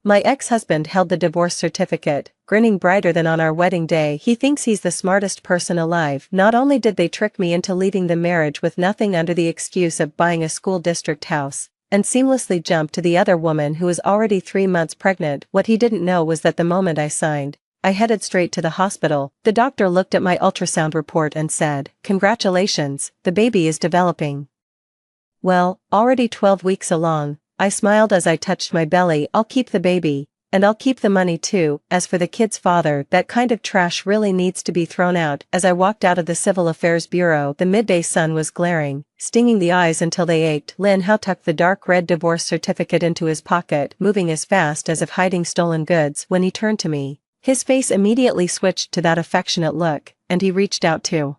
My ex-husband held the divorce certificate, grinning brighter than on our wedding day. He thinks he's the smartest person alive. Not only did they trick me into leaving the marriage with nothing under the excuse of buying a school district house, and seamlessly jump to the other woman who was already 3 months pregnant, what he didn't know was that the moment I signed, I headed straight to the hospital. The doctor looked at my ultrasound report and said, "Congratulations, the baby is developing." Well, already 12 weeks along, I smiled as I touched my belly. "I'll keep the baby, and I'll keep the money too." As for the kid's father, that kind of trash really needs to be thrown out. As I walked out of the Civil Affairs Bureau, the midday sun was glaring, stinging the eyes until they ached. Lin Hao tucked the dark red divorce certificate into his pocket, moving as fast as if hiding stolen goods. When he turned to me, his face immediately switched to that affectionate look, and he reached out to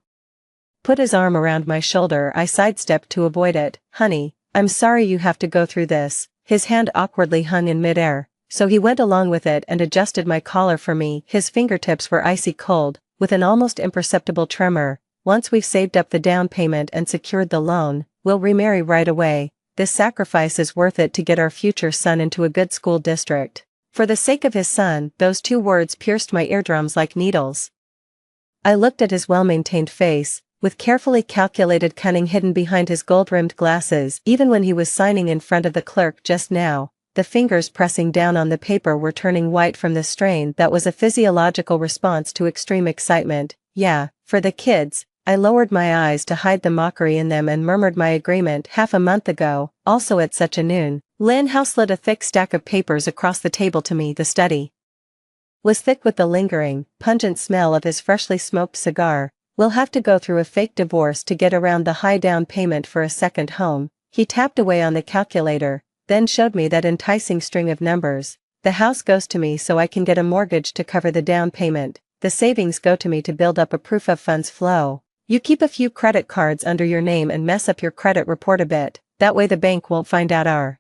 put his arm around my shoulder. I sidestepped to avoid it. "Honey, I'm sorry you have to go through this." His hand awkwardly hung in midair, so he went along with it and adjusted my collar for me. His fingertips were icy cold, with an almost imperceptible tremor. "Once we've saved up the down payment and secured the loan, we'll remarry right away. This sacrifice is worth it to get our future son into a good school district." For the sake of his son, those 2 words pierced my eardrums like needles. I looked at his well-maintained face, with carefully calculated cunning hidden behind his gold-rimmed glasses. Even when he was signing in front of the clerk just now, the fingers pressing down on the paper were turning white from the strain that was a physiological response to extreme excitement. "Yeah, for the kids." I lowered my eyes to hide the mockery in them and murmured my agreement. "Half a month ago, also at such a noon." Lin Hao slid a thick stack of papers across the table to me. The study was thick with the lingering, pungent smell of his freshly smoked cigar. "We'll have to go through a fake divorce to get around the high down payment for a second home." He tapped away on the calculator, then showed me that enticing string of numbers. "The house goes to me so I can get a mortgage to cover the down payment. The savings go to me to build up a proof of funds flow. You keep a few credit cards under your name and mess up your credit report a bit, that way the bank won't find out our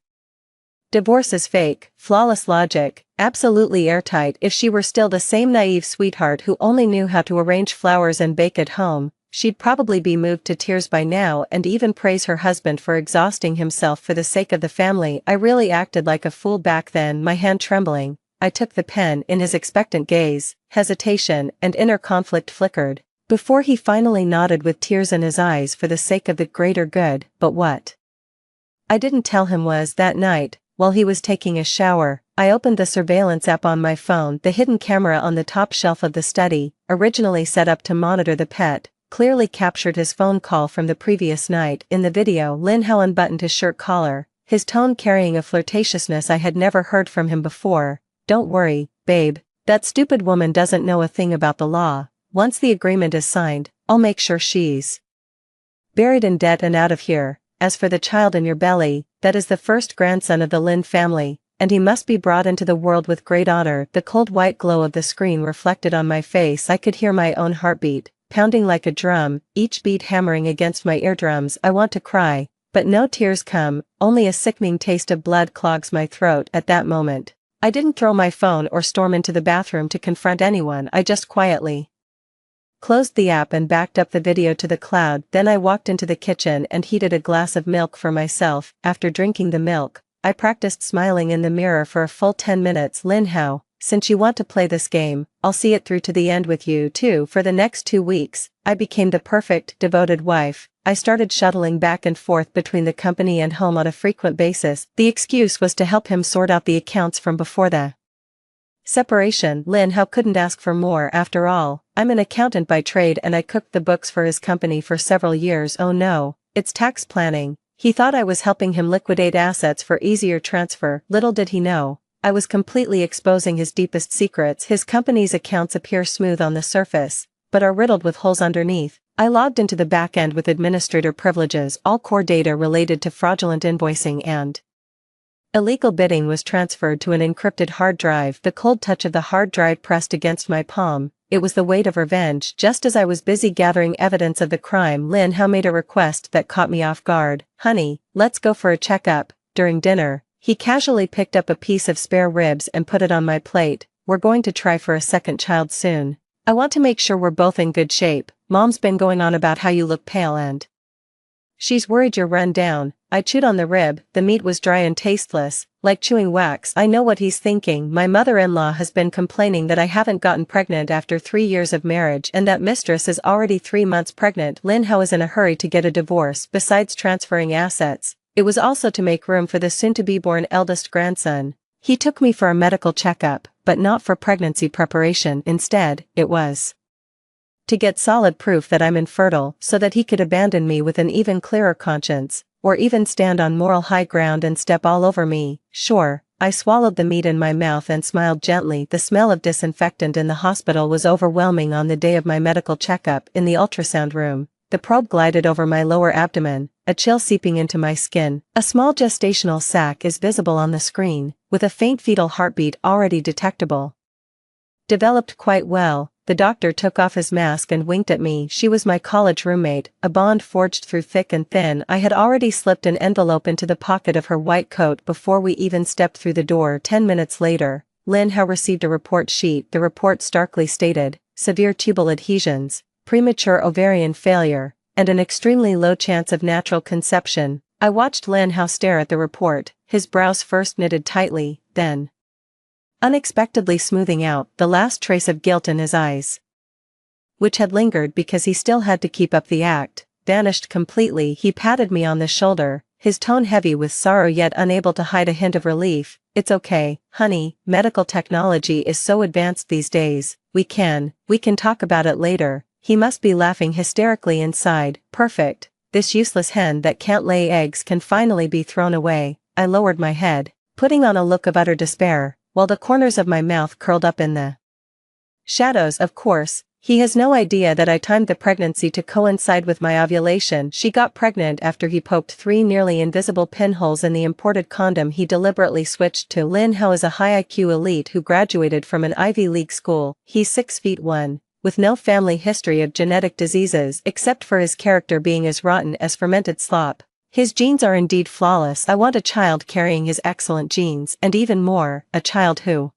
divorce is fake." Flawless logic, absolutely airtight. If she were still the same naive sweetheart who only knew how to arrange flowers and bake at home, she'd probably be moved to tears by now and even praise her husband for exhausting himself for the sake of the family. I really acted like a fool back then. My hand trembling, I took the pen. In his expectant gaze, hesitation and inner conflict flickered, before he finally nodded with tears in his eyes. "For the sake of the greater good." But what I didn't tell him was, that night, while he was taking a shower, I opened the surveillance app on my phone. The hidden camera on the top shelf of the study, originally set up to monitor the pet, clearly captured his phone call from the previous night. In the video, Lin Hao unbuttoned his shirt collar, his tone carrying a flirtatiousness I had never heard from him before. "Don't worry, babe, that stupid woman doesn't know a thing about the law. Once the agreement is signed, I'll make sure she's buried in debt and out of here. As for the child in your belly, that is the first grandson of the Lin family, and he must be brought into the world with great honor." The cold white glow of the screen reflected on my face. I could hear my own heartbeat, pounding like a drum, each beat hammering against my eardrums. I want to cry, but no tears come, only a sickening taste of blood clogs my throat. At that moment, I didn't throw my phone or storm into the bathroom to confront anyone. I just quietly closed the app and backed up the video to the cloud. Then I walked into the kitchen and heated a glass of milk for myself. After drinking the milk, I practiced smiling in the mirror for a full 10 minutes. "Lin Hao, since you want to play this game, I'll see it through to the end with you too." For the next 2 weeks, I became the perfect, devoted wife. I started shuttling back and forth between the company and home on a frequent basis. The excuse was to help him sort out the accounts from before the separation. Lin Hao couldn't ask for more. After all, I'm an accountant by trade and I cooked the books for his company for several years. Oh no, it's tax planning. He thought I was helping him liquidate assets for easier transfer. Little did he know, I was completely exposing his deepest secrets. His company's accounts appear smooth on the surface, but are riddled with holes underneath. I logged into the back end with administrator privileges. All core data related to fraudulent invoicing and illegal bidding was transferred to an encrypted hard drive. The cold touch of the hard drive pressed against my palm. It was the weight of revenge. Just as I was busy gathering evidence of the crime, Lin Hao made a request that caught me off guard. "Honey, let's go for a checkup." During dinner, he casually picked up a piece of spare ribs and put it on my plate. "We're going to try for a second child soon. I want to make sure we're both in good shape. Mom's been going on about how you look pale and she's worried you're run down." I chewed on the rib, the meat was dry and tasteless, like chewing wax. I know what he's thinking. My mother-in-law has been complaining that I haven't gotten pregnant after 3 years of marriage and that mistress is already 3 months pregnant. Lin Hao is in a hurry to get a divorce. Besides transferring assets, it was also to make room for the soon-to-be-born eldest grandson. He took me for a medical checkup, but not for pregnancy preparation. Instead, it was to get solid proof that I'm infertile so that he could abandon me with an even clearer conscience, or even stand on moral high ground and step all over me. Sure, I swallowed the meat in my mouth and smiled gently. The smell of disinfectant in the hospital was overwhelming. On the day of my medical checkup in the ultrasound room, the probe glided over my lower abdomen, a chill seeping into my skin. A small gestational sac is visible on the screen, with a faint fetal heartbeat already detectable. Developed quite well. The doctor took off his mask and winked at me. She was my college roommate, a bond forged through thick and thin. I had already slipped an envelope into the pocket of her white coat before we even stepped through the door. 10 minutes later, Lin Hao received a report sheet. The report starkly stated, severe tubal adhesions, premature ovarian failure, and an extremely low chance of natural conception. I watched Lin Hao stare at the report, his brows first knitted tightly, then unexpectedly smoothing out, the last trace of guilt in his eyes, which had lingered because he still had to keep up the act, vanished completely. He patted me on the shoulder, his tone heavy with sorrow yet unable to hide a hint of relief. It's okay, honey, medical technology is so advanced these days, we can talk about it later. He must be laughing hysterically inside. Perfect, this useless hen that can't lay eggs can finally be thrown away. I lowered my head, putting on a look of utter despair, while the corners of my mouth curled up in the shadows. Of course, he has no idea that I timed the pregnancy to coincide with my ovulation. She got pregnant after he poked 3 nearly invisible pinholes in the imported condom he deliberately switched to. Lin Hao is a high IQ elite who graduated from an Ivy League school. He's 6'1", with no family history of genetic diseases except for his character being as rotten as fermented slop. His genes are indeed flawless. I want a child carrying his excellent genes, and even more, a child who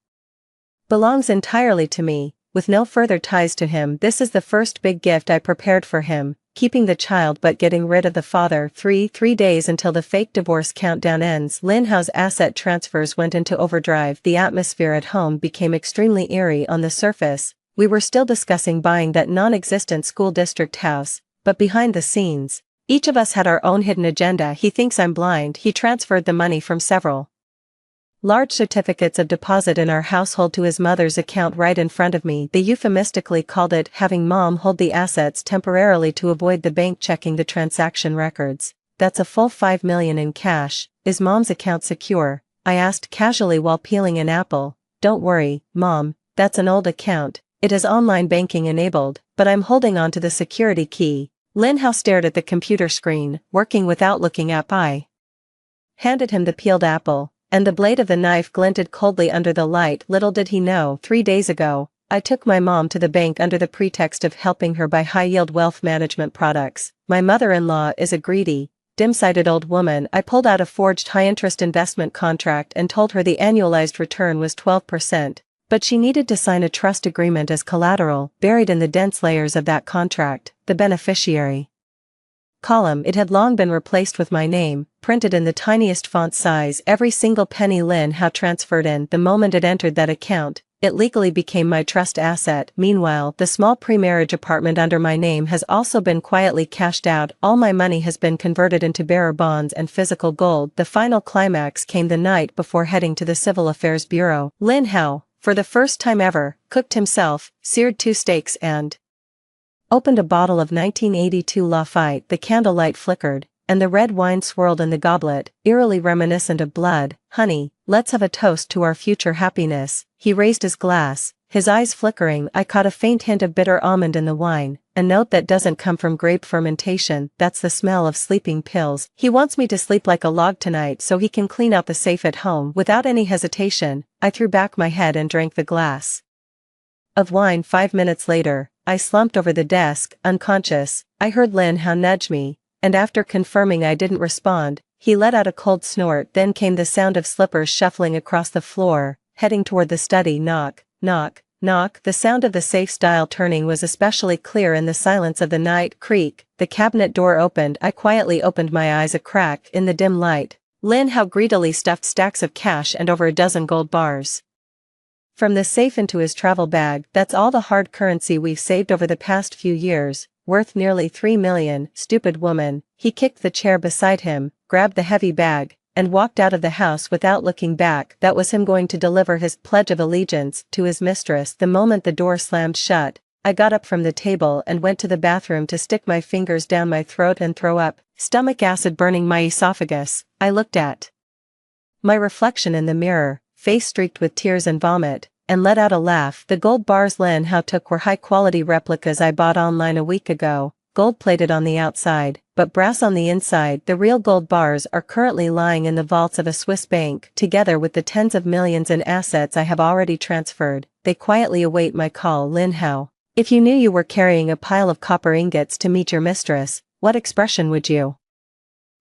belongs entirely to me, with no further ties to him. This is the first big gift I prepared for him, keeping the child but getting rid of the father. 3 days until the fake divorce countdown ends. Lin Hao's asset transfers went into overdrive. The atmosphere at home became extremely eerie. On the surface, we were still discussing buying that non-existent school district house, but behind the scenes, each of us had our own hidden agenda. He thinks I'm blind. He transferred the money from several large certificates of deposit in our household to his mother's account right in front of me. They euphemistically called it having mom hold the assets temporarily to avoid the bank checking the transaction records. That's a full $5 million in cash. Is mom's account secure? I asked casually while peeling an apple. Don't worry, mom, that's an old account. It is online banking enabled, but I'm holding on to the security key. Lin Hao stared at the computer screen, working without looking up. I handed him the peeled apple, and the blade of the knife glinted coldly under the light. Little did he know, 3 days ago, I took my mom to the bank under the pretext of helping her buy high-yield wealth management products. My mother-in-law is a greedy, dim-sighted old woman. I pulled out a forged high-interest investment contract and told her the annualized return was 12%. But she needed to sign a trust agreement as collateral. Buried in the dense layers of that contract, the beneficiary column. It had long been replaced with my name, printed in the tiniest font size. Every single penny Lin Hao transferred in. The moment it entered that account, it legally became my trust asset. Meanwhile, the small pre-marriage apartment under my name has also been quietly cashed out. All my money has been converted into bearer bonds and physical gold. The final climax came the night before heading to the Civil Affairs Bureau. Lin Hao, for the first time ever, cooked himself, seared 2 steaks and opened a bottle of 1982 Lafite. The candlelight flickered, and the red wine swirled in the goblet, eerily reminiscent of blood. Honey, let's have a toast to our future happiness. He raised his glass, his eyes flickering. I caught a faint hint of bitter almond in the wine, a note that doesn't come from grape fermentation. That's the smell of sleeping pills. He wants me to sleep like a log tonight so he can clean out the safe at home. Without any hesitation, I threw back my head and drank the glass of wine. 5 minutes later, I slumped over the desk, unconscious. I heard Lin Hao nudge me, and after confirming I didn't respond, he let out a cold snort. Then came the sound of slippers shuffling across the floor, heading toward the study. Knock, knock. Knock. The sound of the safe style turning was especially clear in the silence of the night. Creak. The cabinet door opened. I quietly opened my eyes a crack in the dim light. Lin Hao greedily stuffed stacks of cash and over a dozen gold bars from the safe into his travel bag. That's all the hard currency we've saved over the past few years, worth nearly 3 million. Stupid woman. He kicked the chair beside him, grabbed the heavy bag, and walked out of the house without looking back. That was him going to deliver his pledge of allegiance to his mistress. The moment the door slammed shut, I got up from the table and went to the bathroom to stick my fingers down my throat and throw up, stomach acid burning my esophagus. I looked at my reflection in the mirror, face streaked with tears and vomit, and let out a laugh. The gold bars Lin Hao took were high-quality replicas I bought online a week ago, gold-plated on the outside, but brass on the inside. The real gold bars are currently lying in the vaults of a Swiss bank, together with the tens of millions in assets I have already transferred. They quietly await my call. Lin Hao, if you knew you were carrying a pile of copper ingots to meet your mistress, what expression would you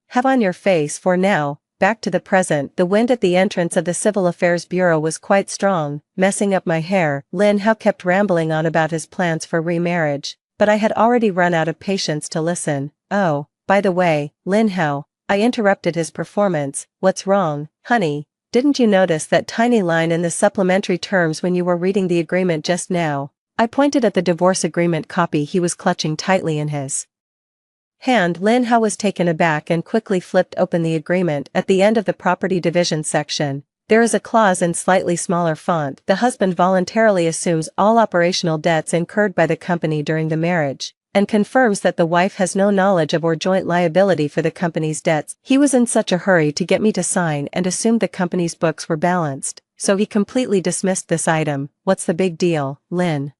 have on your face? For now, back to the present. The wind at the entrance of the Civil Affairs Bureau was quite strong, messing up my hair. Lin Hao kept rambling on about his plans for remarriage, but I had already run out of patience to listen. Oh, by the way, Lin Hao, I interrupted his performance. What's wrong, honey? Didn't you notice that tiny line in the supplementary terms when you were reading the agreement just now? I pointed at the divorce agreement copy he was clutching tightly in his hand. Lin Hao was taken aback and quickly flipped open the agreement. At the end of the property division section, there is a clause in slightly smaller font. The husband voluntarily assumes all operational debts incurred by the company during the marriage, and confirms that the wife has no knowledge of or joint liability for the company's debts. He was in such a hurry to get me to sign and assumed the company's books were balanced, so he completely dismissed this item. What's the big deal, Lin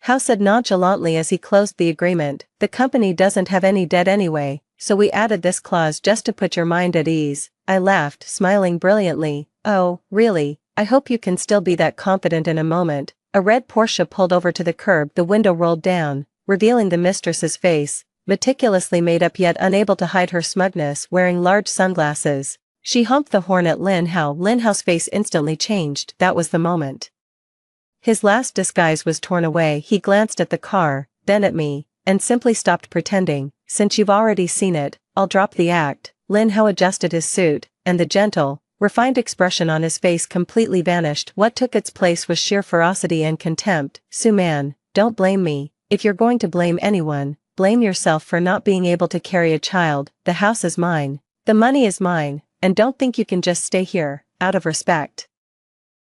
Hao said nonchalantly as he closed the agreement. The company doesn't have any debt anyway, so we added this clause just to put your mind at ease. I laughed, smiling brilliantly. Oh, really? I hope you can still be that confident. In a moment, a red Porsche pulled over to the curb. The window rolled down, revealing the mistress's face, meticulously made up yet unable to hide her smugness, wearing large sunglasses. She honked the horn at Lin Hao. Lin Hao's face instantly changed. That was the moment his last disguise was torn away. He glanced at the car, then at me, and simply stopped pretending. Since you've already seen it, I'll drop the act. Lin Hao adjusted his suit, and the gentle, refined expression on his face completely vanished. What took its place was sheer ferocity and contempt. Su Man, don't blame me. If you're going to blame anyone, blame yourself for not being able to carry a child. The house is mine. The money is mine, and don't think you can just stay here, out of respect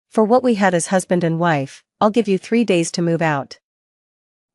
for what we had as husband and wife. I'll give you 3 days to move out.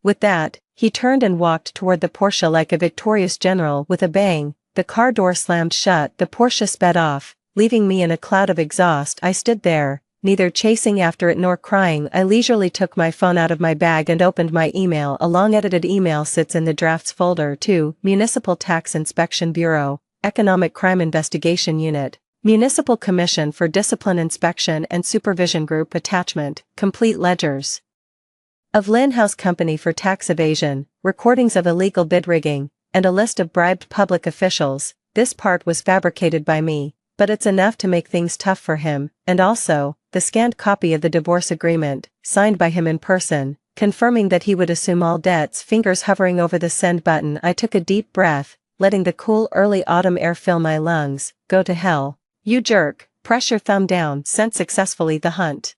With that, he turned and walked toward the Porsche like a victorious general. With a bang, the car door slammed shut. The Porsche sped off, leaving me in a cloud of exhaust. I stood there, neither chasing after it nor crying. I leisurely took my phone out of my bag and opened my email. A long edited email sits in the drafts folder. To Municipal Tax Inspection Bureau, Economic Crime Investigation Unit, Municipal Commission for Discipline Inspection and Supervision Group. Attachment, complete ledgers of Lin Hao's company for tax evasion, recordings of illegal bid rigging, and a list of bribed public officials. This part was fabricated by me, but it's enough to make things tough for him. And also, the scanned copy of the divorce agreement, signed by him in person, confirming that he would assume all debts. Fingers hovering over the send button, I took a deep breath, letting the cool early autumn air fill my lungs. Go to hell, you jerk. Press your thumb down. Sent successfully. The hunt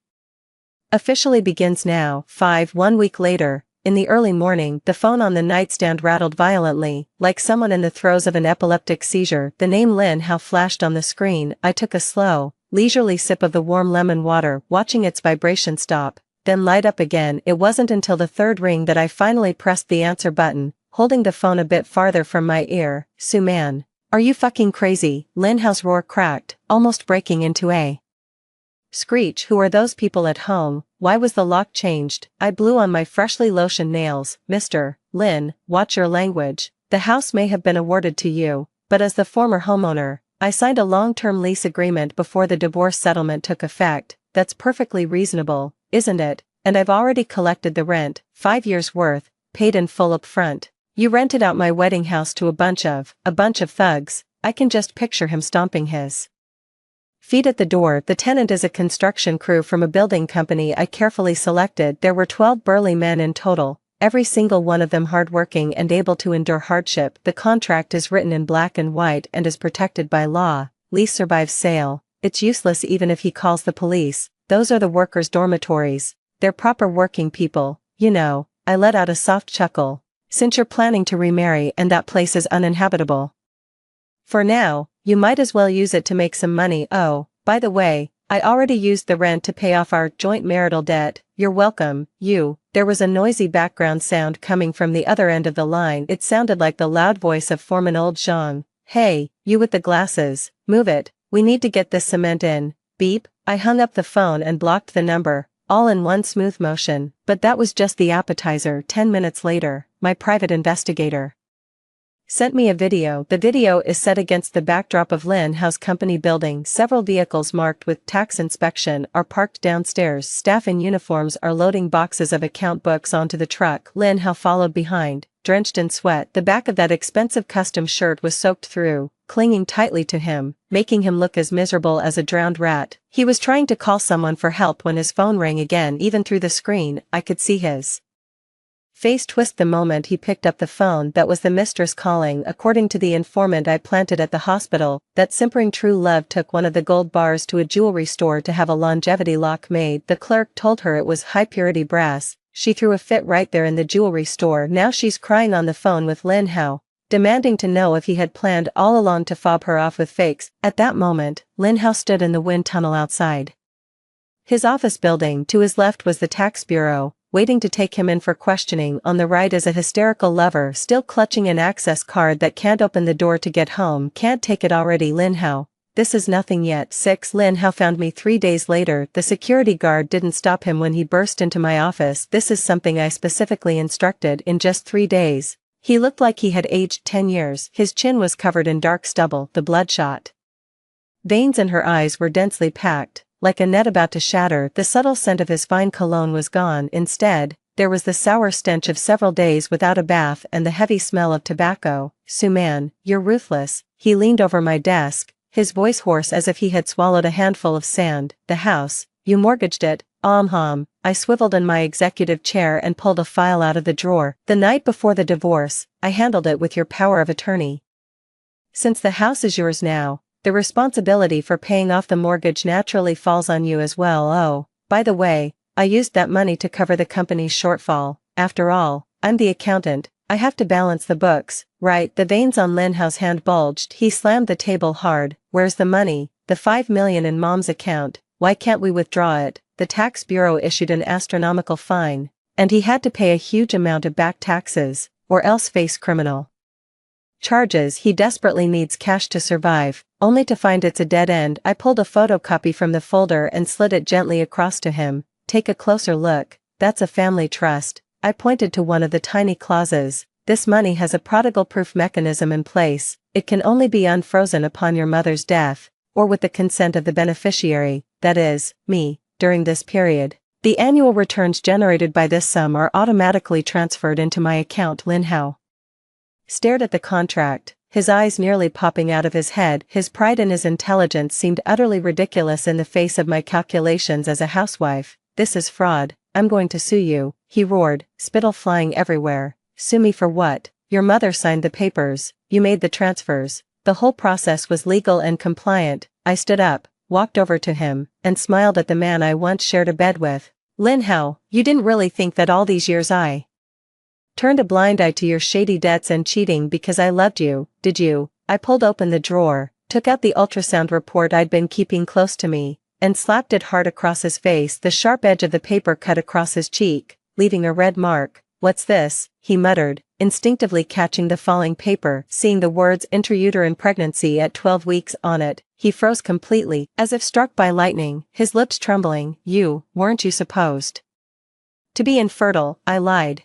officially begins now. 1 week later, in the early morning, the phone on the nightstand rattled violently, like someone in the throes of an epileptic seizure. The name Lin Hao flashed on the screen. I took a slow, leisurely sip of the warm lemon water, watching its vibration stop, then light up again. It wasn't until the third ring that I finally pressed the answer button, holding the phone a bit farther from my ear. Su Man, are you fucking crazy? Lin Hao's roar cracked, almost breaking into a screech. Who are those people at home? Why was the lock changed? I blew on my freshly lotioned nails. Mr. Lin, watch your language. The house may have been awarded to you, but as the former homeowner, I signed a long-term lease agreement before the divorce settlement took effect. That's perfectly reasonable, isn't it? And I've already collected the rent, 5 years' worth, paid in full up front. You rented out my wedding house to a bunch of thugs. I can just picture him stomping his Feet at the door. The tenant is a construction crew from a building company I carefully selected. There were 12 burly men in total, every single one of them hardworking and able to endure hardship. The contract is written in black and white and is protected by law. Lease survives sale. It's useless even if he calls the police. Those are the workers' dormitories. They're proper working people, you know. I let out a soft chuckle. Since you're planning to remarry and that place is uninhabitable for now, you might as well use it to make some money. Oh, by the way, I already used the rent to pay off our joint marital debt. You're welcome, you. There was a noisy background sound coming from the other end of the line. It sounded like the loud voice of Foreman Old Jean. Hey, you with the glasses, move it, we need to get this cement in. Beep. I hung up the phone and blocked the number, all in one smooth motion. But that was just the appetizer. 10 minutes later, my private investigator sent me a video. The video is set against the backdrop of Lin House Company building. Several vehicles marked with tax inspection are parked downstairs. Staff in uniforms are loading boxes of account books onto the truck. Lin House followed behind, drenched in sweat. The back of that expensive custom shirt was soaked through, clinging tightly to him, making him look as miserable as a drowned rat. He was trying to call someone for help when his phone rang again. Even through the screen, I could see his face twist the moment he picked up the phone. That was the mistress calling. According to the informant I planted at the hospital, that simpering true love took one of the gold bars to a jewelry store to have a longevity lock made. The clerk told her it was high-purity brass. She threw a fit right there in the jewelry store. Now she's crying on the phone with Lin Hao, demanding to know if he had planned all along to fob her off with fakes. At that moment, Lin Hao stood in the wind tunnel outside his office building. To his left was the tax bureau, waiting to take him in for questioning. On the right is a hysterical lover still clutching an access card that can't open the door to get home. Can't take it already. Lin Hao, this is nothing yet. 6. Lin Hao found me 3 days later. The security guard didn't stop him when he burst into my office. This is something I specifically instructed. In just 3 days, he looked like he had aged 10 years. His chin was covered in dark stubble. The bloodshot veins in her eyes were densely packed, like a net about to shatter. The subtle scent of his fine cologne was gone. Instead, there was the sour stench of several days without a bath and the heavy smell of tobacco. Suman, you're ruthless. He leaned over my desk, his voice hoarse as if he had swallowed a handful of sand. The house, you mortgaged it. I swiveled in my executive chair and pulled a file out of the drawer. The night before the divorce, I handled it with your power of attorney. Since the house is yours now, the responsibility for paying off the mortgage naturally falls on you as well. Oh, by the way, I used that money to cover the company's shortfall. After all, I'm the accountant. I have to balance the books, right? The veins on Lin Hao's hand bulged. He slammed the table hard. Where's the money? The 5 million in Mom's account. Why can't we withdraw it? The tax bureau issued an astronomical fine, and he had to pay a huge amount of back taxes, or else face criminal charges. He desperately needs cash to survive, only to find it's a dead end. I pulled a photocopy from the folder and slid it gently across to him. Take a closer look. That's a family trust. I pointed to one of the tiny clauses. This money has a prodigal-proof mechanism in place. It can only be unfrozen upon your mother's death, or with the consent of the beneficiary, that is, me, during this period. The annual returns generated by this sum are automatically transferred into my account. Lin Hao stared at the contract, his eyes nearly popping out of his head. His pride in his intelligence seemed utterly ridiculous in the face of my calculations as a housewife. This is fraud. I'm going to sue you, he roared, spittle flying everywhere. Sue me for what? Your mother signed the papers, you made the transfers. The whole process was legal and compliant. I stood up, walked over to him, and smiled at the man I once shared a bed with. Lin Hao, you didn't really think that all these years I turned a blind eye to your shady debts and cheating because I loved you, did you? I pulled open the drawer, took out the ultrasound report I'd been keeping close to me, and slapped it hard across his face. The sharp edge of the paper cut across his cheek, leaving a red mark. What's this? He muttered, instinctively catching the falling paper. Seeing the words intrauterine pregnancy at 12 weeks on it, he froze completely, as if struck by lightning, his lips trembling. You, weren't you supposed to be infertile? I lied.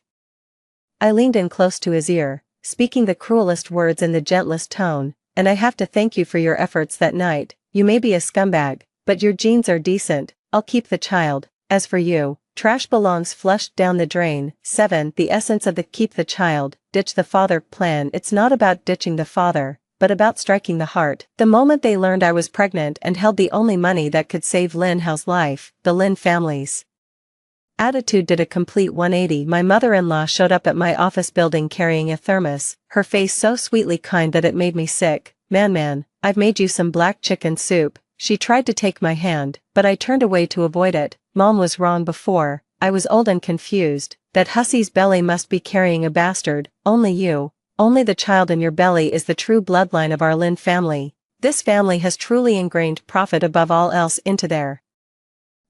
I leaned in close to his ear, speaking the cruelest words in the gentlest tone. And I have to thank you for your efforts that night. You may be a scumbag, but your genes are decent. I'll keep the child. As for you, trash belongs flushed down the drain. 7. The essence of the keep the child, ditch the father plan. It's not about ditching the father, but about striking the heart. The moment they learned I was pregnant and held the only money that could save Lin Hao's life, the Lin family's attitude did a complete 180. My mother-in-law showed up at my office building carrying a thermos, her face so sweetly kind that it made me sick. Man, I've made you some black chicken soup." She tried to take my hand, but I turned away to avoid it. Mom was wrong before. I was old and confused. That hussy's belly must be carrying a bastard. Only you, only the child in your belly is the true bloodline of our Lin family. This family has truly ingrained profit above all else into their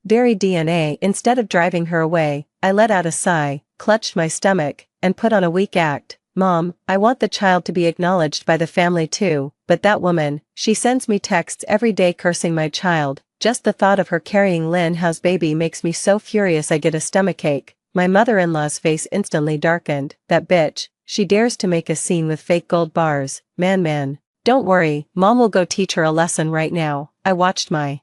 very DNA. Instead of driving her away, I let out a sigh, clutched my stomach, and put on a weak act. "Mom, I want the child to be acknowledged by the family too, but that woman, she sends me texts every day cursing my child. Just the thought of her carrying Lin Hao's baby makes me so furious I get a stomachache." My mother-in-law's face instantly darkened. "That bitch, she dares to make a scene with fake gold bars. Man. Don't worry, Mom will go teach her a lesson right now." I watched my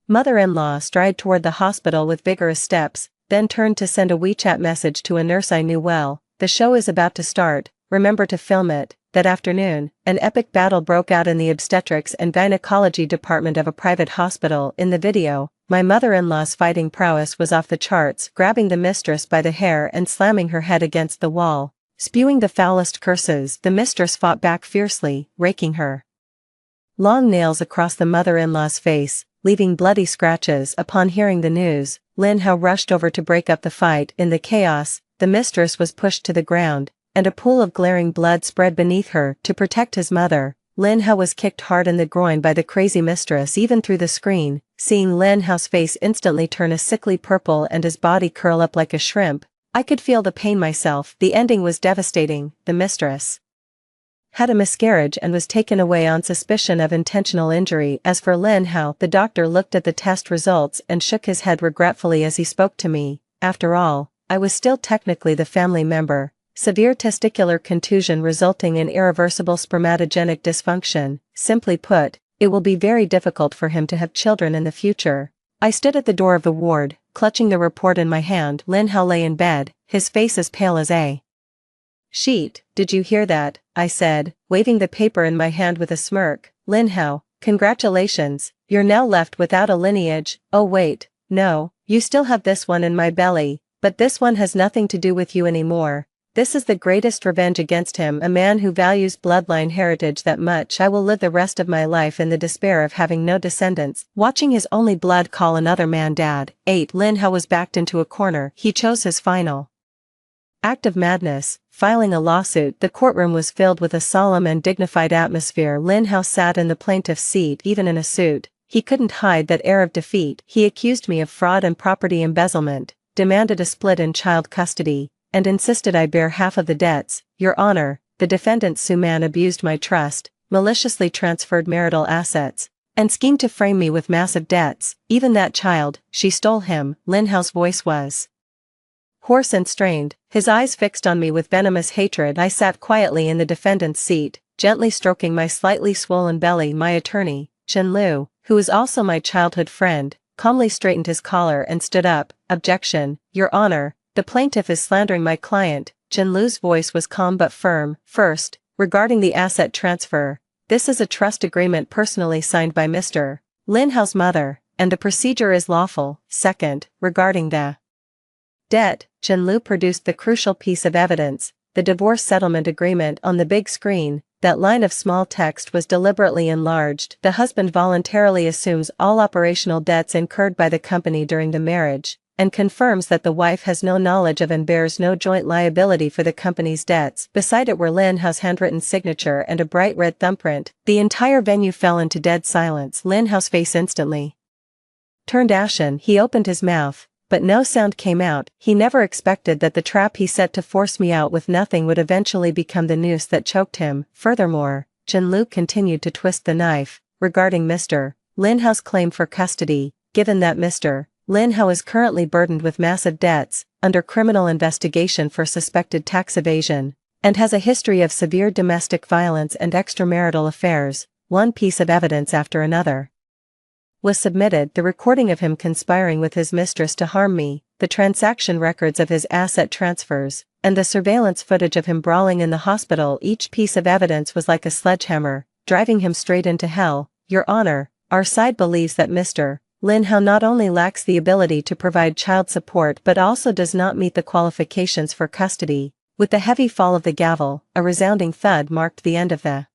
mother-in-law stride toward the hospital with vigorous steps, then turned to send a WeChat message to a nurse I knew well. "The show is about to start, remember to film it." That afternoon, an epic battle broke out in the obstetrics and gynecology department of a private hospital. In the video, my mother-in-law's fighting prowess was off the charts, grabbing the mistress by the hair and slamming her head against the wall. Spewing the foulest curses, the mistress fought back fiercely, raking her long nails across the mother-in-law's face, leaving bloody scratches. Upon hearing the news, Lin Hao rushed over to break up the fight. In the chaos, the mistress was pushed to the ground, and a pool of glaring blood spread beneath her. To protect his mother, Lin Hao was kicked hard in the groin by the crazy mistress. Even through the screen, seeing Lin Hao's face instantly turn a sickly purple and his body curl up like a shrimp, I could feel the pain myself. The ending was devastating. The mistress had a miscarriage and was taken away on suspicion of intentional injury. As for Lin Hao, the doctor looked at the test results and shook his head regretfully as he spoke to me. After all, I was still technically the family member. Severe testicular contusion resulting in irreversible spermatogenic dysfunction. Simply put, it will be very difficult for him to have children in the future. I stood at the door of the ward, clutching the report in my hand. Lin Hao lay in bed, his face as pale as a sheet. "Did you hear that?" I said, waving the paper in my hand with a smirk. "Lin Hao, congratulations, you're now left without a lineage." "Oh wait, no, you still have this one in my belly, but this one has nothing to do with you anymore. This is the greatest revenge against him, a man who values bloodline heritage that much. I will live the rest of my life in the despair of having no descendants, watching his only blood call another man dad." 8. Lin Hao was backed into a corner. He chose his final act of madness, filing a lawsuit. The courtroom was filled with a solemn and dignified atmosphere. Lin Hao sat in the plaintiff's seat. Even in a suit, he couldn't hide that air of defeat. He accused me of fraud and property embezzlement, demanded a split in child custody, and insisted I bear half of the debts. "Your Honor, the defendant Suman abused my trust, maliciously transferred marital assets, and schemed to frame me with massive debts. Even that child, she stole him." Lin Hao's voice was hoarse and strained, his eyes fixed on me with venomous hatred. I sat quietly in the defendant's seat, gently stroking my slightly swollen belly. My attorney, Chen Lu, who was also my childhood friend, calmly straightened his collar and stood up. "Objection, Your Honor, the plaintiff is slandering my client." Chen Lu's voice was calm but firm. "First, regarding the asset transfer, this is a trust agreement personally signed by Mr. Lin Hao's mother, and the procedure is lawful. Second, regarding the debt," Chen Lu produced the crucial piece of evidence, the divorce settlement agreement. On the big screen, that line of small text was deliberately enlarged. "The husband voluntarily assumes all operational debts incurred by the company during the marriage, and confirms that the wife has no knowledge of and bears no joint liability for the company's debts." Beside it were Lin Hao's handwritten signature and a bright red thumbprint. The entire venue fell into dead silence. Lin Hao's face instantly turned ashen. He opened his mouth, but no sound came out. He never expected that the trap he set to force me out with nothing would eventually become the noose that choked him. Furthermore, Chen Lu continued to twist the knife. "Regarding Mr. Lin Hao's claim for custody, given that Mr. Lin Hao is currently burdened with massive debts, under criminal investigation for suspected tax evasion, and has a history of severe domestic violence and extramarital affairs, one piece of evidence after another was submitted. The recording of him conspiring with his mistress to harm me, the transaction records of his asset transfers, and the surveillance footage of him brawling in the hospital, each piece of evidence was like a sledgehammer, driving him straight into hell. Your Honor, our side believes that Mr. Lin Hao not only lacks the ability to provide child support but also does not meet the qualifications for custody. With the heavy fall of the gavel, a resounding thud marked the end of the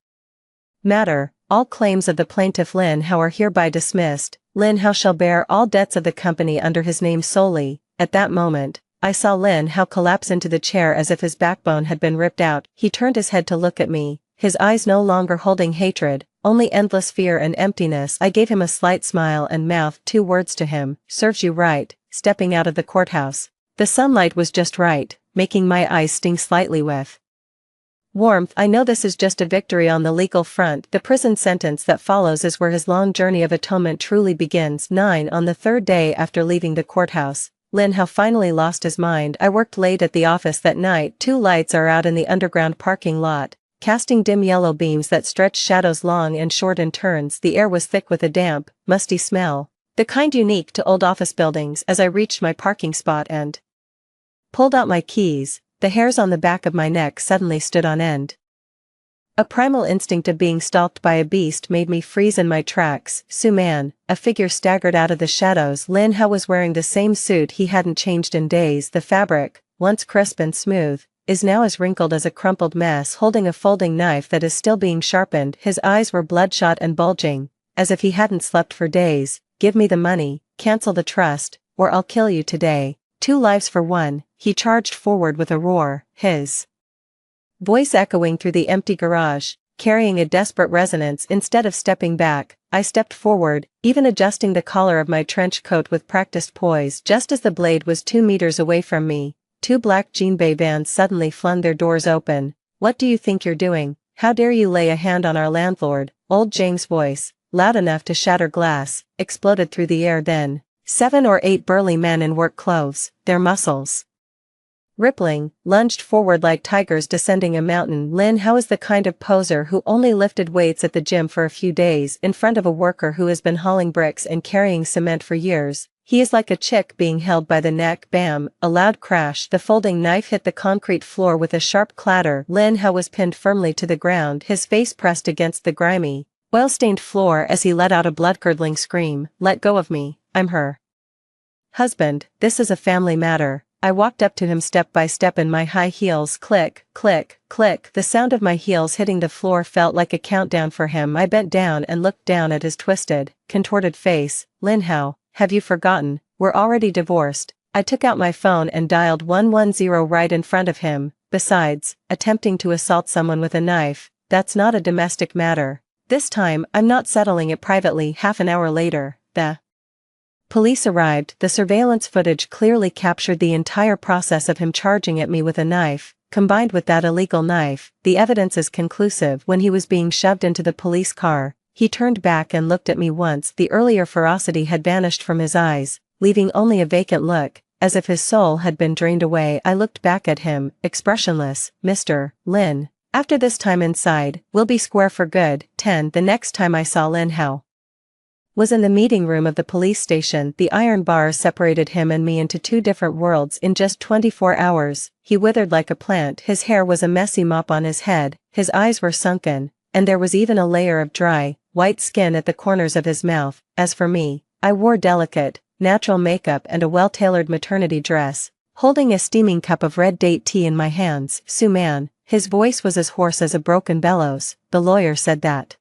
matter. All claims of the plaintiff Lin Hao are hereby dismissed. Lin Hao shall bear all debts of the company under his name solely. At that moment, I saw Lin Hao collapse into the chair as if his backbone had been ripped out. He turned his head to look at me, his eyes no longer holding hatred, only endless fear and emptiness. I gave him a slight smile and mouthed 2 words to him, "Serves you right," stepping out of the courthouse. The sunlight was just right, making my eyes sting slightly with warmth. I know this is just a victory on the legal front. The prison sentence that follows is where his long journey of atonement truly begins. 9 On the 3rd day after leaving the courthouse, Lin Hao finally lost his mind. I worked late at the office that night. 2 lights are out in the underground parking lot, casting dim yellow beams that stretched shadows long and short in turns. The air was thick with a damp, musty smell, the kind unique to old office buildings. As I reached my parking spot and pulled out my keys, the hairs on the back of my neck suddenly stood on end. A primal instinct of being stalked by a beast made me freeze in my tracks. Su-man, a figure staggered out of the shadows. Lin Hao was wearing the same suit he hadn't changed in days. The fabric, once crisp and smooth, is now as wrinkled as a crumpled mess, holding a folding knife that is still being sharpened. His eyes were bloodshot and bulging, as if he hadn't slept for days. "Give me the money, cancel the trust, or I'll kill you today. 2 lives for 1, he charged forward with a roar, his voice echoing through the empty garage, carrying a desperate resonance. Instead of stepping back, I stepped forward, even adjusting the collar of my trench coat with practiced poise. Just as the blade was 2 meters away from me, 2 black Jinbei vans suddenly flung their doors open. "What do you think you're doing? How dare you lay a hand on our landlord?" Old Zhang's voice, loud enough to shatter glass, exploded through the air. Then 7 or 8 burly men in work clothes, their muscles rippling, lunged forward like tigers descending a mountain. Lin Hao is the kind of poser who only lifted weights at the gym for a few days in front of a worker who has been hauling bricks and carrying cement for years. He is like a chick being held by the neck. Bam! A loud crash. The folding knife hit the concrete floor with a sharp clatter. Lin Hao was pinned firmly to the ground, his face pressed against the grimy, oil-stained floor as he let out a blood-curdling scream. "Let go of me, I'm her husband, this is a family matter." I walked up to him step by step in my high heels. Click, click, click. The sound of my heels hitting the floor felt like a countdown for him. I bent down and looked down at his twisted, contorted face. "Lin Hao, have you forgotten? We're already divorced." I took out my phone and dialed 110 right in front of him. Besides, attempting to assault someone with a knife, that's not a domestic matter. This time, I'm not settling it privately. Half an hour later, the police arrived. The surveillance footage clearly captured the entire process of him charging at me with a knife. Combined with that illegal knife, the evidence is conclusive. When he was being shoved into the police car, he turned back and looked at me once. The earlier ferocity had vanished from his eyes, leaving only a vacant look, as if his soul had been drained away. I looked back at him, expressionless. "Mr. Lin, after this time inside, we'll be square for good." 10 The next time I saw Lin Hao was in the meeting room of the police station. The iron bars separated him and me into 2 different worlds in just 24 hours. He withered like a plant. His hair was a messy mop on his head, his eyes were sunken, and there was even a layer of dry, white skin at the corners of his mouth. As for me, I wore delicate, natural makeup and a well-tailored maternity dress, holding a steaming cup of red date tea in my hands. "Su-man," his voice was as hoarse as a broken bellows, "the lawyer said that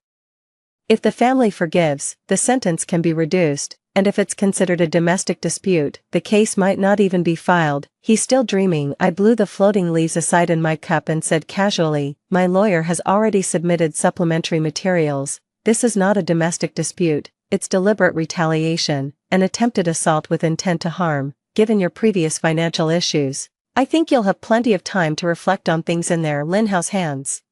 if the family forgives, the sentence can be reduced, and if it's considered a domestic dispute, the case might not even be filed." He's still dreaming. I blew the floating leaves aside in my cup and said casually, "My lawyer has already submitted supplementary materials. This is not a domestic dispute, it's deliberate retaliation, an attempted assault with intent to harm. Given your previous financial issues, I think you'll have plenty of time to reflect on things." In there. Lin Hao's hands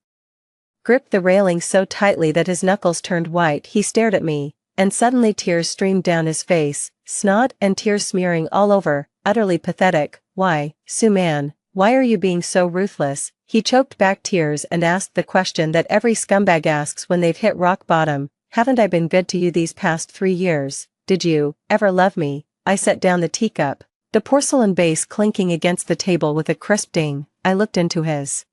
gripped the railing so tightly that his knuckles turned white. He stared at me, and suddenly tears streamed down his face, snot and tears smearing all over, utterly pathetic. "Why, Su-man, why are you being so ruthless?" He choked back tears and asked the question that every scumbag asks when they've hit rock bottom. "Haven't I been good to you these past 3 years? Did you ever love me?" I set down the teacup, the porcelain base clinking against the table with a crisp ding. I looked into his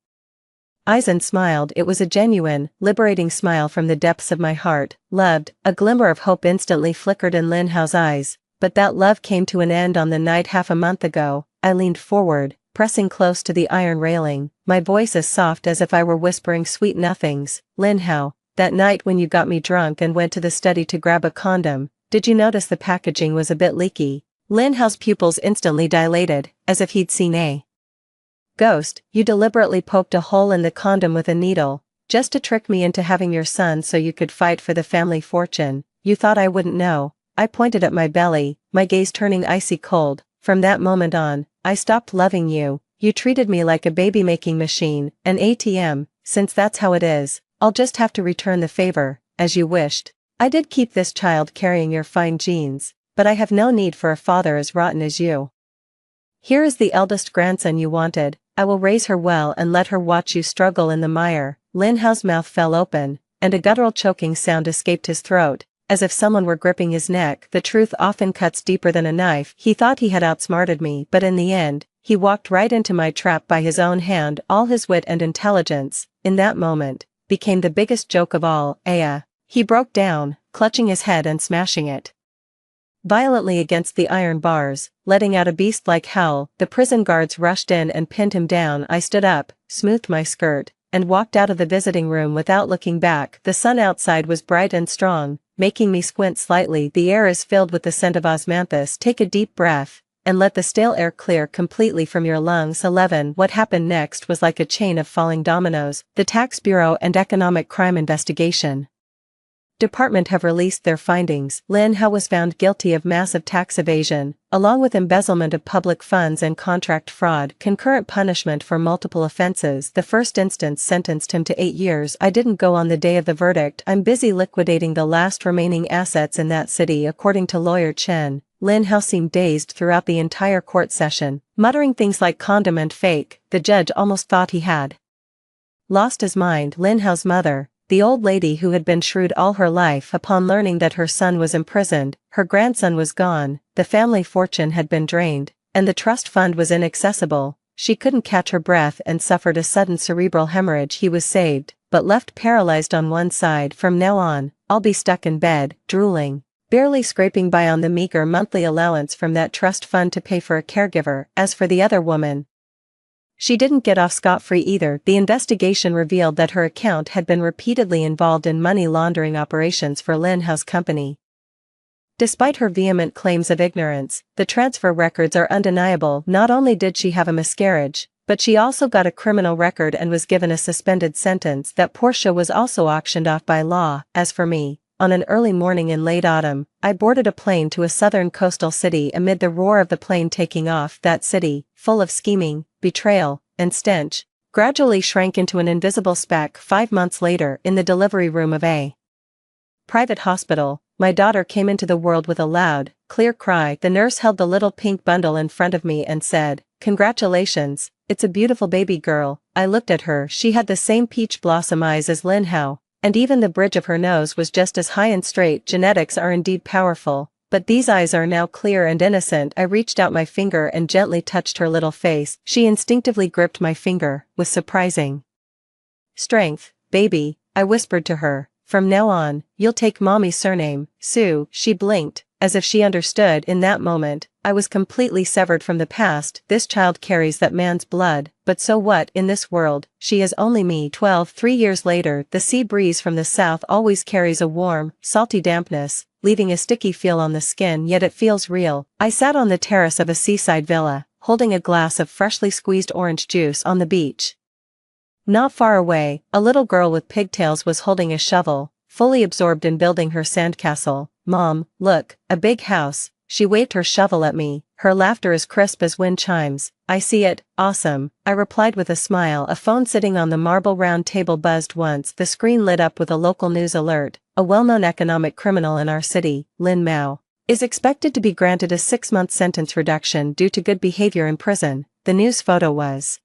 eyes and smiled. It was a genuine, liberating smile from the depths of my heart. Loved, a glimmer of hope instantly flickered in Lin Hao's eyes, but that love came to an end on the night half a month ago. I leaned forward, pressing close to the iron railing, my voice as soft as if I were whispering sweet nothings. Lin Hao, that night when you got me drunk and went to the study to grab a condom, did you notice the packaging was a bit leaky? Lin Hao's pupils instantly dilated, as if he'd seen a ghost. You deliberately poked a hole in the condom with a needle, just to trick me into having your son so you could fight for the family fortune. You thought I wouldn't know. I pointed at my belly, my gaze turning icy cold. From that moment on, I stopped loving you. You treated me like a baby-making machine, an ATM. Since that's how it is, I'll just have to return the favor, as you wished. I did keep this child carrying your fine genes, but I have no need for a father as rotten as you. Here is the eldest grandson you wanted. I will raise her well and let her watch you struggle in the mire. Lin Hao's mouth fell open, and a guttural choking sound escaped his throat, as if someone were gripping his neck. The truth often cuts deeper than a knife. He thought he had outsmarted me, but in the end, he walked right into my trap by his own hand. All his wit and intelligence, in that moment, became the biggest joke of all. He broke down, clutching his head and smashing it violently against the iron bars, letting out a beast-like howl. The prison guards rushed in and pinned him down. I stood up, smoothed my skirt, and walked out of the visiting room without looking back. The sun outside was bright and strong, making me squint slightly. The air is filled with the scent of osmanthus. Take a deep breath, and let the stale air clear completely from your lungs. 11. What happened next was like a chain of falling dominoes. The Tax Bureau and Economic Crime Investigation Department have released their findings. Lin Hao was found guilty of massive tax evasion, along with embezzlement of public funds and contract fraud. Concurrent punishment for multiple offenses. The first instance sentenced him to 8 years. I didn't go on the day of the verdict. I'm busy liquidating the last remaining assets in that city. According to lawyer Chen, Lin Hao seemed dazed throughout the entire court session, muttering things like condom and fake. The judge almost thought he had lost his mind. Lin Hao's mother, the old lady who had been shrewd all her life, upon learning that her son was imprisoned, her grandson was gone, the family fortune had been drained, and the trust fund was inaccessible, she couldn't catch her breath and suffered a sudden cerebral hemorrhage. He was saved, but left paralyzed on one side. From now on, I'll be stuck in bed, drooling, barely scraping by on the meager monthly allowance from that trust fund to pay for a caregiver. As for the other woman, she didn't get off scot-free either. The investigation revealed that her account had been repeatedly involved in money laundering operations for Lin Hao's company. Despite her vehement claims of ignorance, the transfer records are undeniable. Not only did she have a miscarriage, but she also got a criminal record and was given a suspended sentence. That Portia was also auctioned off by law. As for me, on an early morning in late autumn, I boarded a plane to a southern coastal city. Amid the roar of the plane taking off, that city, full of scheming, betrayal, and stench, gradually shrank into an invisible speck. 5 months later, in the delivery room of a private hospital, my daughter came into the world with a loud, clear cry. The nurse held the little pink bundle in front of me and said, "Congratulations, it's a beautiful baby girl." I looked at her. She had the same peach blossom eyes as Lin Hao, and even the bridge of her nose was just as high and straight. Genetics are indeed powerful, but these eyes are now clear and innocent. I reached out my finger and gently touched her little face. She instinctively gripped my finger, with surprising strength. "Baby," I whispered to her, "from now on, you'll take Mommy's surname, Sue." She blinked, as if she understood. In that moment, I was completely severed from the past. This child carries that man's blood, but so what? In this world, she is only me. 12. 3 years later, the sea breeze from the south always carries a warm, salty dampness, leaving a sticky feel on the skin, yet it feels real. I sat on the terrace of a seaside villa, holding a glass of freshly squeezed orange juice. On the beach, not far away, a little girl with pigtails was holding a shovel, fully absorbed in building her sandcastle. "Mom, look, a big house." She waved her shovel at me, her laughter as crisp as wind chimes. "I see it, awesome," I replied with a smile. A phone sitting on the marble round table buzzed once. The screen lit up with a local news alert. A well-known economic criminal in our city, Lin Mao, is expected to be granted a 6-month sentence reduction due to good behavior in prison. The news photo was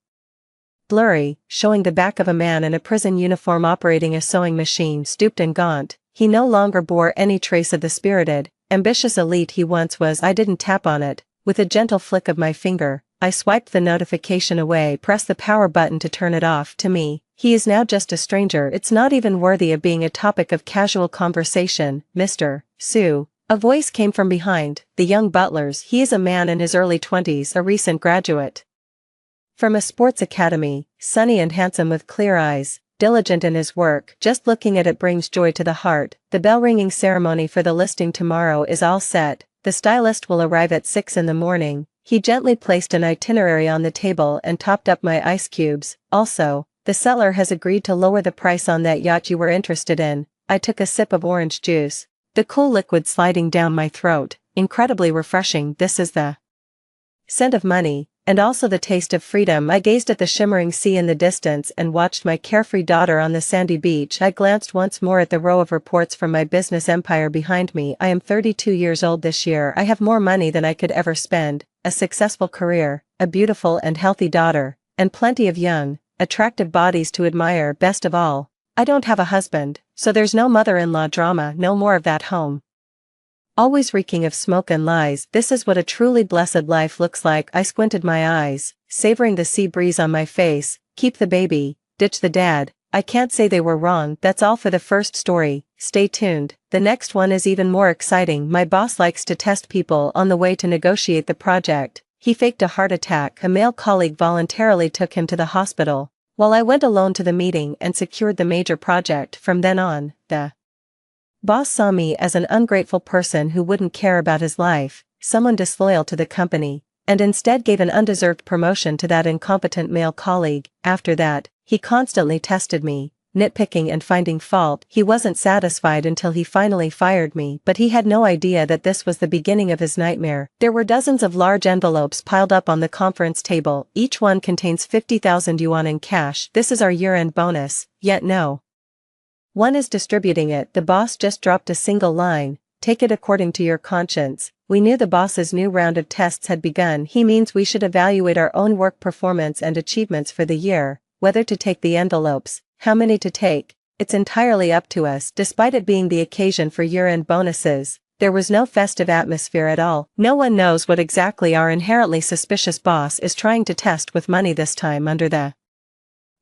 blurry, showing the back of a man in a prison uniform operating a sewing machine. Stooped and gaunt, he no longer bore any trace of the spirited, ambitious elite he once was. I didn't tap on it. With a gentle flick of my finger, I swiped the notification away, pressed the power button to turn it off. To me, he is now just a stranger. It's not even worthy of being a topic of casual conversation. Mr. Sue. A voice came from behind the young butlers. He is a man in his early 20s, a recent graduate from a sports academy, sunny and handsome with clear eyes, diligent in his work. Just looking at it brings joy to the heart. The bell-ringing ceremony for the listing tomorrow is all set. The stylist will arrive at 6 in the morning. He gently placed an itinerary on the table and topped up my ice cubes. Also, the seller has agreed to lower the price on that yacht you were interested in. I took a sip of orange juice, the cool liquid sliding down my throat, incredibly refreshing. This is the scent of money, and also the taste of freedom. I gazed at the shimmering sea in the distance and watched my carefree daughter on the sandy beach. I glanced once more at the row of reports from my business empire behind me. I am 32 years old this year. I have more money than I could ever spend, a successful career, a beautiful and healthy daughter, and plenty of young, attractive bodies to admire. Best of all, I don't have a husband, so there's no mother-in-law drama, no more of that home always reeking of smoke and lies. This is what a truly blessed life looks like. I squinted my eyes, savoring the sea breeze on my face. Keep the baby, ditch the dad. I can't say they were wrong. That's all for the first story. Stay tuned. The next one is even more exciting. My boss likes to test people on the way to negotiate the project. He faked a heart attack. A male colleague voluntarily took him to the hospital, while I went alone to the meeting and secured the major project. From then on, the boss saw me as an ungrateful person who wouldn't care about his life, someone disloyal to the company, and instead gave an undeserved promotion to that incompetent male colleague. After that, he constantly tested me, nitpicking and finding fault. He wasn't satisfied until he finally fired me, but he had no idea that this was the beginning of his nightmare. There were dozens of large envelopes piled up on the conference table. Each one contains 50,000 yuan in cash. This is our year-end bonus, yet no one is distributing it. The boss just dropped a single line: take it according to your conscience. We knew the boss's new round of tests had begun. He means we should evaluate our own work performance and achievements for the year, whether to take the envelopes, how many to take. It's entirely up to us. Despite it being the occasion for year-end bonuses, there was no festive atmosphere at all. No one knows what exactly our inherently suspicious boss is trying to test with money this time. Under the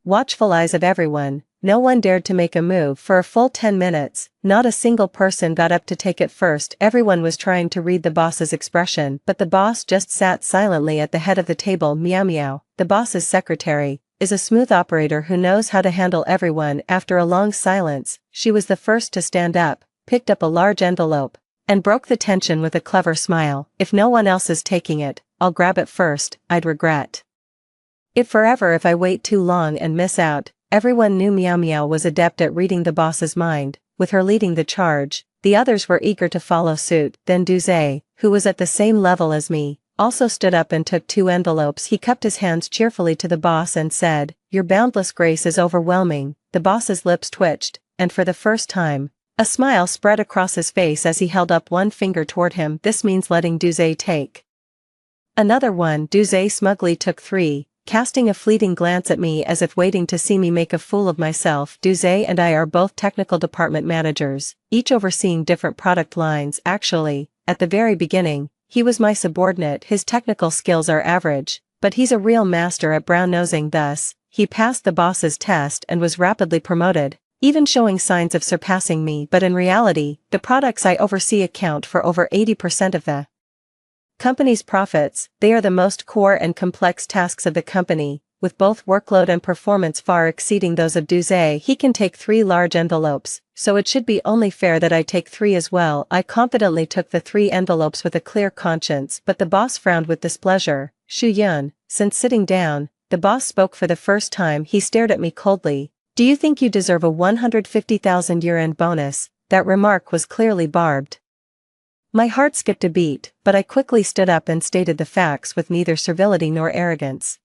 watchful eyes of everyone, no one dared to make a move for a full 10 minutes. Not a single person got up to take it first. Everyone was trying to read the boss's expression, but the boss just sat silently at the head of the table. Meow meow. The boss's secretary is a smooth operator who knows how to handle everyone. After a long silence, she was the first to stand up, picked up a large envelope, and broke the tension with a clever smile. If no one else is taking it, I'll grab it first. I'd regret it forever if I wait too long and miss out. Everyone knew Meow Meow was adept at reading the boss's mind. With her leading the charge, the others were eager to follow suit. Then Duze, who was at the same level as me, also stood up and took 2 envelopes. He cupped his hands cheerfully to the boss and said, "Your boundless grace is overwhelming." The boss's lips twitched, and for the first time, a smile spread across his face as he held up one finger toward him. This means letting Duze take another one. Duze smugly took 3. Casting a fleeting glance at me as if waiting to see me make a fool of myself. Duze and I are both technical department managers, each overseeing different product lines. Actually, at the very beginning, he was my subordinate. His technical skills are average, but he's a real master at brown-nosing. Thus, he passed the boss's test and was rapidly promoted, even showing signs of surpassing me. But in reality, the products I oversee account for over 80% of the company's profits. They are the most core and complex tasks of the company, with both workload and performance far exceeding those of Duze. He can take 3 large envelopes, so it should be only fair that I take 3 as well. I confidently took the 3 envelopes with a clear conscience, but the boss frowned with displeasure. Shu Yun. Since sitting down, the boss spoke for the first time. He stared at me coldly. "Do you think you deserve a 150,000 year-end bonus?" That remark was clearly barbed. My heart skipped a beat, but I quickly stood up and stated the facts with neither servility nor arrogance.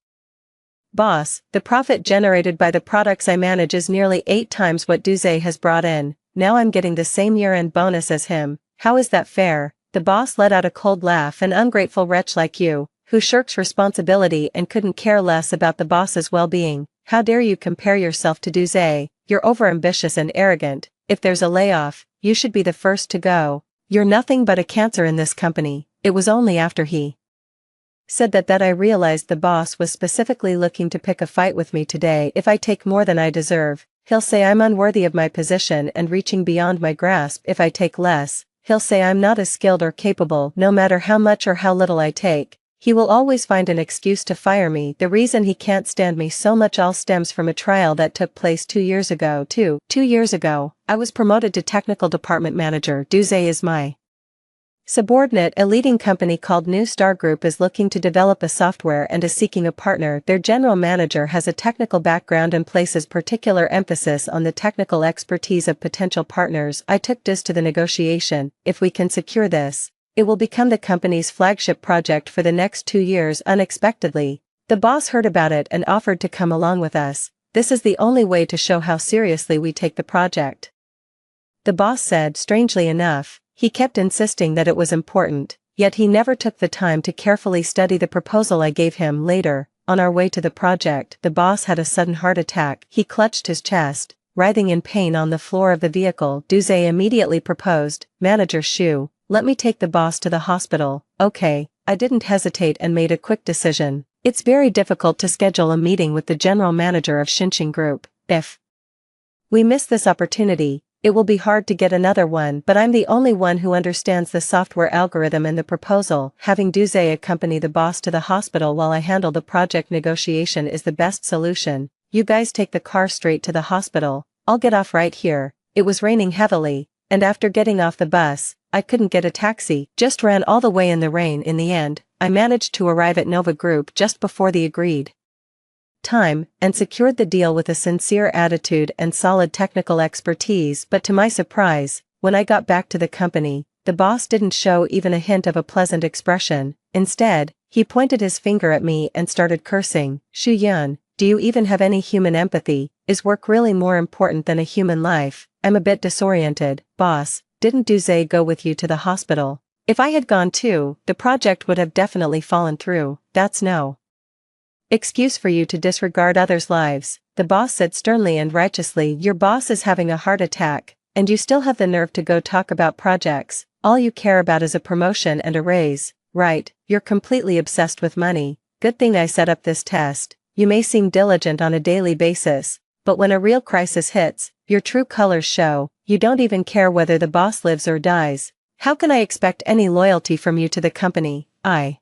"Boss, the profit generated by the products I manage is nearly 8 times what Duze has brought in. Now I'm getting the same year-end bonus as him. How is that fair?" The boss let out a cold laugh. "An ungrateful wretch like you, who shirks responsibility and couldn't care less about the boss's well-being. How dare you compare yourself to Duze? You're overambitious and arrogant. If there's a layoff, you should be the first to go. You're nothing but a cancer in this company." It was only after he Said that I realized the boss was specifically looking to pick a fight with me today. If I take more than I deserve, he'll say I'm unworthy of my position and reaching beyond my grasp. If I take less, he'll say I'm not as skilled or capable. No matter how much or how little I take, he will always find an excuse to fire me. The reason he can't stand me so much all stems from a trial that took place 2 years ago. 2 years ago, I was promoted to technical department manager. Duze is my subordinate. A leading company called New Star Group is looking to develop a software and is seeking a partner. Their general manager has a technical background and places particular emphasis on the technical expertise of potential partners. I took this to the negotiation. If we can secure this, it will become the company's flagship project for the next 2 years. Unexpectedly, the boss heard about it and offered to come along with us. This is the only way to show how seriously we take the project, the boss said. Strangely enough, he kept insisting that it was important, yet he never took the time to carefully study the proposal I gave him. Later, on our way to the project, the boss had a sudden heart attack. He clutched his chest, writhing in pain on the floor of the vehicle. Duze immediately proposed, "Manager Shu, let me take the boss to the hospital." Okay, I didn't hesitate and made a quick decision. It's very difficult to schedule a meeting with the general manager of Xinjiang Group. If we miss this opportunity, it will be hard to get another one, but I'm the only one who understands the software algorithm and the proposal. Having Duze accompany the boss to the hospital while I handle the project negotiation is the best solution. You guys take the car straight to the hospital, I'll get off right here. It was raining heavily, and after getting off the bus, I couldn't get a taxi, just ran all the way in the rain. In the end, I managed to arrive at Nova Group just before the agreed time, and secured the deal with a sincere attitude and solid technical expertise. But to my surprise, when I got back to the company, the boss didn't show even a hint of a pleasant expression. Instead, he pointed his finger at me and started cursing. "Shu Yun, do you even have any human empathy? Is work really more important than a human life?" I'm a bit disoriented. "Boss, didn't Duze go with you to the hospital?" If I had gone too, the project would have definitely fallen through. That's no excuse for you to disregard others' lives, the boss said sternly and righteously. Your boss is having a heart attack, and you still have the nerve to go talk about projects. All you care about is a promotion and a raise, right? You're completely obsessed with money. Good thing I set up this test. You may seem diligent on a daily basis, but when a real crisis hits, your true colors show. You don't even care whether the boss lives or dies. How can I expect any loyalty from you to the company? I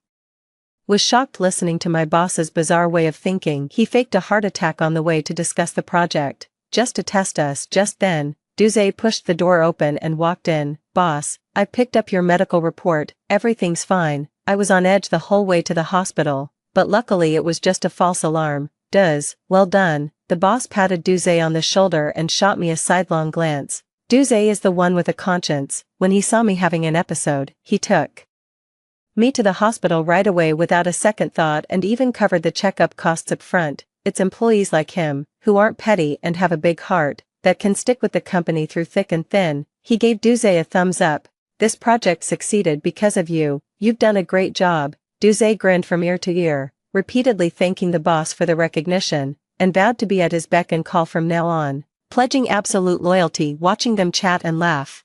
was shocked listening to my boss's bizarre way of thinking. He faked a heart attack on the way to discuss the project, just to test us. Just then, Duze pushed the door open and walked in. "Boss, I picked up your medical report, everything's fine." I was on edge the whole way to the hospital, but luckily it was just a false alarm. "Duze, well done." The boss patted Duze on the shoulder and shot me a sidelong glance. Duze is the one with a conscience. When he saw me having an episode, he took me to the hospital right away without a second thought and even covered the checkup costs up front. It's employees like him, who aren't petty and have a big heart, that can stick with the company through thick and thin. He gave Duze a thumbs up. "This project succeeded because of you. You've done a great job." Duze grinned from ear to ear, repeatedly thanking the boss for the recognition, and vowed to be at his beck and call from now on, pledging absolute loyalty. Watching them chat and laugh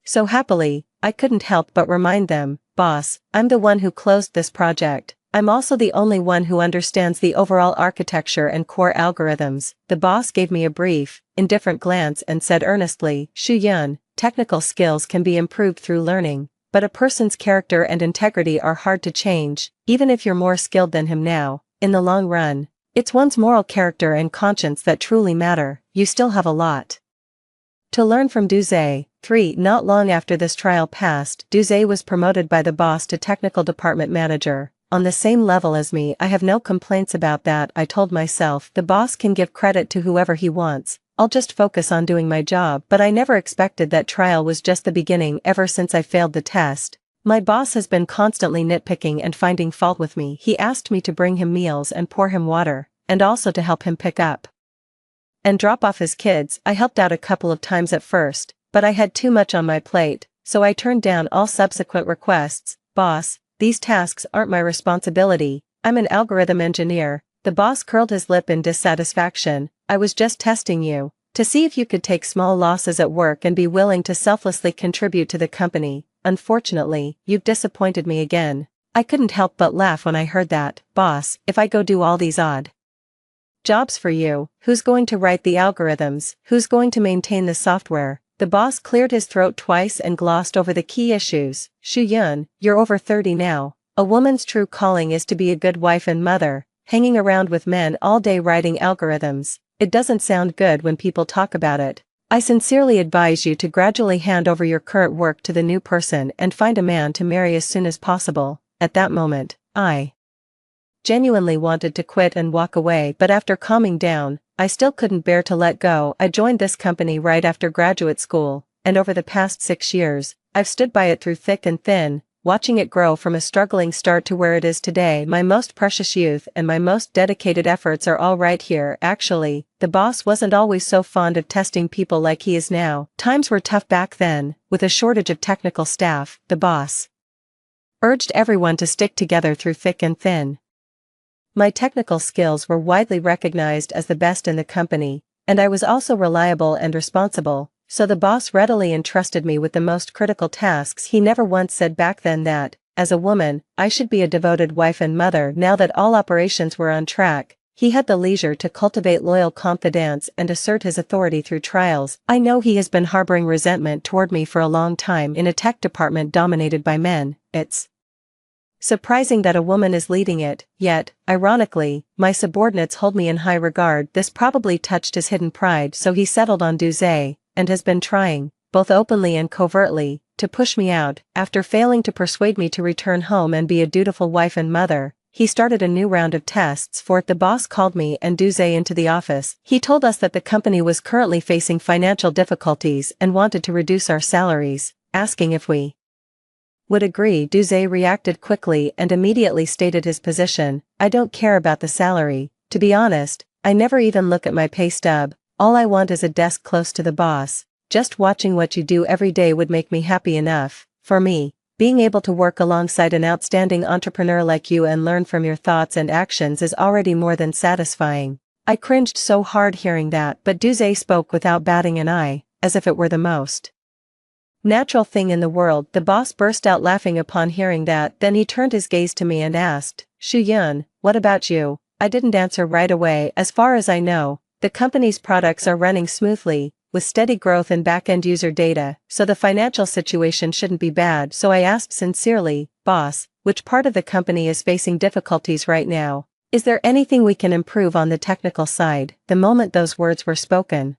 so happily, I couldn't help but remind them, "Boss, I'm the one who closed this project. I'm also the only one who understands the overall architecture and core algorithms." The boss gave me a brief, indifferent glance and said earnestly, "Shu Yun, technical skills can be improved through learning, but a person's character and integrity are hard to change. Even if you're more skilled than him now, in the long run, it's one's moral character and conscience that truly matter. You still have a lot to learn from Duze." 3. Not long after this trial passed, Duze was promoted by the boss to technical department manager. On the same level as me. I have no complaints about that, I told myself. The boss can give credit to whoever he wants. I'll just focus on doing my job. But I never expected that trial was just the beginning. Ever since I failed the test, my boss has been constantly nitpicking and finding fault with me. He asked me to bring him meals and pour him water, and also to help him pick up and drop off his kids. I helped out a couple of times at first, but I had too much on my plate, so I turned down all subsequent requests. "Boss, these tasks aren't my responsibility. I'm an algorithm engineer." The boss curled his lip in dissatisfaction. "I was just testing you, to see if you could take small losses at work and be willing to selflessly contribute to the company. Unfortunately, you've disappointed me again." I couldn't help but laugh when I heard that. Boss, if I go do all these odd jobs for you, who's going to write the algorithms, who's going to maintain the software? The boss cleared his throat twice and glossed over the key issues. Shu-yun, you're over 30 now. A woman's true calling is to be a good wife and mother. Hanging around with men all day writing algorithms, it doesn't sound good when people talk about it. I sincerely advise you to gradually hand over your current work to the new person and find a man to marry as soon as possible. At that moment, I genuinely wanted to quit and walk away, but after calming down, I still couldn't bear to let go. I joined this company right after graduate school, and over the past 6 years, I've stood by it through thick and thin, watching it grow from a struggling start to where it is today. My most precious youth and my most dedicated efforts are all right here. Actually, the boss wasn't always so fond of testing people like he is now. Times were tough back then, with a shortage of technical staff. The boss urged everyone to stick together through thick and thin. My technical skills were widely recognized as the best in the company, and I was also reliable and responsible, so the boss readily entrusted me with the most critical tasks. He never once said back then that, as a woman, I should be a devoted wife and mother. Now that all operations were on track, he had the leisure to cultivate loyal confidence and assert his authority through trials. I know he has been harboring resentment toward me for a long time. In a tech department dominated by men, it's surprising that a woman is leading it, yet, ironically, my subordinates hold me in high regard. This probably touched his hidden pride, so he settled on Duze, and has been trying, both openly and covertly, to push me out. After failing to persuade me to return home and be a dutiful wife and mother, he started a new round of tests for it. The boss called me and Duze into the office. He told us that the company was currently facing financial difficulties and wanted to reduce our salaries, asking if we would agree. Duze reacted quickly and immediately stated his position. I don't care about the salary. To be honest, I never even look at my pay stub. All I want is a desk close to the boss. Just watching what you do every day would make me happy enough. For me, being able to work alongside an outstanding entrepreneur like you and learn from your thoughts and actions is already more than satisfying. I cringed so hard hearing that, but Duze spoke without batting an eye, as if it were the most natural thing in the world. The boss burst out laughing upon hearing that. Then he turned his gaze to me and asked, Shu-yun, what about you? I didn't answer right away. As far as I know, the company's products are running smoothly, with steady growth in back-end user data, so the financial situation shouldn't be bad. So I asked sincerely, boss, which part of the company is facing difficulties right now? Is there anything we can improve on the technical side? The moment those words were spoken,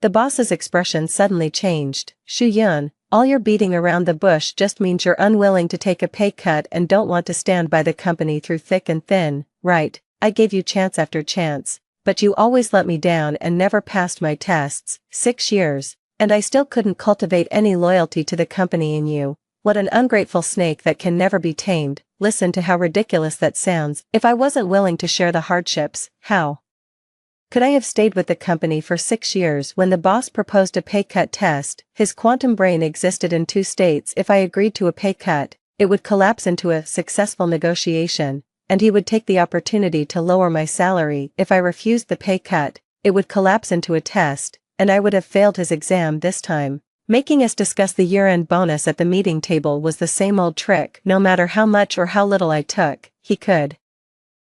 the boss's expression suddenly changed. Shu-yun, all your beating around the bush just means you're unwilling to take a pay cut and don't want to stand by the company through thick and thin, right? I gave you chance after chance, but you always let me down and never passed my tests. 6 years, and I still couldn't cultivate any loyalty to the company in you. What an ungrateful snake that can never be tamed. Listen to how ridiculous that sounds. If I wasn't willing to share the hardships, how could I have stayed with the company for 6 years? When the boss proposed a pay cut test, his quantum brain existed in 2 states. If I agreed to a pay cut, it would collapse into a successful negotiation, and he would take the opportunity to lower my salary. If I refused the pay cut, it would collapse into a test, and I would have failed his exam this time. Making us discuss the year-end bonus at the meeting table was the same old trick. No matter how much or how little I took, he could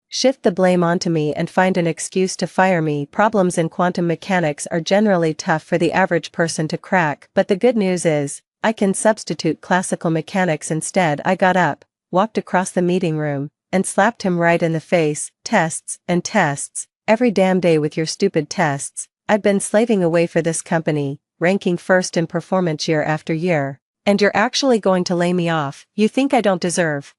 shift the blame onto me and find an excuse to fire me. Problems in quantum mechanics are generally tough for the average person to crack, but the good news is, I can substitute classical mechanics instead. I got up, walked across the meeting room, and slapped him right in the face. Tests, and tests, every damn day with your stupid tests. I've been slaving away for this company, ranking first in performance year after year, and you're actually going to lay me off? You think I don't deserve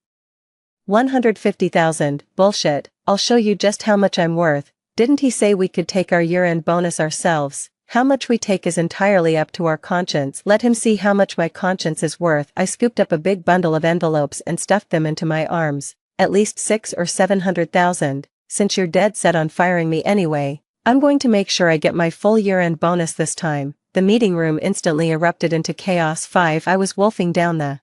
150,000, bullshit, I'll show you just how much I'm worth. Didn't he say we could take our year-end bonus ourselves? How much we take is entirely up to our conscience. Let him see how much my conscience is worth. I scooped up a big bundle of envelopes and stuffed them into my arms. At least 600,000 or 700,000, since you're dead set on firing me anyway, I'm going to make sure I get my full year-end bonus this time. The meeting room instantly erupted into chaos. I was wolfing down the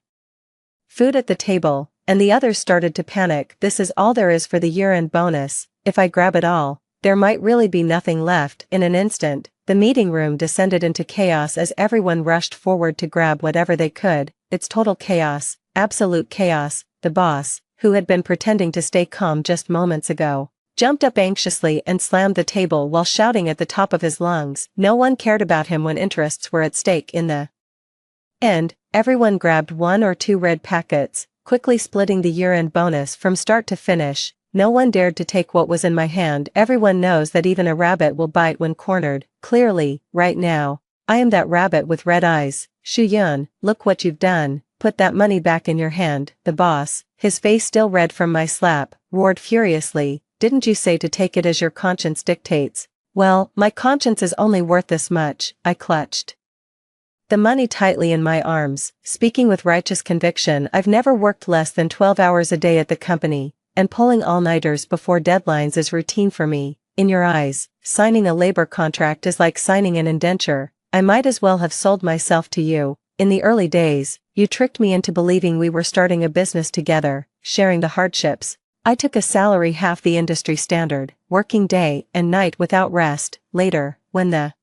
food at the table, and the others started to panic. This is all there is for the year-end bonus. If I grab it all, there might really be nothing left. In an instant, the meeting room descended into chaos as everyone rushed forward to grab whatever they could. It's total chaos, absolute chaos. the boss, who had been pretending to stay calm just moments ago, jumped up anxiously and slammed the table while shouting at the top of his lungs. No one cared about him when interests were at stake. In the end, everyone grabbed 1 or 2 red packets, quickly splitting the year-end bonus from start to finish. No one dared to take what was in my hand. Everyone knows that even a rabbit will bite when cornered. Clearly, right now, I am that rabbit with red eyes. Shu-yun, look what you've done. Put that money back in your hand. The boss, his face still red from my slap, roared furiously. Didn't you say to take it as your conscience dictates? Well, my conscience is only worth this much. I clutched the money tightly in my arms, speaking with righteous conviction. I've never worked less than 12 hours a day at the company, and pulling all-nighters before deadlines is routine for me. In your eyes, signing a labor contract is like signing an indenture. I might as well have sold myself to you. In the early days, you tricked me into believing we were starting a business together, sharing the hardships. I took a salary half the industry standard, working day and night without rest. Later, when the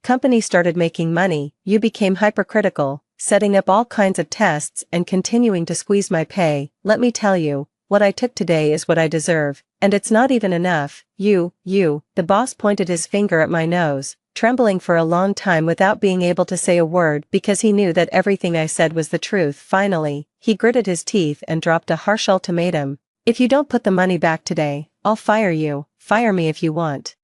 company started making money, you became hypercritical, setting up all kinds of tests and continuing to squeeze my pay. Let me tell you, what I took today is what I deserve, and it's not even enough. You, the boss pointed his finger at my nose, trembling for a long time without being able to say a word because he knew that everything I said was the truth. Finally, he gritted his teeth and dropped a harsh ultimatum. If you don't put the money back today, I'll fire you. Fire me if you want.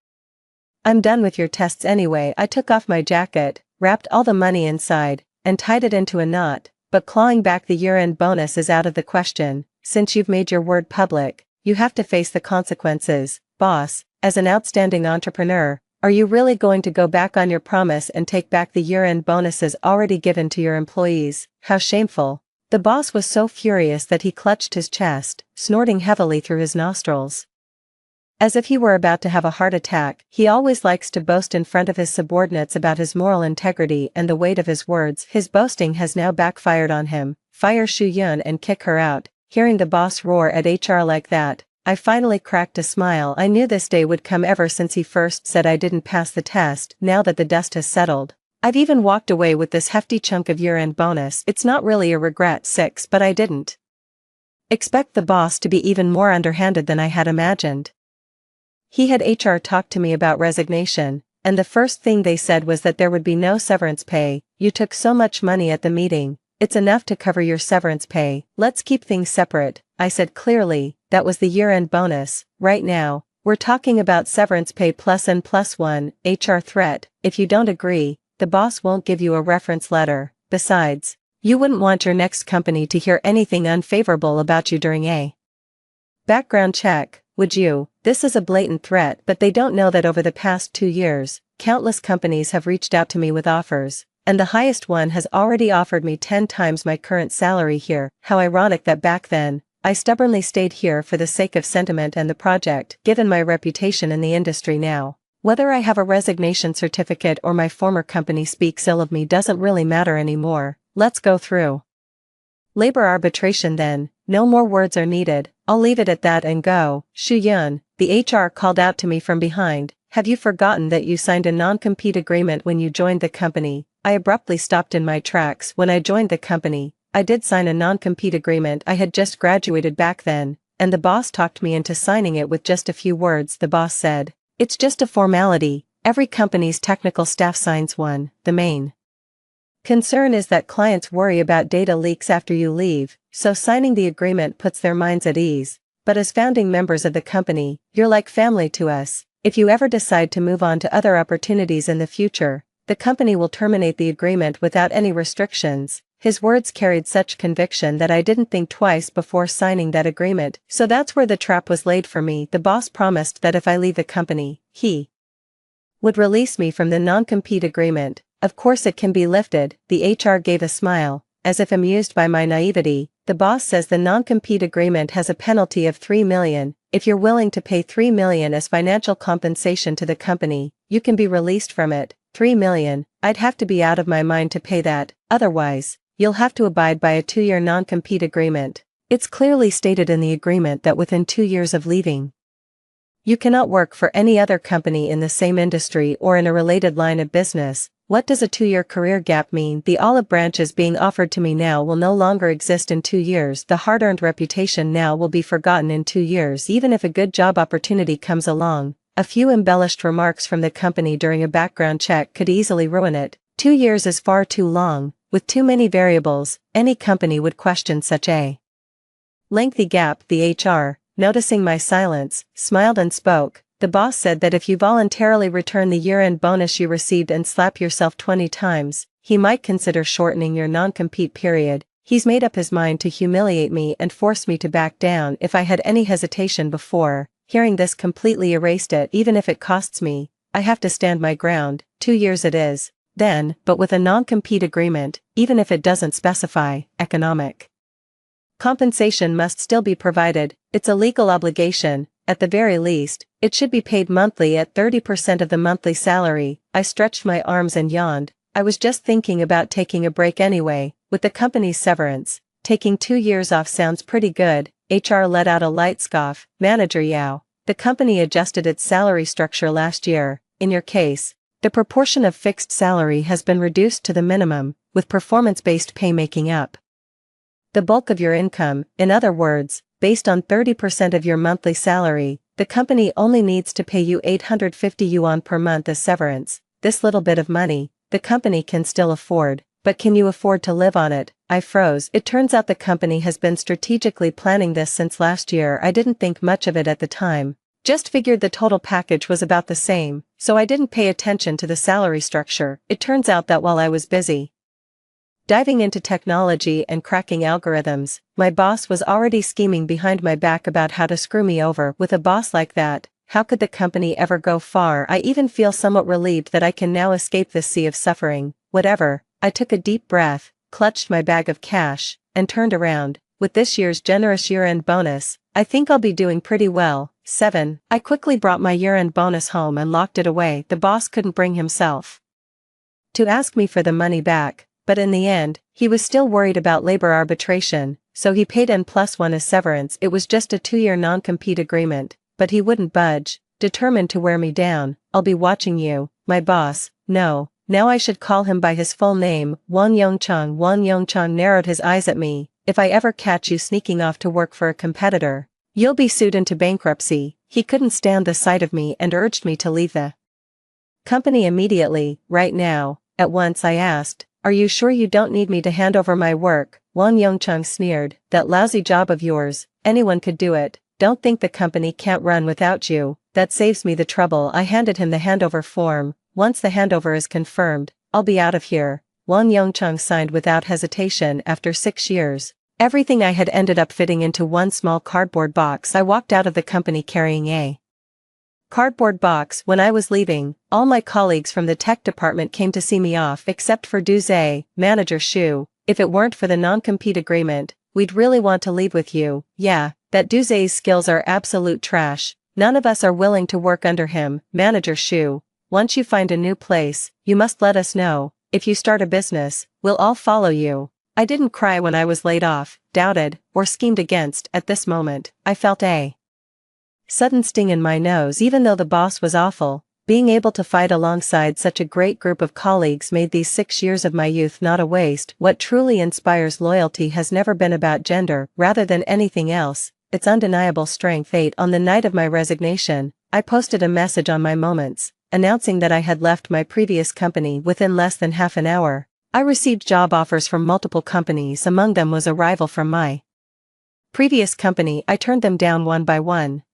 I'm done with your tests anyway. I took off my jacket, wrapped all the money inside, and tied it into a knot, but clawing back the year-end bonus is out of the question. Since you've made your word public, you have to face the consequences. Boss, as an outstanding entrepreneur, are you really going to go back on your promise and take back the year-end bonuses already given to your employees? How shameful. The boss was so furious that he clutched his chest, snorting heavily through his nostrils, as if he were about to have a heart attack. He always likes to boast in front of his subordinates about his moral integrity and the weight of his words. His boasting has now backfired on him. Fire Shu-yun and kick her out. Hearing the boss roar at HR like that, I finally cracked a smile. I knew this day would come ever since he first said I didn't pass the test. Now that the dust has settled, I've even walked away with this hefty chunk of year-end bonus. It's not really a regret, but I didn't expect the boss to be even more underhanded than I had imagined. He had HR talk to me about resignation, and the first thing they said was that there would be no severance pay. You took so much money at the meeting, it's enough to cover your severance pay. Let's keep things separate, I said clearly. That was the year-end bonus. Right now, we're talking about severance pay plus N+1. HR threat. If you don't agree, the boss won't give you a reference letter. Besides, you wouldn't want your next company to hear anything unfavorable about you during a background check, would you? This is a blatant threat, but they don't know that over the past 2 years, countless companies have reached out to me with offers, and the highest one has already offered me 10 times my current salary here. How ironic that back then, I stubbornly stayed here for the sake of sentiment and the project. Given my reputation in the industry now, whether I have a resignation certificate or my former company speaks ill of me doesn't really matter anymore. Let's go through labor arbitration then. No more words are needed. I'll leave it at that and go. Shu-yun, the HR called out to me from behind. Have you forgotten that you signed a non-compete agreement when you joined the company? I abruptly stopped in my tracks. When I joined the company, I did sign a non-compete agreement. I had just graduated back then, and the boss talked me into signing it with just a few words. The boss said, it's just a formality. Every company's technical staff signs one. The main concern is that clients worry about data leaks after you leave, so signing the agreement puts their minds at ease. But as founding members of the company, you're like family to us. If you ever decide to move on to other opportunities in the future, the company will terminate the agreement without any restrictions. His words carried such conviction that I didn't think twice before signing that agreement. So that's where the trap was laid for me. The boss promised that if I leave the company, he would release me from the non-compete agreement. Of course it can be lifted. The HR gave a smile, as if amused by my naivety. The boss says the non-compete agreement has a penalty of $3 million. If you're willing to pay $3 million as financial compensation to the company, you can be released from it. $3 million, I'd have to be out of my mind to pay that. Otherwise, you'll have to abide by a 2-year non-compete agreement. It's clearly stated in the agreement that within 2 years of leaving, you cannot work for any other company in the same industry or in a related line of business. What does a 2-year career gap mean? The olive branches being offered to me now will no longer exist in 2 years. The hard-earned reputation now will be forgotten in 2 years. Even if a good job opportunity comes along, a few embellished remarks from the company during a background check could easily ruin it. 2 years is far too long. With too many variables, any company would question such a lengthy gap. The HR, noticing my silence, smiled and spoke. The boss said that if you voluntarily return the year-end bonus you received and slap yourself 20 times, he might consider shortening your non-compete period. He's made up his mind to humiliate me and force me to back down if I had any hesitation before. Hearing this completely erased it. Even if it costs me, I have to stand my ground. 2 years it is, then, but with a non-compete agreement, even if it doesn't specify economic compensation must still be provided. It's a legal obligation. At the very least, it should be paid monthly at 30% of the monthly salary. I stretched my arms and yawned. I was just thinking about taking a break anyway. With the company's severance, taking 2 years off sounds pretty good. HR let out a light scoff. Manager Yao, the company adjusted its salary structure last year. In your case, the proportion of fixed salary has been reduced to the minimum, with performance-based pay making up the bulk of your income. In other words, based on 30% of your monthly salary, the company only needs to pay you 850 yuan per month as severance. This little bit of money, the company can still afford, but can you afford to live on it? I froze. It turns out the company has been strategically planning this since last year. I didn't think much of it at the time. Just figured the total package was about the same, so I didn't pay attention to the salary structure. It turns out that while I was busy diving into technology and cracking algorithms, my boss was already scheming behind my back about how to screw me over. With a boss like that, how could the company ever go far? I even feel somewhat relieved that I can now escape this sea of suffering. Whatever. I took a deep breath, clutched my bag of cash, and turned around. With this year's generous year-end bonus, I think I'll be doing pretty well. 7. I quickly brought my year-end bonus home and locked it away. The boss couldn't bring himself to ask me for the money back, but in the end, he was still worried about labor arbitration, so he paid N+1 as severance. It was just a 2-year non-compete agreement, but he wouldn't budge, determined to wear me down. I'll be watching you, my boss. No, now I should call him by his full name, Wang Yongchang. Wang Yongchang narrowed his eyes at me. If I ever catch you sneaking off to work for a competitor, you'll be sued into bankruptcy. He couldn't stand the sight of me and urged me to leave the company immediately. Right now, at once. I asked, are you sure you don't need me to hand over my work? Wang Yongchang sneered. That lousy job of yours, anyone could do it. Don't think the company can't run without you. That saves me the trouble. I handed him the handover form. Once the handover is confirmed, I'll be out of here. Wang Yongchang signed without hesitation. After 6 years, everything I had ended up fitting into one small cardboard box. I walked out of the company carrying a cardboard box. When I was leaving, all my colleagues from the tech department came to see me off except for Duze, manager Shu. If it weren't for the non-compete agreement, we'd really want to leave with you. Yeah, that Duze's skills are absolute trash. None of us are willing to work under him. Manager Shu, once you find a new place, you must let us know. If you start a business, we'll all follow you. I didn't cry when I was laid off, doubted, or schemed against. At this moment, I felt a sudden sting in my nose. Even though the boss was awful, being able to fight alongside such a great group of colleagues made these 6 years of my youth not a waste. What truly inspires loyalty has never been about gender, rather than anything else. It's undeniable strength. 8. On the night of my resignation, I posted a message on my Moments, announcing that I had left my previous company within less than half an hour. I received job offers from multiple companies. Among them was a rival from my previous company. I turned them down one by one,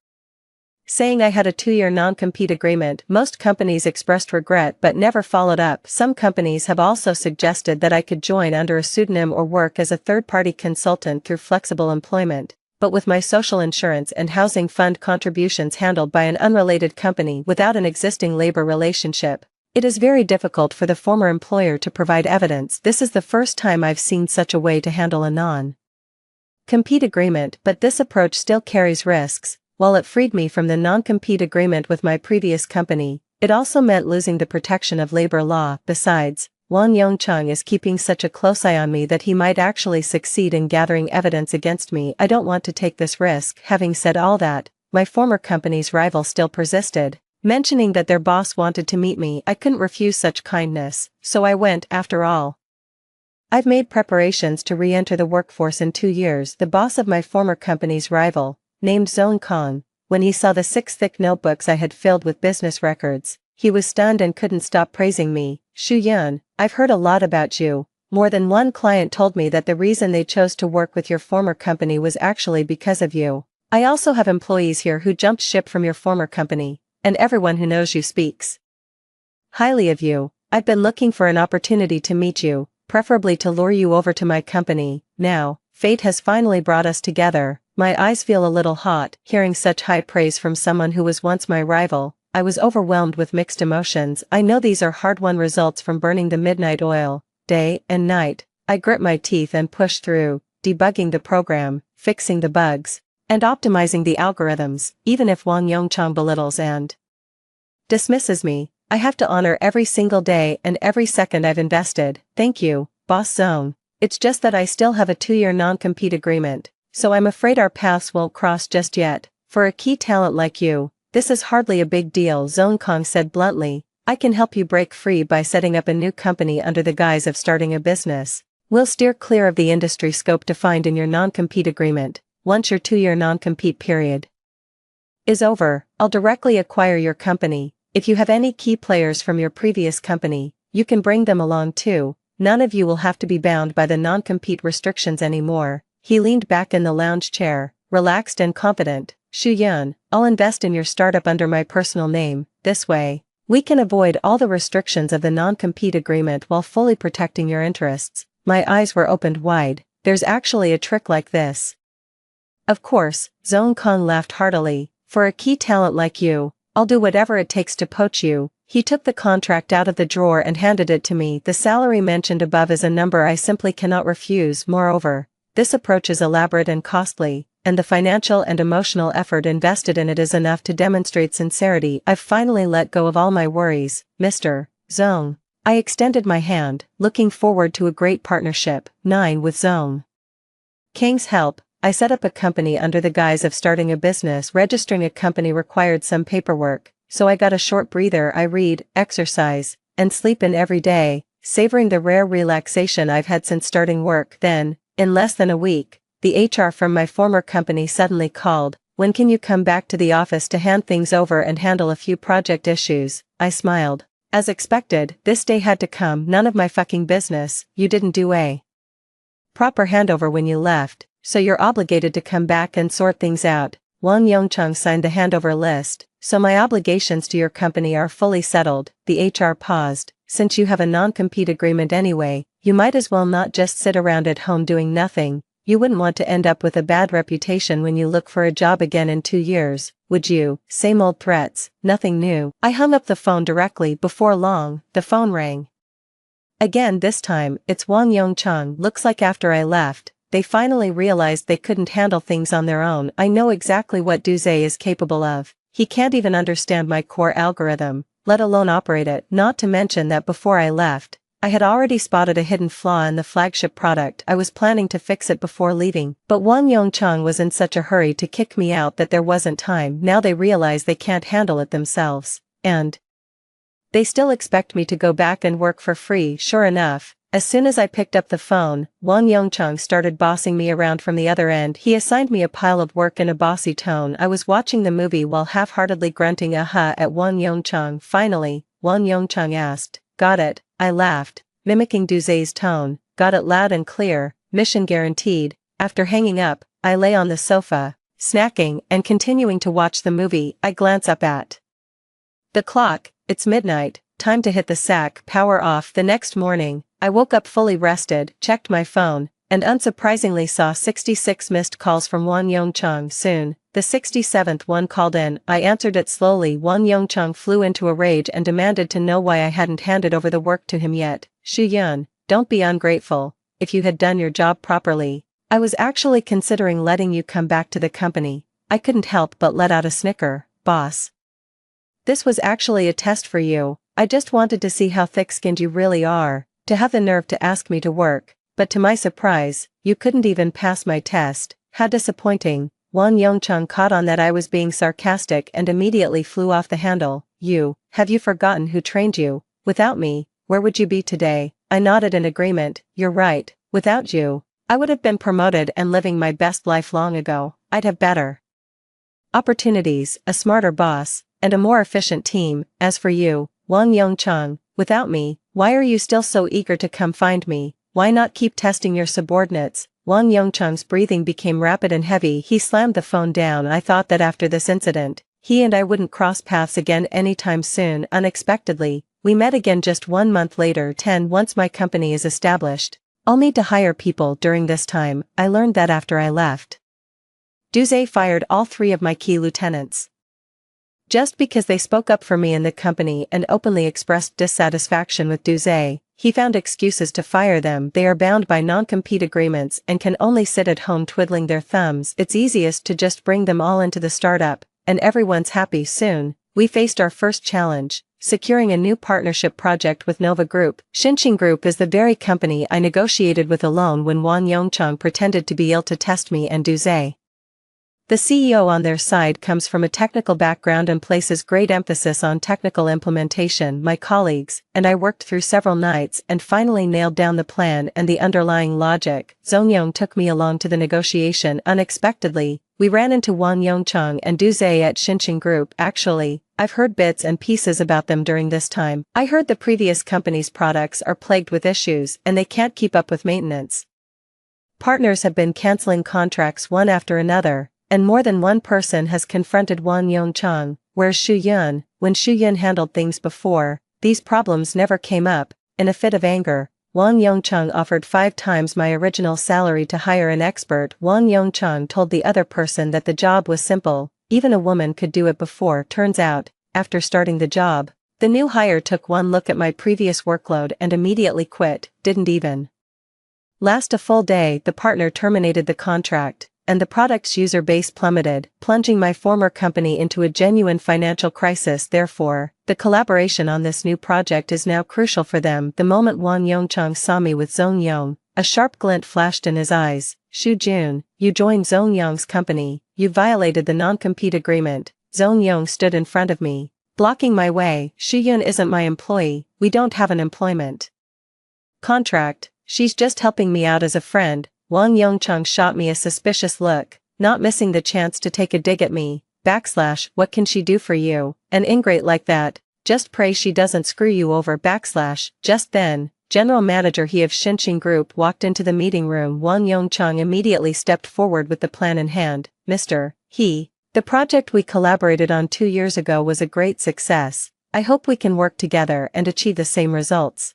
saying I had a 2-year non-compete agreement. Most companies expressed regret but never followed up. Some companies have also suggested that I could join under a pseudonym or work as a third-party consultant through flexible employment, but with my social insurance and housing fund contributions handled by an unrelated company without an existing labor relationship, it is very difficult for the former employer to provide evidence. This is the first time I've seen such a way to handle a non-compete agreement, but this approach still carries risks. While it freed me from the non-compete agreement with my previous company, it also meant losing the protection of labor law. Besides, Wang Yongchang is keeping such a close eye on me that he might actually succeed in gathering evidence against me. I don't want to take this risk. Having said all that, my former company's rival still persisted. Mentioning that their boss wanted to meet me, I couldn't refuse such kindness, so I went after all. I've made preparations to re-enter the workforce in 2 years. The boss of my former company's rival, named Zhong Kong, when he saw the 6 thick notebooks I had filled with business records, he was stunned and couldn't stop praising me. Shu Yun, I've heard a lot about you. More than one client told me that the reason they chose to work with your former company was actually because of you. I also have employees here who jumped ship from your former company, and everyone who knows you speaks highly of you. I've been looking for an opportunity to meet you, preferably to lure you over to my company. Now, fate has finally brought us together. My eyes feel a little hot, hearing such high praise from someone who was once my rival. I was overwhelmed with mixed emotions. I know these are hard-won results from burning the midnight oil, day and night. I grit my teeth and push through, debugging the program, fixing the bugs, and optimizing the algorithms. Even if Wang Yongchang belittles and dismisses me, I have to honor every single day and every second I've invested. Thank you, Boss Zhong. It's just that I still have a 2-year non-compete agreement, so I'm afraid our paths won't cross just yet. For a key talent like you, this is hardly a big deal, Zhong Kong said bluntly. I can help you break free by setting up a new company under the guise of starting a business. We'll steer clear of the industry scope defined in your non-compete agreement. Once your 2-year non-compete period is over, I'll directly acquire your company. If you have any key players from your previous company, you can bring them along too. None of you will have to be bound by the non-compete restrictions anymore. He leaned back in the lounge chair, relaxed and confident. Shu Yun, I'll invest in your startup under my personal name. This way, we can avoid all the restrictions of the non-compete agreement while fully protecting your interests. My eyes were opened wide. There's actually a trick like this. Of course, Zhong Kong laughed heartily. For a key talent like you, I'll do whatever it takes to poach you. He took the contract out of the drawer and handed it to me. The salary mentioned above is a number I simply cannot refuse. Moreover, this approach is elaborate and costly, and the financial and emotional effort invested in it is enough to demonstrate sincerity. I've finally let go of all my worries, Mr. Zhong. I extended my hand, looking forward to a great partnership. 9 With Zhong Kang's help, I set up a company under the guise of starting a business. Registering a company required some paperwork, so I got a short breather. I read, exercise, and sleep in every day, savoring the rare relaxation I've had since starting work. Then, in less than a week, the HR from my former company suddenly called. When can you come back to the office to hand things over and handle a few project issues? I smiled. As expected, this day had to come. None of my fucking business. You didn't do a proper handover when you left, so you're obligated to come back and sort things out. Wang Yongchang signed the handover list, so my obligations to your company are fully settled. The HR paused. Since you have a non-compete agreement anyway, you might as well not just sit around at home doing nothing. You wouldn't want to end up with a bad reputation when you look for a job again in 2 years, would you? Same old threats, nothing new. I hung up the phone directly. Before long, the phone rang again. This time, it's Wang Yongchang. Looks like after I left, they finally realized they couldn't handle things on their own. I know exactly what Duze is capable of. He can't even understand my core algorithm, let alone operate it. Not to mention that before I left, I had already spotted a hidden flaw in the flagship product. I was planning to fix it before leaving, but Wang Yongchang was in such a hurry to kick me out that there wasn't time. Now they realize they can't handle it themselves, and they still expect me to go back and work for free. Sure enough, as soon as I picked up the phone, Wang Yongchang started bossing me around from the other end. He assigned me a pile of work in a bossy tone. I was watching the movie while half-heartedly grunting aha at Wang Yongchang. Finally, Wang Yongchang asked, "Got it?" I laughed, mimicking Duze's tone. "Got it loud and clear, mission guaranteed." After hanging up, I lay on the sofa, snacking and continuing to watch the movie. I glance up at the clock. It's midnight, time to hit the sack. Power off. The next morning, I woke up fully rested, checked my phone, and unsurprisingly saw 66 missed calls from Wang Yongchang. Soon, the 67th one called in. I answered it slowly. Wang Yongchang flew into a rage and demanded to know why I hadn't handed over the work to him yet. Shu Yun, don't be ungrateful. If you had done your job properly, I was actually considering letting you come back to the company. I couldn't help but let out a snicker. Boss, this was actually a test for you. I just wanted to see how thick-skinned you really are, to have the nerve to ask me to work, but to my surprise, you couldn't even pass my test. How disappointing. Wang Yongchang caught on that I was being sarcastic and immediately flew off the handle. have you forgotten who trained you? Without me, where would you be today? I nodded in agreement. You're right, without you, I would have been promoted and living my best life long ago. I'd have better opportunities, a smarter boss, and a more efficient team. As for you, Wang Yongcheng, without me, why are you still so eager to come find me? Why not keep testing your subordinates? Wang Yongcheng's breathing became rapid and heavy. He slammed the phone down. I thought that after this incident, he and I wouldn't cross paths again anytime soon. Unexpectedly, we met again just 1 month later. Once my company is established, I'll need to hire people. During this time, I learned that after I left, Duze fired all 3 of my key lieutenants. Just because they spoke up for me in the company and openly expressed dissatisfaction with Duze, he found excuses to fire them. They are bound by non-compete agreements and can only sit at home twiddling their thumbs. It's easiest to just bring them all into the startup, and everyone's happy. Soon, we faced our first challenge, securing a new partnership project with Nova Group. Xinqing Group is the very company I negotiated with alone when Wang Yongcheng pretended to be ill to test me and Duze. The CEO on their side comes from a technical background and places great emphasis on technical implementation. My colleagues and I worked through several nights and finally nailed down the plan and the underlying logic. Zongyong took me along to the negotiation. Unexpectedly, we ran into Wang Yongcheng and Duze at Xinqing Group. Actually, I've heard bits and pieces about them during this time. I heard the previous company's products are plagued with issues and they can't keep up with maintenance. Partners have been canceling contracts one after another, and more than one person has confronted Wang Yongcheng. Where's Xu Yun? When Xu Yun handled things before, these problems never came up. In a fit of anger, Wang Yongcheng offered 5 times my original salary to hire an expert. Wang Yongcheng told the other person that the job was simple, even a woman could do it before. Turns out, after starting the job, the new hire took one look at my previous workload and immediately quit. Didn't even last a full day. The partner terminated the contract, and the product's user base plummeted, plunging my former company into a genuine financial crisis. Therefore, the collaboration on this new project is now crucial for them. The moment Wang Yongcheng saw me with Zongyong, a sharp glint flashed in his eyes. Xu Jun, you joined Zongyong's company, you violated the non-compete agreement. Zongyong stood in front of me, blocking my way. Xu Yun isn't my employee, we don't have an employment contract, she's just helping me out as a friend. Wang Yongcheng shot me a suspicious look, not missing the chance to take a dig at me. What can she do for you? An ingrate like that, just pray she doesn't screw you over. Just then, General Manager He of Xinqing Group walked into the meeting room. Wang Yongcheng immediately stepped forward with the plan in hand. Mr. He, the project we collaborated on 2 years ago was a great success. I hope we can work together and achieve the same results.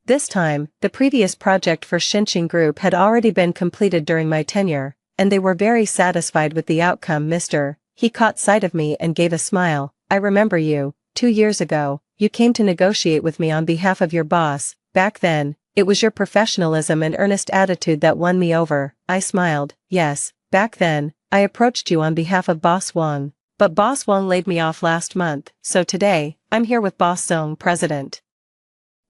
This time, the previous project for Xinqing Group had already been completed during my tenure, and they were very satisfied with the outcome. Mr. He caught sight of me and gave a smile. I remember you. 2 years ago, you came to negotiate with me on behalf of your boss. Back then, it was your professionalism and earnest attitude that won me over. I smiled. Yes, back then, I approached you on behalf of Boss Wang, but Boss Wang laid me off last month, so today, I'm here with Boss Zong, President.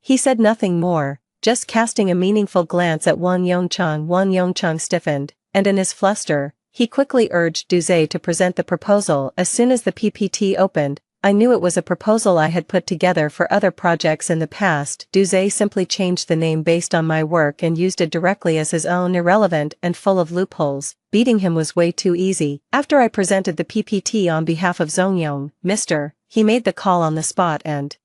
He said nothing more, just casting a meaningful glance at Wang Yongcheng. Wang Yongcheng stiffened, and in his fluster, he quickly urged Duze to present the proposal. As soon as the PPT opened, I knew it was a proposal I had put together for other projects in the past. Duze simply changed the name based on my work and used it directly as his own, irrelevant and full of loopholes. Beating him was way too easy. After I presented the PPT on behalf of Zongyong, He made the call on the spot and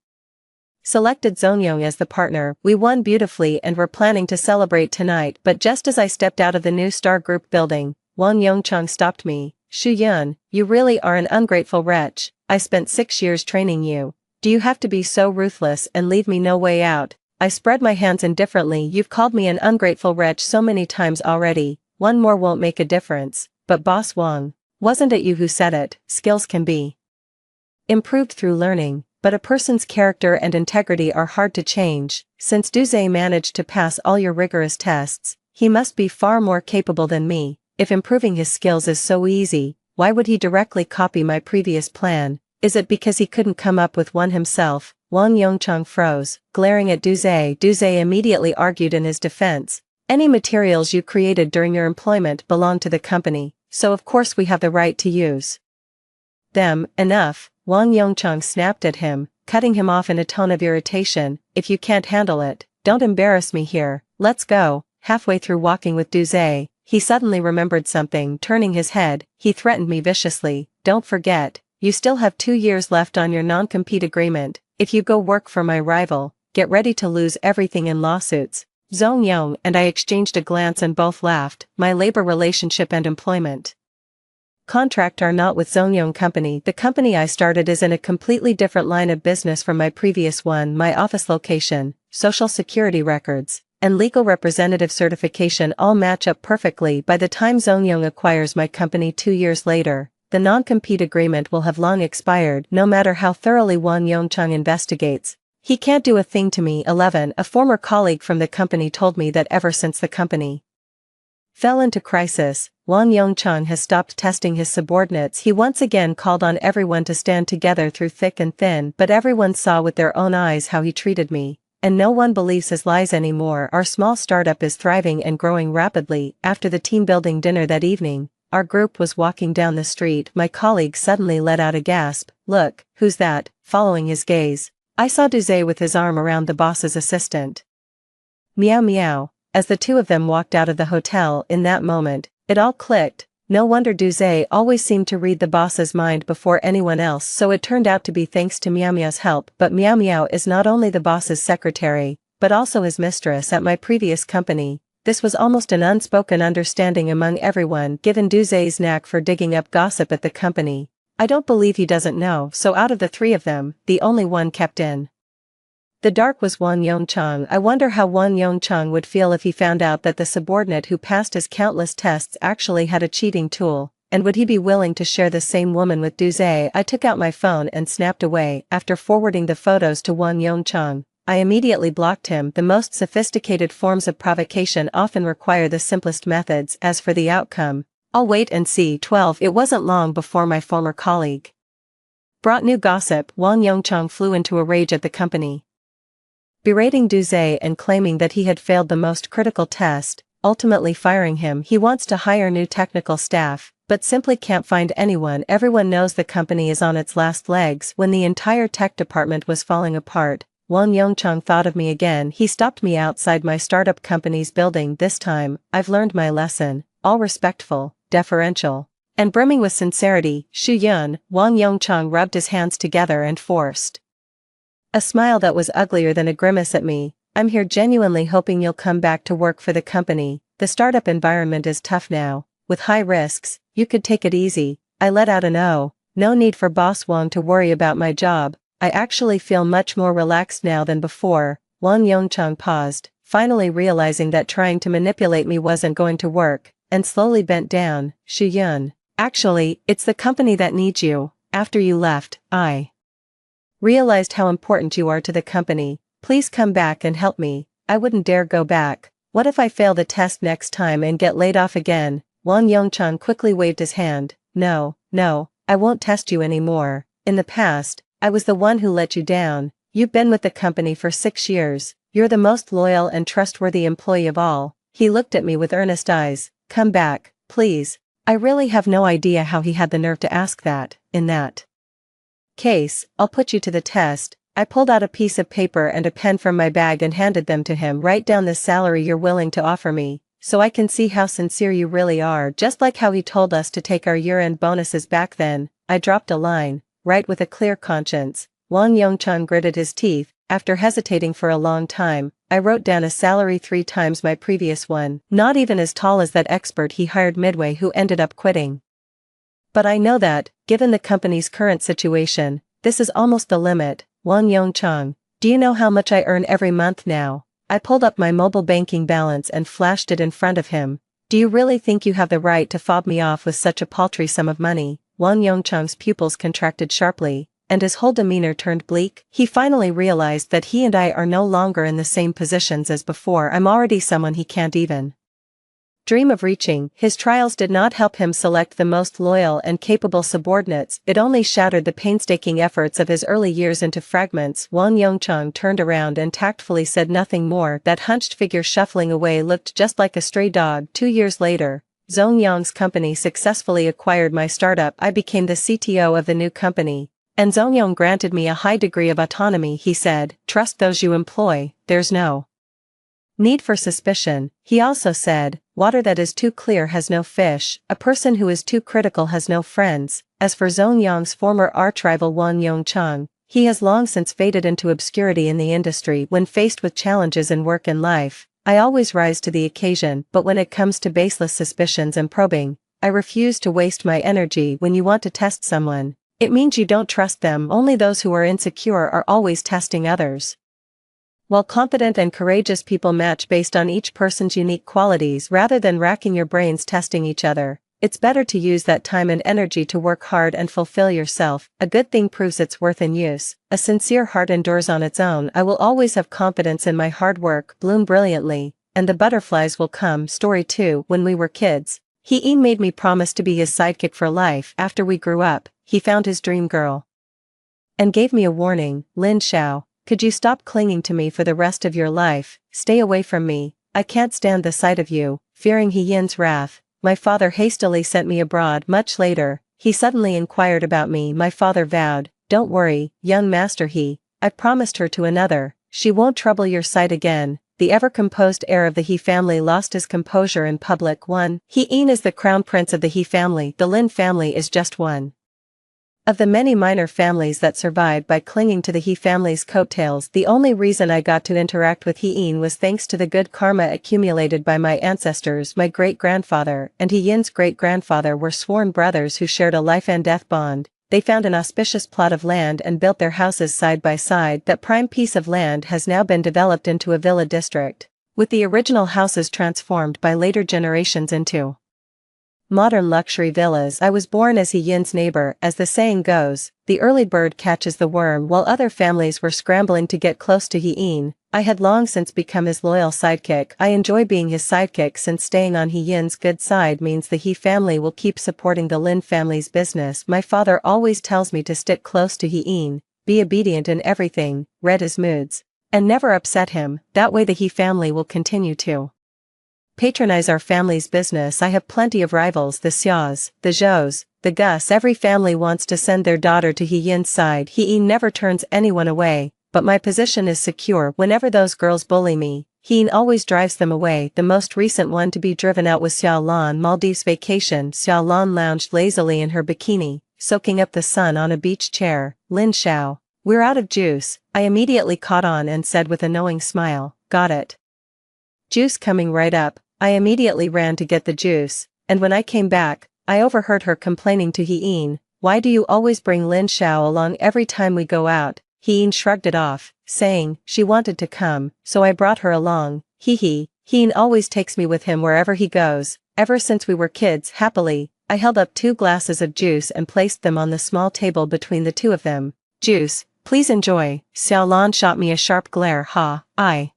selected Zongyong as the partner. We won beautifully and were planning to celebrate tonight, but just as I stepped out of the new Star Group building, Wang Yongcheng stopped me. Xu Yun, you really are an ungrateful wretch. I spent 6 years training you. Do you have to be so ruthless and leave me no way out? I spread my hands indifferently. You've called me an ungrateful wretch so many times already, one more won't make a difference. But Boss Wang, wasn't it you who said it? Skills can be improved through learning, but a person's character and integrity are hard to change. Since Duze managed to pass all your rigorous tests, he must be far more capable than me. If improving his skills is so easy, why would he directly copy my previous plan? Is it because he couldn't come up with one himself? Wang Yongcheng froze, glaring at Duze. Duze immediately argued in his defense. Any materials you created during your employment belong to the company, so of course we have the right to use them. Enough. Wang Yongchang snapped at him, cutting him off in a tone of irritation. If you can't handle it, don't embarrass me here, let's go. Halfway through walking with Duze, he suddenly remembered something. Turning his head, he threatened me viciously, don't forget, you still have 2 years left on your non-compete agreement. If you go work for my rival, get ready to lose everything in lawsuits. Zhong Yong and I exchanged a glance and both laughed. My labor relationship and employment contract are not with Zongyong Company. The company I started is in a completely different line of business from my previous one. My office location, social security records, and legal representative certification all match up perfectly. By the time Zongyong acquires my company 2 years later, the non-compete agreement will have long expired. No matter how thoroughly Wang Yongchang investigates, he can't do a thing to me. 11. A former colleague from the company told me that ever since the company fell into crisis, Wang Yongchang has stopped testing his subordinates. He once again called on everyone to stand together through thick and thin, but everyone saw with their own eyes how he treated me, and no one believes his lies anymore. Our small startup is thriving and growing rapidly. After the team-building dinner that evening, our group was walking down the street. My colleague suddenly let out a gasp. Look, who's that? Following his gaze, I saw Duze with his arm around the boss's assistant. Meow meow. As the two of them walked out of the hotel, in that moment, it all clicked. No wonder Duze always seemed to read the boss's mind before anyone else, so it turned out to be thanks to Meow Meow's help. But Meow Meow is not only the boss's secretary, but also his mistress. At my previous company, this was almost an unspoken understanding among everyone. Given Duze's knack for digging up gossip at the company, I don't believe he doesn't know. So out of the three of them, the only one kept in the dark was Wang Yongchang. I wonder how Wang Yongchang would feel if he found out that the subordinate who passed his countless tests actually had a cheating tool, and would he be willing to share the same woman with Duze? I took out my phone and snapped away. After forwarding the photos to Wang Yongchang, I immediately blocked him. The most sophisticated forms of provocation often require the simplest methods. As for the outcome, I'll wait and see. 12. It wasn't long before my former colleague brought new gossip. Wang Yongchang flew into a rage at the company, berating Duze and claiming that he had failed the most critical test, ultimately firing him. He wants to hire new technical staff, but simply can't find anyone. Everyone knows the company is on its last legs. When the entire tech department was falling apart, Wang Yongchang thought of me again. He stopped me outside my startup company's building. This time, I've learned my lesson. All respectful, deferential, and brimming with sincerity. Shu Yun. Wang Yongchang rubbed his hands together and forced a smile that was uglier than a grimace at me. I'm here genuinely hoping you'll come back to work for the company. The startup environment is tough now, with high risks. You could take it easy. I let out an "oh." No need for Boss Wang to worry about my job. I actually feel much more relaxed now than before. Wang Yongchang paused, finally realizing that trying to manipulate me wasn't going to work, and slowly bent down. Shu Yun. Actually, it's the company that needs you. After you left, I realized how important you are to the company. Please come back and help me. I wouldn't dare go back. What if I fail the test next time and get laid off again? Wang Yongchang quickly waved his hand. No, I won't test you anymore. In the past, I was the one who let you down. You've been with the company for 6 years. You're the most loyal and trustworthy employee of all. He looked at me with earnest eyes. Come back, please. I really have no idea how he had the nerve to ask that. In that case, I'll put you to the test. I pulled out a piece of paper and a pen from my bag and handed them to him. Write down the salary you're willing to offer me, so I can see how sincere you really are. Just like how he told us to take our year-end bonuses back then. I dropped a line. Write with a clear conscience. Wang Yongchang gritted his teeth. After hesitating for a long time, I wrote down a salary 3 times my previous one. Not even as tall as that expert he hired midway who ended up quitting. But I know that, given the company's current situation, this is almost the limit. Wang Yongchang, do you know how much I earn every month now? I pulled up my mobile banking balance and flashed it in front of him. Do you really think you have the right to fob me off with such a paltry sum of money? Wang Yongchang's pupils contracted sharply, and his whole demeanor turned bleak. He finally realized that he and I are no longer in the same positions as before. I'm already someone he can't even dream of reaching. His trials did not help him select the most loyal and capable subordinates. It only shattered the painstaking efforts of his early years into fragments. Wang Yongchang turned around and tactfully said nothing more. That hunched figure shuffling away looked just like a stray dog. 2 years later, Zongyang's company successfully acquired my startup. I became the CTO of the new company, And Zongyong granted me a high degree of autonomy. He said, trust those you employ, there's no need for suspicion. He also said, water that is too clear has no fish, a person who is too critical has no friends. As for Zongyong's former arch-rival Wang Yongchang, he has long since faded into obscurity in the industry. When faced with challenges in work and life, I always rise to the occasion, but when it comes to baseless suspicions and probing, I refuse to waste my energy. When you want to test someone, it means you don't trust them. Only those who are insecure are always testing others. While confident and courageous people match based on each person's unique qualities rather than racking your brains testing each other, it's better to use that time and energy to work hard and fulfill yourself. A good thing proves its worth in use. A sincere heart endures on its own. I will always have confidence in my hard work, bloom brilliantly, and the butterflies will come. Story 2. When we were kids, He made me promise to be his sidekick for life. After we grew up, he found his dream girl and gave me a warning. Lin Xiao, could you stop clinging to me for the rest of your life? Stay away from me. I can't stand the sight of you. Fearing He Yin's wrath, my father hastily sent me abroad. Much later, he suddenly inquired about me. My father vowed, don't worry, young master I've promised her to another. She won't trouble your sight again. The ever-composed heir of the He family lost his composure in public. He Yin is the crown prince of the He family. The Lin family is just one of the many minor families that survived by clinging to the He family's coattails. The only reason I got to interact with He Yin was thanks to the good karma accumulated by my ancestors. My great-grandfather and He Yin's great-grandfather were sworn brothers who shared a life and death bond. They found an auspicious plot of land and built their houses side by side. That prime piece of land has now been developed into a villa district, with the original houses transformed by later generations into modern luxury villas. I was born as He Yin's neighbor. As the saying goes, the early bird catches the worm. While other families were scrambling to get close to He Yin, I had long since become his loyal sidekick. I enjoy being his sidekick since staying on He Yin's good side means the He family will keep supporting the Lin family's business. My father always tells me to stick close to He Yin, be obedient in everything, read his moods, and never upset him. That way the He family will continue to patronize our family's business. I have plenty of rivals, the Xiaos, the Zhous, the Gus. Every family wants to send their daughter to He Yin's side. He Yin never turns anyone away, but my position is secure. Whenever those girls bully me, He Yin always drives them away. The most recent one to be driven out was Xiao Lan. Maldives vacation. Xiao Lan lounged lazily in her bikini, soaking up the sun on a beach chair. Lin Xiao, we're out of juice. I immediately caught on and said with a knowing smile, got it. Juice coming right up. I immediately ran to get the juice, and when I came back, I overheard her complaining to He Yin, why do you always bring Lin Xiao along every time we go out? He Yin shrugged it off, saying, she wanted to come, so I brought her along. He Yin always takes me with him wherever he goes, ever since we were kids. Happily, I held up 2 glasses of juice and placed them on the small table between the two of them. Juice, please enjoy. Xiao Lan shot me a sharp glare. I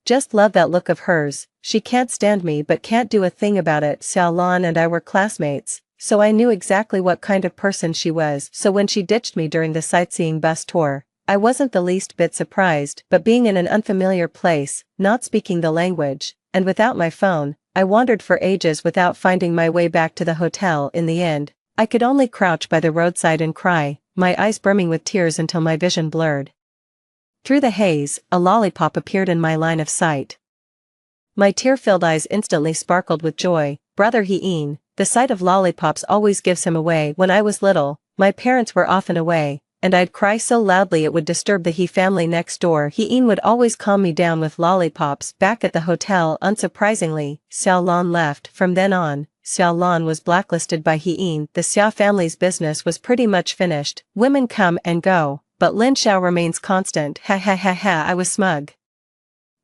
just love that look of hers. She can't stand me but can't do a thing about it. Xiao Lan and I were classmates, so I knew exactly what kind of person she was. So when she ditched me during the sightseeing bus tour, I wasn't the least bit surprised. But being in an unfamiliar place, not speaking the language, and without my phone, I wandered for ages without finding my way back to the hotel. In the end, I could only crouch by the roadside and cry, my eyes brimming with tears until my vision blurred. Through the haze, a lollipop appeared in my line of sight. My tear-filled eyes instantly sparkled with joy. Brother He Yin, the sight of lollipops always gives him away. When I was little, my parents were often away, and I'd cry so loudly it would disturb the He family next door. He Yin would always calm me down with lollipops. Back at the hotel, unsurprisingly, Xiao Lan left. From then on, Xiao Lan was blacklisted by He Yin. The Xiao family's business was pretty much finished. Women come and go, but Lin Xiao remains constant. I was smug,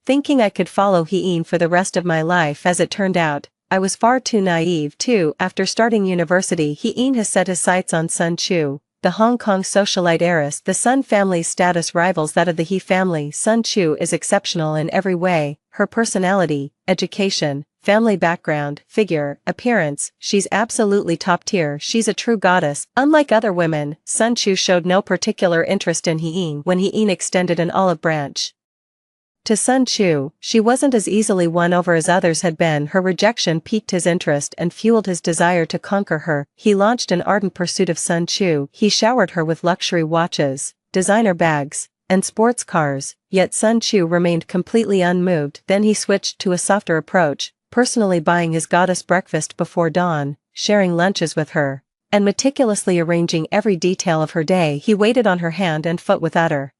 thinking I could follow He Yin for the rest of my life. As it turned out, I was far too naive too. After starting university, He Yin has set his sights on Sun Chu, the Hong Kong socialite heiress. The Sun family's status rivals that of the He family. Sun Chu is exceptional in every way, her personality, education, family background, figure, appearance, she's absolutely top tier. She's a true goddess. Unlike other women, Sun Chu showed no particular interest in He Yin when He Yin extended an olive branch To Sun Chu, she wasn't as easily won over as others had been. Her rejection piqued his interest and fueled his desire to conquer her. He launched an ardent pursuit of Sun Chu. He showered her with luxury watches, designer bags, and sports cars, yet Sun Chu remained completely unmoved. Then he switched to a softer approach, personally buying his goddess breakfast before dawn, sharing lunches with her, and meticulously arranging every detail of her day. He waited on her hand and foot with utter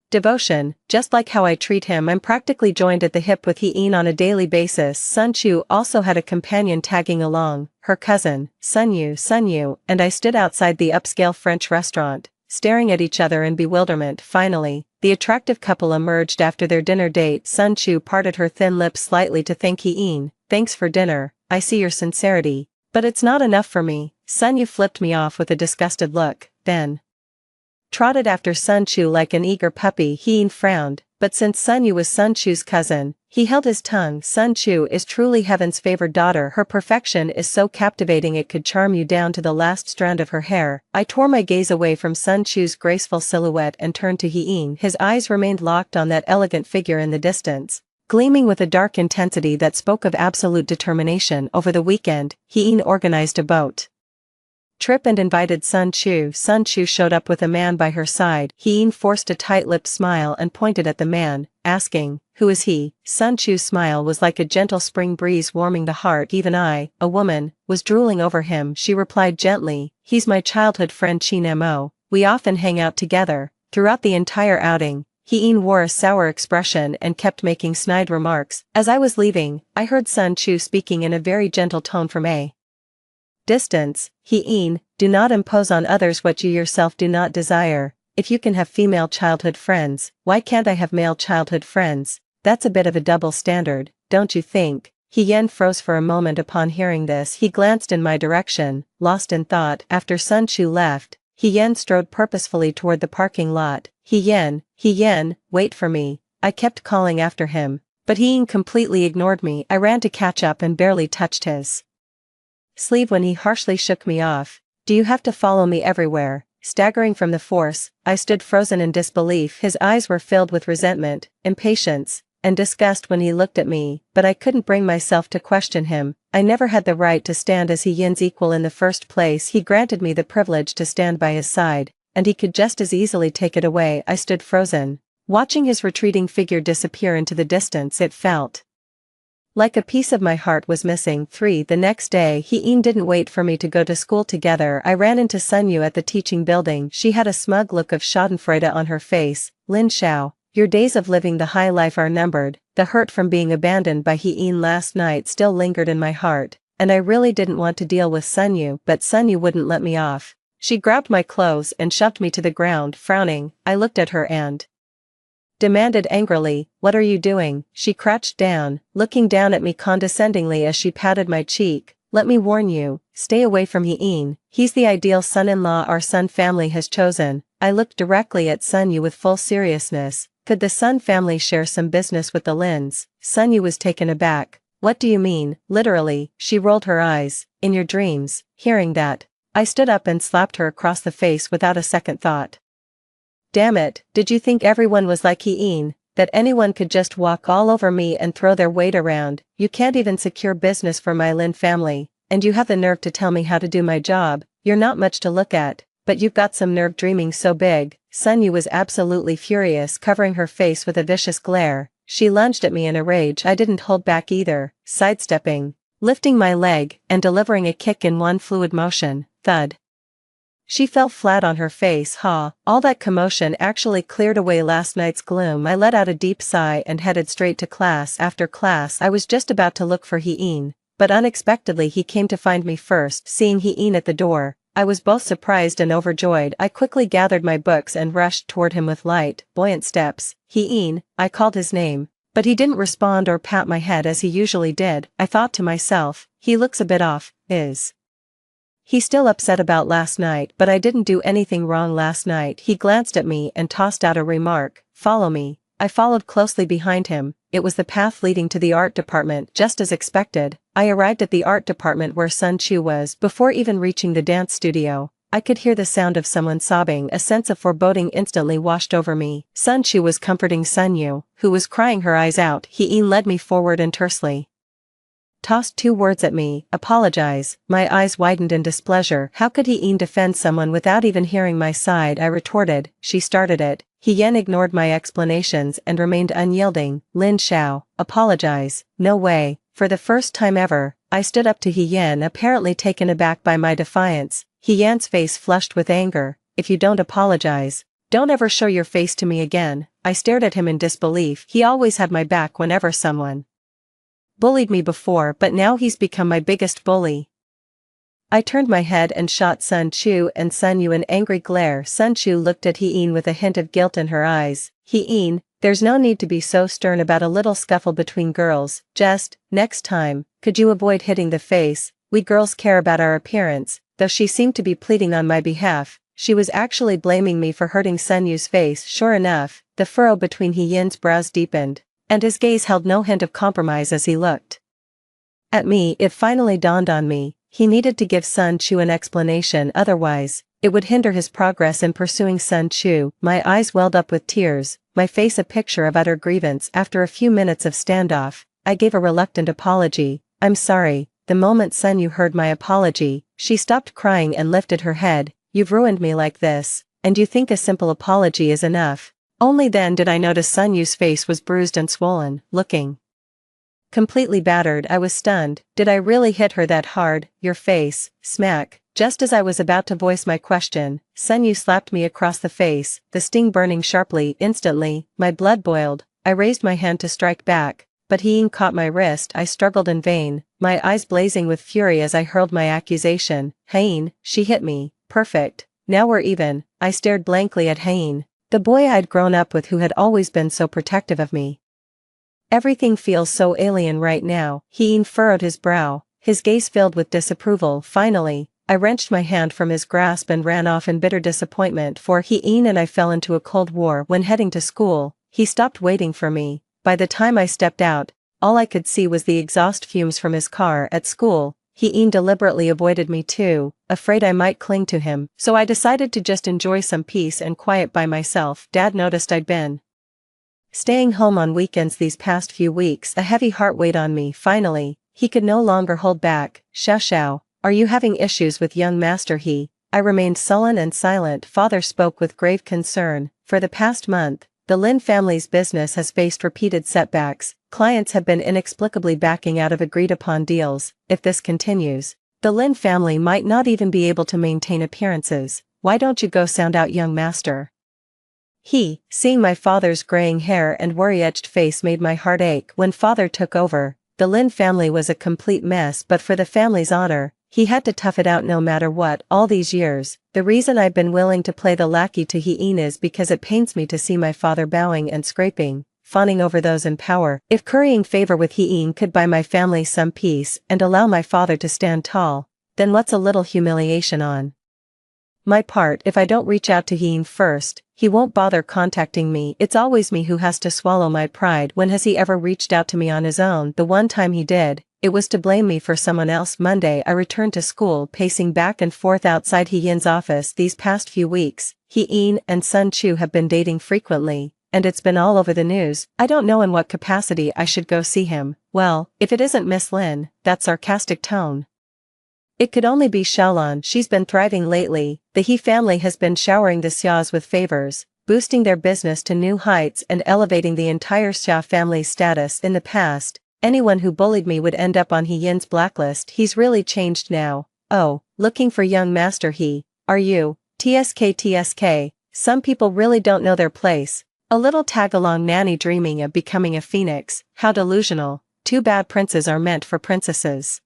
devotion. Just like how I treat him, I'm practically joined at the hip with Hee-in on a daily basis. Sun Chu also had a companion tagging along, her cousin, Sun Yu, and I stood outside the upscale French restaurant, staring at each other in bewilderment. Finally, the attractive couple emerged after their dinner date. Sun Chu parted her thin lips slightly to thank Hee-in. Thanks for dinner, I see your sincerity, but it's not enough for me. Sun Yu flipped me off with a disgusted look, then trotted after Sun Chu like an eager puppy. Hee-in frowned, but since Sun Yu was Sun Chu's cousin, he held his tongue. Sun Chu is truly heaven's favored daughter. Her perfection is so captivating it could charm you down to the last strand of her hair. I tore my gaze away from Sun Chu's graceful silhouette and turned to Hee-in. His eyes remained locked on that elegant figure in the distance, gleaming with a dark intensity that spoke of absolute determination. Over the weekend, Hee-in organized a boat trip and invited Sun Chu. Sun Chu showed up with a man by her side. Hee-in forced a tight-lipped smile and pointed at the man, asking, "Who is he?" Sun Chu's smile was like a gentle spring breeze warming the heart. Even I, a woman, was drooling over him. She replied gently, "He's my childhood friend Chin Mo. We often hang out together." Throughout the entire outing, Hee-in wore a sour expression and kept making snide remarks. As I was leaving, I heard Sun Chu speaking in a very gentle tone from a distance. Hee-in, do not impose on others what you yourself do not desire. If you can have female childhood friends, why can't I have male childhood friends? That's a bit of a double standard, don't you think? Hee-in froze for a moment upon hearing this. He glanced in my direction, lost in thought. After Sun Chu left, Hee-in strode purposefully toward the parking lot. Hee-in, wait for me. I kept calling after him, but Hee-in completely ignored me. I ran to catch up and barely touched his sleeve when he harshly shook me off. "Do you have to follow me everywhere?" Staggering from the force, I stood frozen in disbelief. His eyes were filled with resentment, impatience, and disgust when he looked at me, but I couldn't bring myself to question him. I never had the right to stand as Hee-in's equal in the first place. He granted me the privilege to stand by his side, and he could just as easily take it away. I stood frozen, watching his retreating figure disappear into the distance. It felt like a piece of my heart was missing. 3. The next day, Hee-in didn't wait for me to go to school together. I ran into Sun Yu at the teaching building. She had a smug look of schadenfreude on her face. "Lin Xiao, your days of living the high life are numbered." The hurt from being abandoned by Hee-in last night still lingered in my heart, and I really didn't want to deal with Sun Yu, but Sun Yu wouldn't let me off. She grabbed my clothes and shoved me to the ground. Frowning, I looked at her and demanded angrily, "What are you doing?" She crouched down, looking down at me condescendingly as she patted my cheek. "Let me warn you, stay away from Hee-in. He's the ideal son-in-law our Sun family has chosen." I looked directly at Sun Yu with full seriousness. Could the Sun family share some business with the Lins? Sun Yu was taken aback. "What do you mean, literally?" She rolled her eyes. "In your dreams." Hearing that, I stood up and slapped her across the face without a second thought. "Damn it, did you think everyone was like Hee-in, that anyone could just walk all over me and throw their weight around? You can't even secure business for my Lin family, and you have the nerve to tell me how to do my job. You're not much to look at, but you've got some nerve dreaming so big." Sun Yu was absolutely furious, covering her face with a vicious glare. She lunged at me in a rage. I didn't hold back either, sidestepping, lifting my leg, and delivering a kick in one fluid motion. Thud. She fell flat on her face. All that commotion actually cleared away last night's gloom. I let out a deep sigh and headed straight to class. After class, I was just about to look for Hee-in, but unexpectedly he came to find me first. Seeing Hee-in at the door, I was both surprised and overjoyed. I quickly gathered my books and rushed toward him with light, buoyant steps. "Hee-in," I called his name, but he didn't respond or pat my head as he usually did. I thought to myself, he looks a bit off. Is he's still upset about last night, but I didn't do anything wrong last night. He glanced at me and tossed out a remark, "Follow me." I followed closely behind him. It was the path leading to the art department. Just as expected, I arrived at the art department where Sun Chu was. Before even reaching the dance studio, I could hear the sound of someone sobbing. A sense of foreboding instantly washed over me. Sun Chu was comforting Sun Yu, who was crying her eyes out. He led me forward and tersely tossed 2 words at me, apologize. My eyes widened in displeasure. How could he defend someone without even hearing my side? I retorted, she started it. He ignored my explanations and remained unyielding. Lin Xiao, apologize. No way. For the first time ever, I stood up to He Yan, apparently taken aback by my defiance. He Yan's face flushed with anger. If you don't apologize, don't ever show your face to me again. I stared at him in disbelief. He always had my back whenever someone bullied me before, but now he's become my biggest bully. I turned my head and shot Sun Chu and Sun Yu an angry glare. Sun Chu looked at He with a hint of guilt in her eyes. He, there's no need to be so stern about a little scuffle between girls. Just, next time, could you avoid hitting the face? We girls care about our appearance. Though she seemed to be pleading on my behalf, she was actually blaming me for hurting Sun Yu's face. Sure enough, the furrow between He Yan's brows deepened, and his gaze held no hint of compromise as he looked at me. It finally dawned on me, he needed to give Sun Chu an explanation, otherwise, it would hinder his progress in pursuing Sun Chu. My eyes welled up with tears, my face a picture of utter grievance. After a few minutes of standoff, I gave a reluctant apology. I'm sorry. The moment Sun Yu heard my apology, she stopped crying and lifted her head. You've ruined me like this, and you think a simple apology is enough? Only then did I notice Sun Yu's face was bruised and swollen, looking completely battered. I was stunned. Did I really hit her that hard? Your face, smack. Just as I was about to voice my question, Sun Yu slapped me across the face, the sting burning sharply. Instantly, my blood boiled. I raised my hand to strike back, but He caught my wrist. I struggled in vain, my eyes blazing with fury as I hurled my accusation. Hein, she hit me. Perfect. Now we're even. I stared blankly at Hein, the boy I'd grown up with who had always been so protective of me. Everything feels so alien right now. He furrowed his brow, his gaze filled with disapproval. Finally, I wrenched my hand from his grasp and ran off in bitter disappointment, for He and I fell into a cold war. When heading to school, he stopped waiting for me. By the time I stepped out, all I could see was the exhaust fumes from his car. At school, He deliberately avoided me too, afraid I might cling to him, so I decided to just enjoy some peace and quiet by myself. Dad noticed I'd been staying home on weekends these past few weeks. A heavy heart weighed on me. Finally, he could no longer hold back. Xiao, are you having issues with young master He? I remained sullen and silent. Father spoke with grave concern. For the past month, the Lin family's business has faced repeated setbacks. Clients have been inexplicably backing out of agreed-upon deals. If this continues, the Lin family might not even be able to maintain appearances. Why don't you go sound out young master? He, seeing my father's graying hair and worry-etched face, made my heart ache. When father took over, the Lin family was a complete mess, but for the family's honor, he had to tough it out no matter what. All these years, the reason I've been willing to play the lackey to He is because it pains me to see my father bowing and scraping, fawning over those in power. If currying favor with He could buy my family some peace and allow my father to stand tall, then what's a little humiliation on my part? If I don't reach out to He first, he won't bother contacting me. It's always me who has to swallow my pride. When has he ever reached out to me on his own? The one time he did, it was to blame me for someone else. Monday, I returned to school, pacing back and forth outside He Yan's office. These past few weeks, He and Sun Chu have been dating frequently, and it's been all over the news. I don't know in what capacity I should go see him. Well, if it isn't Miss Lin, that sarcastic tone. It could only be Xiaolan. She's been thriving lately. The He family has been showering the Xiaos with favors, boosting their business to new heights and elevating the entire Xia family's status. In the past, anyone who bullied me would end up on He Yan's blacklist. He's really changed now. Oh, looking for young master He, are you? TSK. Some people really don't know their place. A little tag-along nanny dreaming of becoming a phoenix. How delusional. Too bad princes are meant for princesses.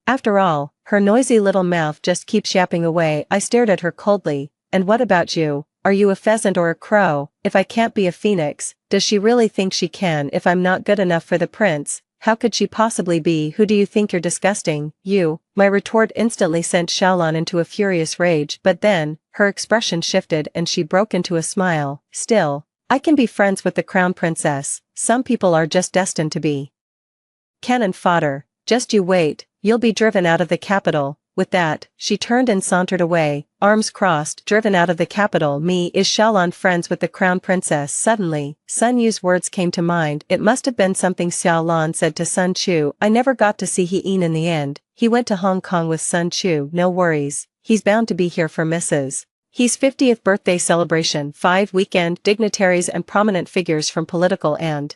After all, her noisy little mouth just keeps yapping away. I stared at her coldly. And what about you? Are you a pheasant or a crow? If I can't be a phoenix, does she really think she can? If I'm not good enough for the prince, how could she possibly be? Who do you think you're? Disgusting, you. My retort instantly sent Xiaolan into a furious rage, but then, her expression shifted and she broke into a smile. Still, I can be friends with the crown princess. Some people are just destined to be cannon fodder. Just you wait, you'll be driven out of the capital. With that, she turned and sauntered away, arms crossed, driven out of the capital. Me, is Xiaolan friends with the crown princess? Suddenly, Sun Yu's words came to mind. It must have been something Xiaolan said to Sun Chu. I never got to see He-in in the end. He went to Hong Kong with Sun Chu. No worries, he's bound to be here for Mrs. He's 50th birthday celebration. 5 weekend dignitaries and prominent figures from political and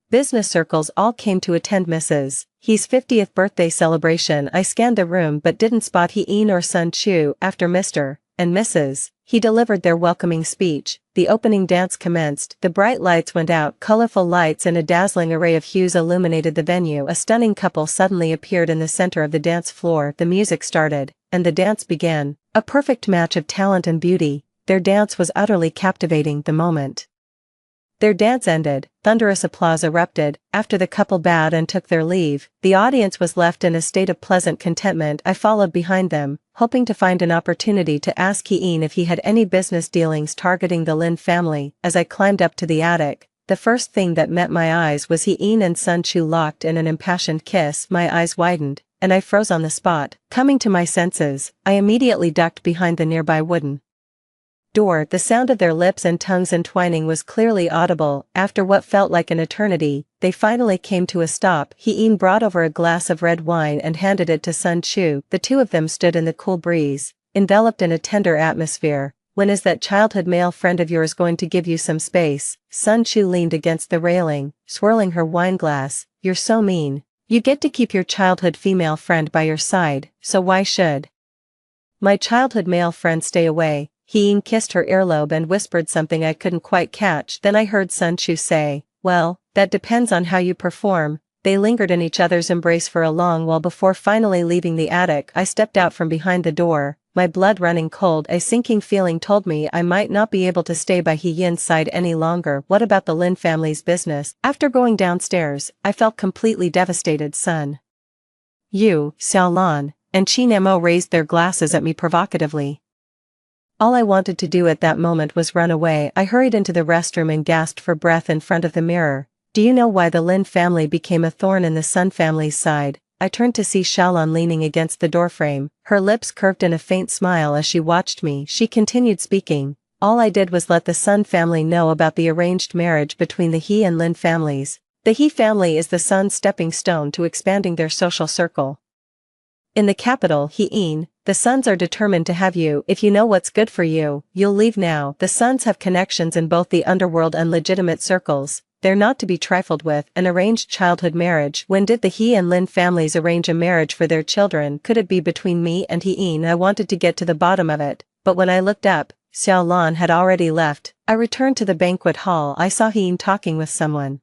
business circles all came to attend Mrs. He's 50th birthday celebration. I scanned the room but didn't spot He-in or Sun Chu. After Mr. and Mrs. He delivered their welcoming speech, the opening dance commenced. The bright lights went out. Colorful lights and a dazzling array of hues illuminated the venue. A stunning couple suddenly appeared in the center of the dance floor. The music started, and the dance began. A perfect match of talent and beauty. Their dance was utterly captivating. The moment their dance ended, thunderous applause erupted. After the couple bowed and took their leave, the audience was left in a state of pleasant contentment. I followed behind them, hoping to find an opportunity to ask He-in if he had any business dealings targeting the Lin family. As I climbed up to the attic, the first thing that met my eyes was He-in and Sun Chu locked in an impassioned kiss. My eyes widened, and I froze on the spot. Coming to my senses, I immediately ducked behind the nearby wooden door. The sound of their lips and tongues entwining was clearly audible. After what felt like an eternity, they finally came to a stop. He-in brought over a glass of red wine and handed it to Sun Chu. The two of them stood in the cool breeze, enveloped in a tender atmosphere. When is that childhood male friend of yours going to give you some space? Sun Chu leaned against the railing, swirling her wine glass. You're so mean. You get to keep your childhood female friend by your side, so why should my childhood male friend stay away? He-in kissed her earlobe and whispered something I couldn't quite catch. Then I heard Sun Chu say, well, that depends on how you perform. They lingered in each other's embrace for a long while before finally leaving the attic. I stepped out from behind the door, my blood running cold. A sinking feeling told me I might not be able to stay by He-in's side any longer. What about the Lin family's business? After going downstairs, I felt completely devastated. Sun Yu, Xiaolan, and Qin Mo raised their glasses at me provocatively. All I wanted to do at that moment was run away. I hurried into the restroom and gasped for breath in front of the mirror. Do you know why the Lin family became a thorn in the Sun family's side? I turned to see Xiaolan leaning against the doorframe, her lips curved in a faint smile as she watched me. She continued speaking. All I did was let the Sun family know about the arranged marriage between the He and Lin families. The He family is the Sun's stepping stone to expanding their social circle in the capital. He-in, the Suns are determined to have you. If you know what's good for you, you'll leave now. The Suns have connections in both the underworld and legitimate circles. They're not to be trifled with. An arranged childhood marriage. When did the He and Lin families arrange a marriage for their children? Could it be between me and He-in? I wanted to get to the bottom of it, but when I looked up, Xiaolan had already left. I returned to the banquet hall. I saw He-in talking with someone,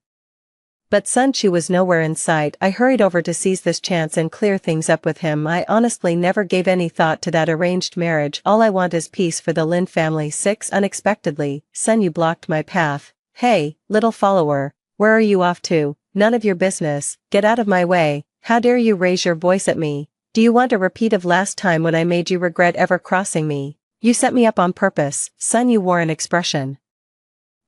but Sun Chu was nowhere in sight. I hurried over to seize this chance and clear things up with him. I honestly never gave any thought to that arranged marriage. All I want is peace for the Lin family. 6. Unexpectedly, Sun Yu blocked my path. Hey, little follower, where are you off to? None of your business. Get out of my way. How dare you raise your voice at me? Do you want a repeat of last time when I made you regret ever crossing me? You set me up on purpose. Sun Yu wore an expression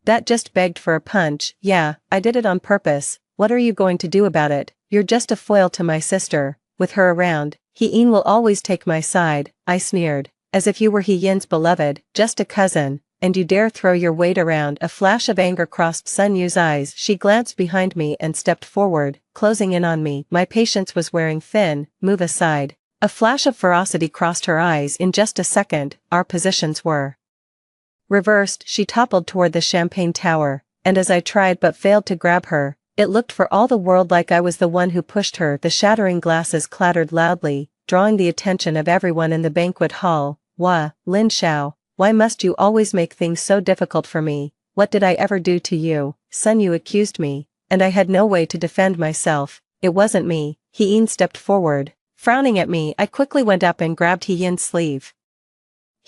that just begged for a punch. Yeah, I did it on purpose. What are you going to do about it? You're just a foil to my sister. With her around, He-in will always take my side. I sneered. As if you were He-in's beloved, just a cousin, and you dare throw your weight around. A flash of anger crossed Sun Yu's eyes. She glanced behind me and stepped forward, closing in on me. My patience was wearing thin. Move aside. A flash of ferocity crossed her eyes. In just a second, our positions were reversed. She toppled toward the champagne tower, and as I tried but failed to grab her, it looked for all the world like I was the one who pushed her. The shattering glasses clattered loudly, drawing the attention of everyone in the banquet hall. Wah, Lin Xiao, why must you always make things so difficult for me? What did I ever do to you? Sun Yu accused me, and I had no way to defend myself. It wasn't me. He-in stepped forward, frowning at me. I quickly went up and grabbed He-in's sleeve.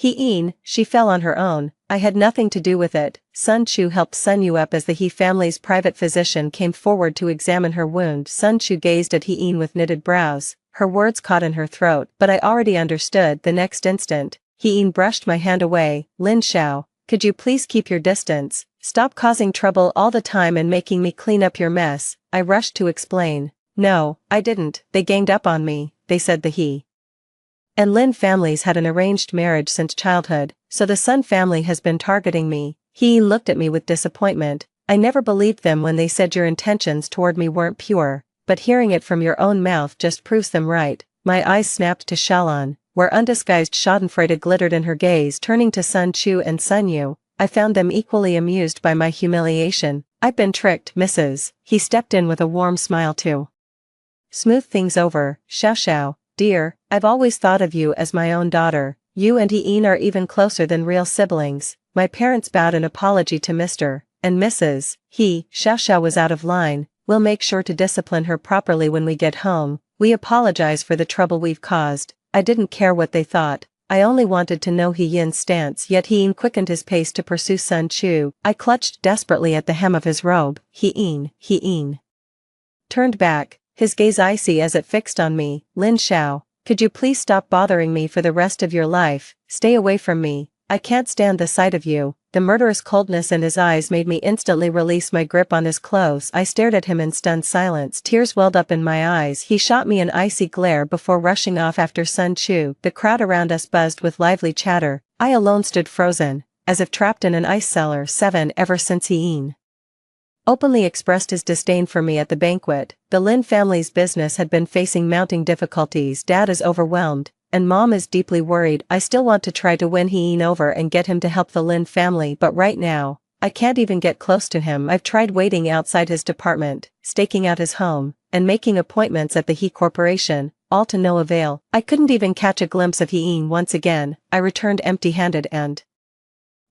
He-in, she fell on her own. I had nothing to do with it. Sun Chu helped Sun Yu up as the He family's private physician came forward to examine her wound. Sun Chu gazed at He-in with knitted brows. Her words caught in her throat, but I already understood. The next instant, He-in brushed my hand away. Lin Xiao, could you please keep your distance? Stop causing trouble all the time and making me clean up your mess. I rushed to explain. No, I didn't. They ganged up on me, they said. The He And Lin families had an arranged marriage since childhood, so the Sun family has been targeting me. He looked at me with disappointment. I never believed them when they said your intentions toward me weren't pure, but hearing it from your own mouth just proves them right. My eyes snapped to Xiaolan, where undisguised schadenfreude glittered in her gaze. Turning to Sun Chu and Sun Yu, I found them equally amused by my humiliation. I've been tricked, Mrs. He stepped in with a warm smile too. Smooth things over, Xiao Xiao, dear, I've always thought of you as my own daughter. You and Ian are even closer than real siblings. My parents bowed an apology to Mr. and Mrs. He, Xiao Xiao was out of line. We'll make sure to discipline her properly when we get home. We apologize for the trouble we've caused. I didn't care what they thought. I only wanted to know He Yin's stance, yet He Yin quickened his pace to pursue Sun Chu. I clutched desperately at the hem of his robe. He Yin turned back, his gaze icy as it fixed on me. Lin Xiao, could you please stop bothering me for the rest of your life? Stay away from me. I can't stand the sight of you. The murderous coldness in his eyes made me instantly release my grip on his clothes. I stared at him in stunned silence. Tears welled up in my eyes. He shot me an icy glare before rushing off after Sun Chu. The crowd around us buzzed with lively chatter. I alone stood frozen, as if trapped in an ice cellar. 7 Ever since He Yin openly expressed his disdain for me at the banquet, the Lin family's business had been facing mounting difficulties. Dad is overwhelmed, and Mom is deeply worried. I still want to try to win He Yin over and get him to help the Lin family, but right now, I can't even get close to him. I've tried waiting outside his department, staking out his home, and making appointments at the He Corporation, all to no avail. I couldn't even catch a glimpse of He Yin once again. I returned empty-handed and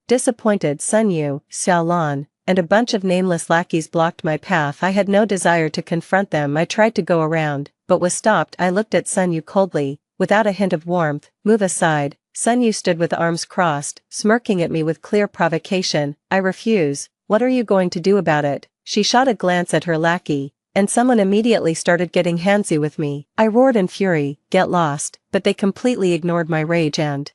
disappointed. Sun Yu, Xiaolan, and a bunch of nameless lackeys blocked my path. I had no desire to confront them. I tried to go around, but was stopped. I looked at Sun Yu coldly, without a hint of warmth. Move aside. Sun Yu stood with arms crossed, smirking at me with clear provocation. I refuse. What are you going to do about it? She shot a glance at her lackey, and someone immediately started getting handsy with me. I roared in fury, get lost, but they completely ignored my rage and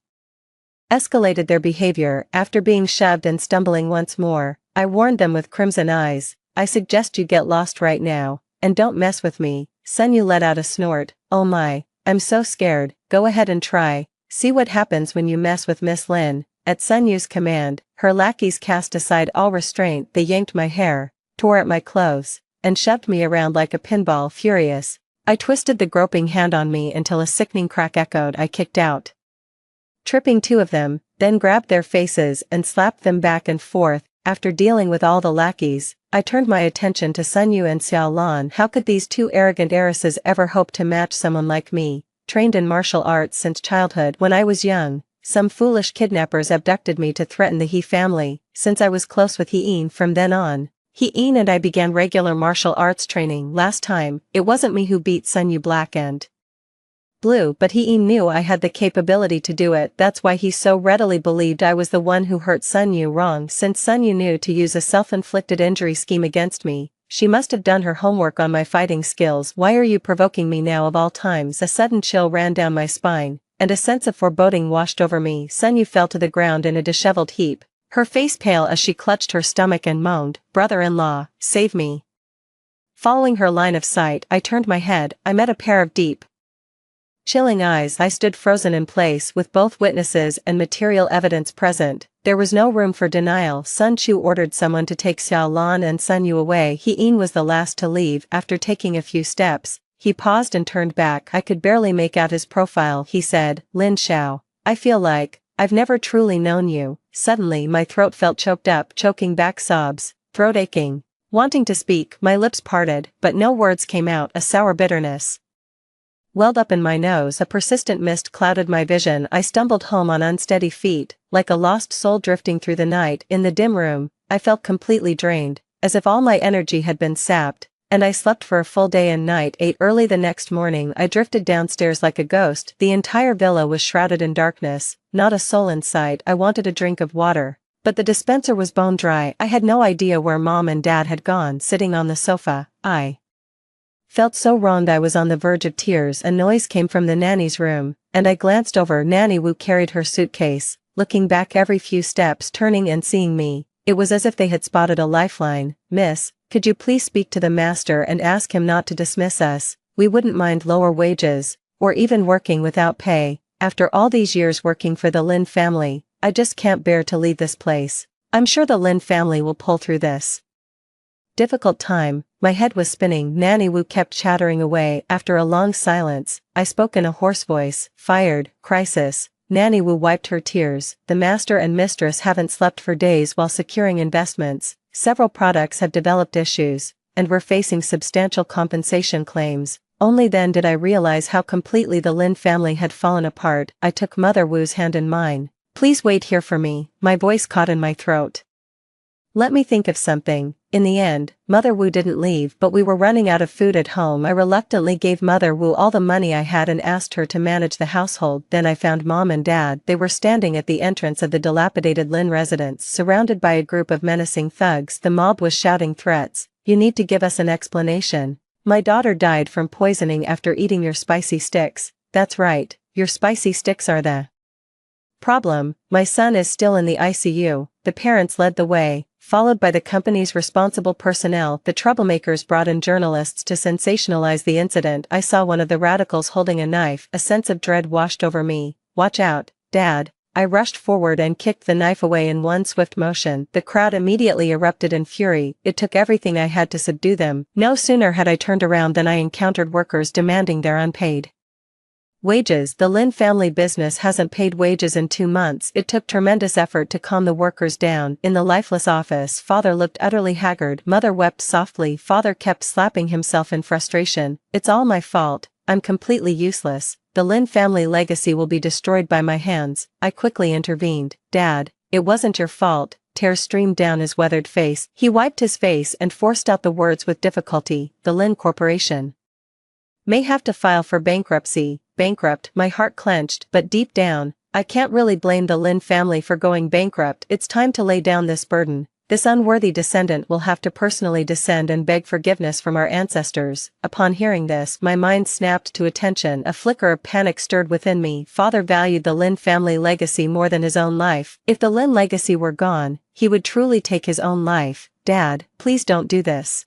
escalated their behavior. After being shoved and stumbling once more, I warned them with crimson eyes, I suggest you get lost right now, and don't mess with me. Sun Yu let out a snort. Oh my, I'm so scared. Go ahead and try. See what happens when you mess with Miss Lin. At Sun Yu's command, her lackeys cast aside all restraint. They yanked my hair, tore at my clothes, and shoved me around like a pinball. Furious, I twisted the groping hand on me until a sickening crack echoed. I kicked out, tripping 2 of them, then grabbed their faces and slapped them back and forth. After dealing with all the lackeys, I turned my attention to Sun Yu and Xiaolan. How could these 2 arrogant heiresses ever hope to match someone like me, trained in martial arts since childhood? When I was young, some foolish kidnappers abducted me to threaten the He family. Since I was close with He Yin from then on, He Yin and I began regular martial arts training. Last time, it wasn't me who beat Sun Yu black and blue, but He Yin knew I had the capability to do it. That's why he so readily believed I was the one who hurt Sun Yu. Wrong. Since Sun Yu knew to use a self-inflicted injury scheme against me, she must have done her homework on my fighting skills. Why are you provoking me now of all times? A sudden chill ran down my spine, and a sense of foreboding washed over me. Sun Yu fell to the ground in a disheveled heap, her face pale as she clutched her stomach and moaned, "Brother-in-law, save me." Following her line of sight, I turned my head. I met a pair of deep, chilling eyes. I stood frozen in place with both witnesses and material evidence present. There was no room for denial. Sun Chu ordered someone to take Xiaolan and Sun Yu away. He Yin was the last to leave. After taking a few steps, he paused and turned back. I could barely make out his profile. He said, "Lin Xiao, I feel like I've never truly known you." Suddenly my throat felt choked up, choking back sobs, throat aching. Wanting to speak, my lips parted, but no words came out. A sour bitterness welled up in my nose. A persistent mist clouded my vision. I stumbled home on unsteady feet, like a lost soul drifting through the night. In the dim room, I felt completely drained, as if all my energy had been sapped, and I slept for a full day and night. 8 Early the next morning I drifted downstairs like a ghost. The entire villa was shrouded in darkness, not a soul in sight. I wanted a drink of water, but the dispenser was bone dry. I had no idea where Mom and Dad had gone. Sitting on the sofa, I felt so wronged. I was on the verge of tears. A noise came from the nanny's room, and I glanced over. Nanny Wu carried her suitcase, looking back every few steps, turning and seeing me. It was as if they had spotted a lifeline. "Miss, could you please speak to the master and ask him not to dismiss us? We wouldn't mind lower wages, or even working without pay." after all these years working for the Lin family, I just can't bear to leave this place. I'm sure the Lin family will pull through this difficult time. My head was spinning. Nanny Wu kept chattering away. After a long silence, I spoke in a hoarse voice. Fired, crisis. Nanny Wu wiped her tears. The master and mistress haven't slept for days while securing investments. Several products have developed issues, and we're facing substantial compensation claims. Only then did I realize how completely the Lin family had fallen apart. I took Mother Wu's hand in mine. Please wait here for me. My voice caught in my throat. Let me think of something. In the end, Mother Wu didn't leave, but we were running out of food at home. I reluctantly gave Mother Wu all the money I had and asked her to manage the household. Then I found Mom and Dad. They were standing at the entrance of the dilapidated Lin residence, surrounded by a group of menacing thugs. The mob was shouting threats. You need to give us an explanation. My daughter died from poisoning after eating your spicy sticks. That's right, your spicy sticks are the problem. My son is still in the ICU. The parents led the way, followed by the company's responsible personnel. The troublemakers brought in journalists to sensationalize the incident. I saw one of the radicals holding a knife. A sense of dread washed over me. Watch out, Dad. I rushed forward and kicked the knife away in one swift motion. The crowd immediately erupted in fury. It took everything I had to subdue them. No sooner had I turned around than I encountered workers demanding their unpaid wages. The Lin family business hasn't paid wages in 2 months. It took tremendous effort to calm the workers down. In the lifeless office, Father looked utterly haggard. Mother wept softly. Father kept slapping himself in frustration. It's all my fault. I'm completely useless. The Lin family legacy will be destroyed by my hands. I quickly intervened. Dad, it wasn't your fault. Tears streamed down his weathered face. He wiped his face and forced out the words with difficulty. The Lin Corporation may have to file for bankruptcy. Bankrupt. My heart clenched, but deep down, I can't really blame the Lin family for going bankrupt. It's time to lay down this burden. This unworthy descendant will have to personally descend and beg forgiveness from our ancestors. Upon hearing this, my mind snapped to attention. A flicker of panic stirred within me. Father valued the Lin family legacy more than his own life. If the Lin legacy were gone, he would truly take his own life. Dad, please don't do this.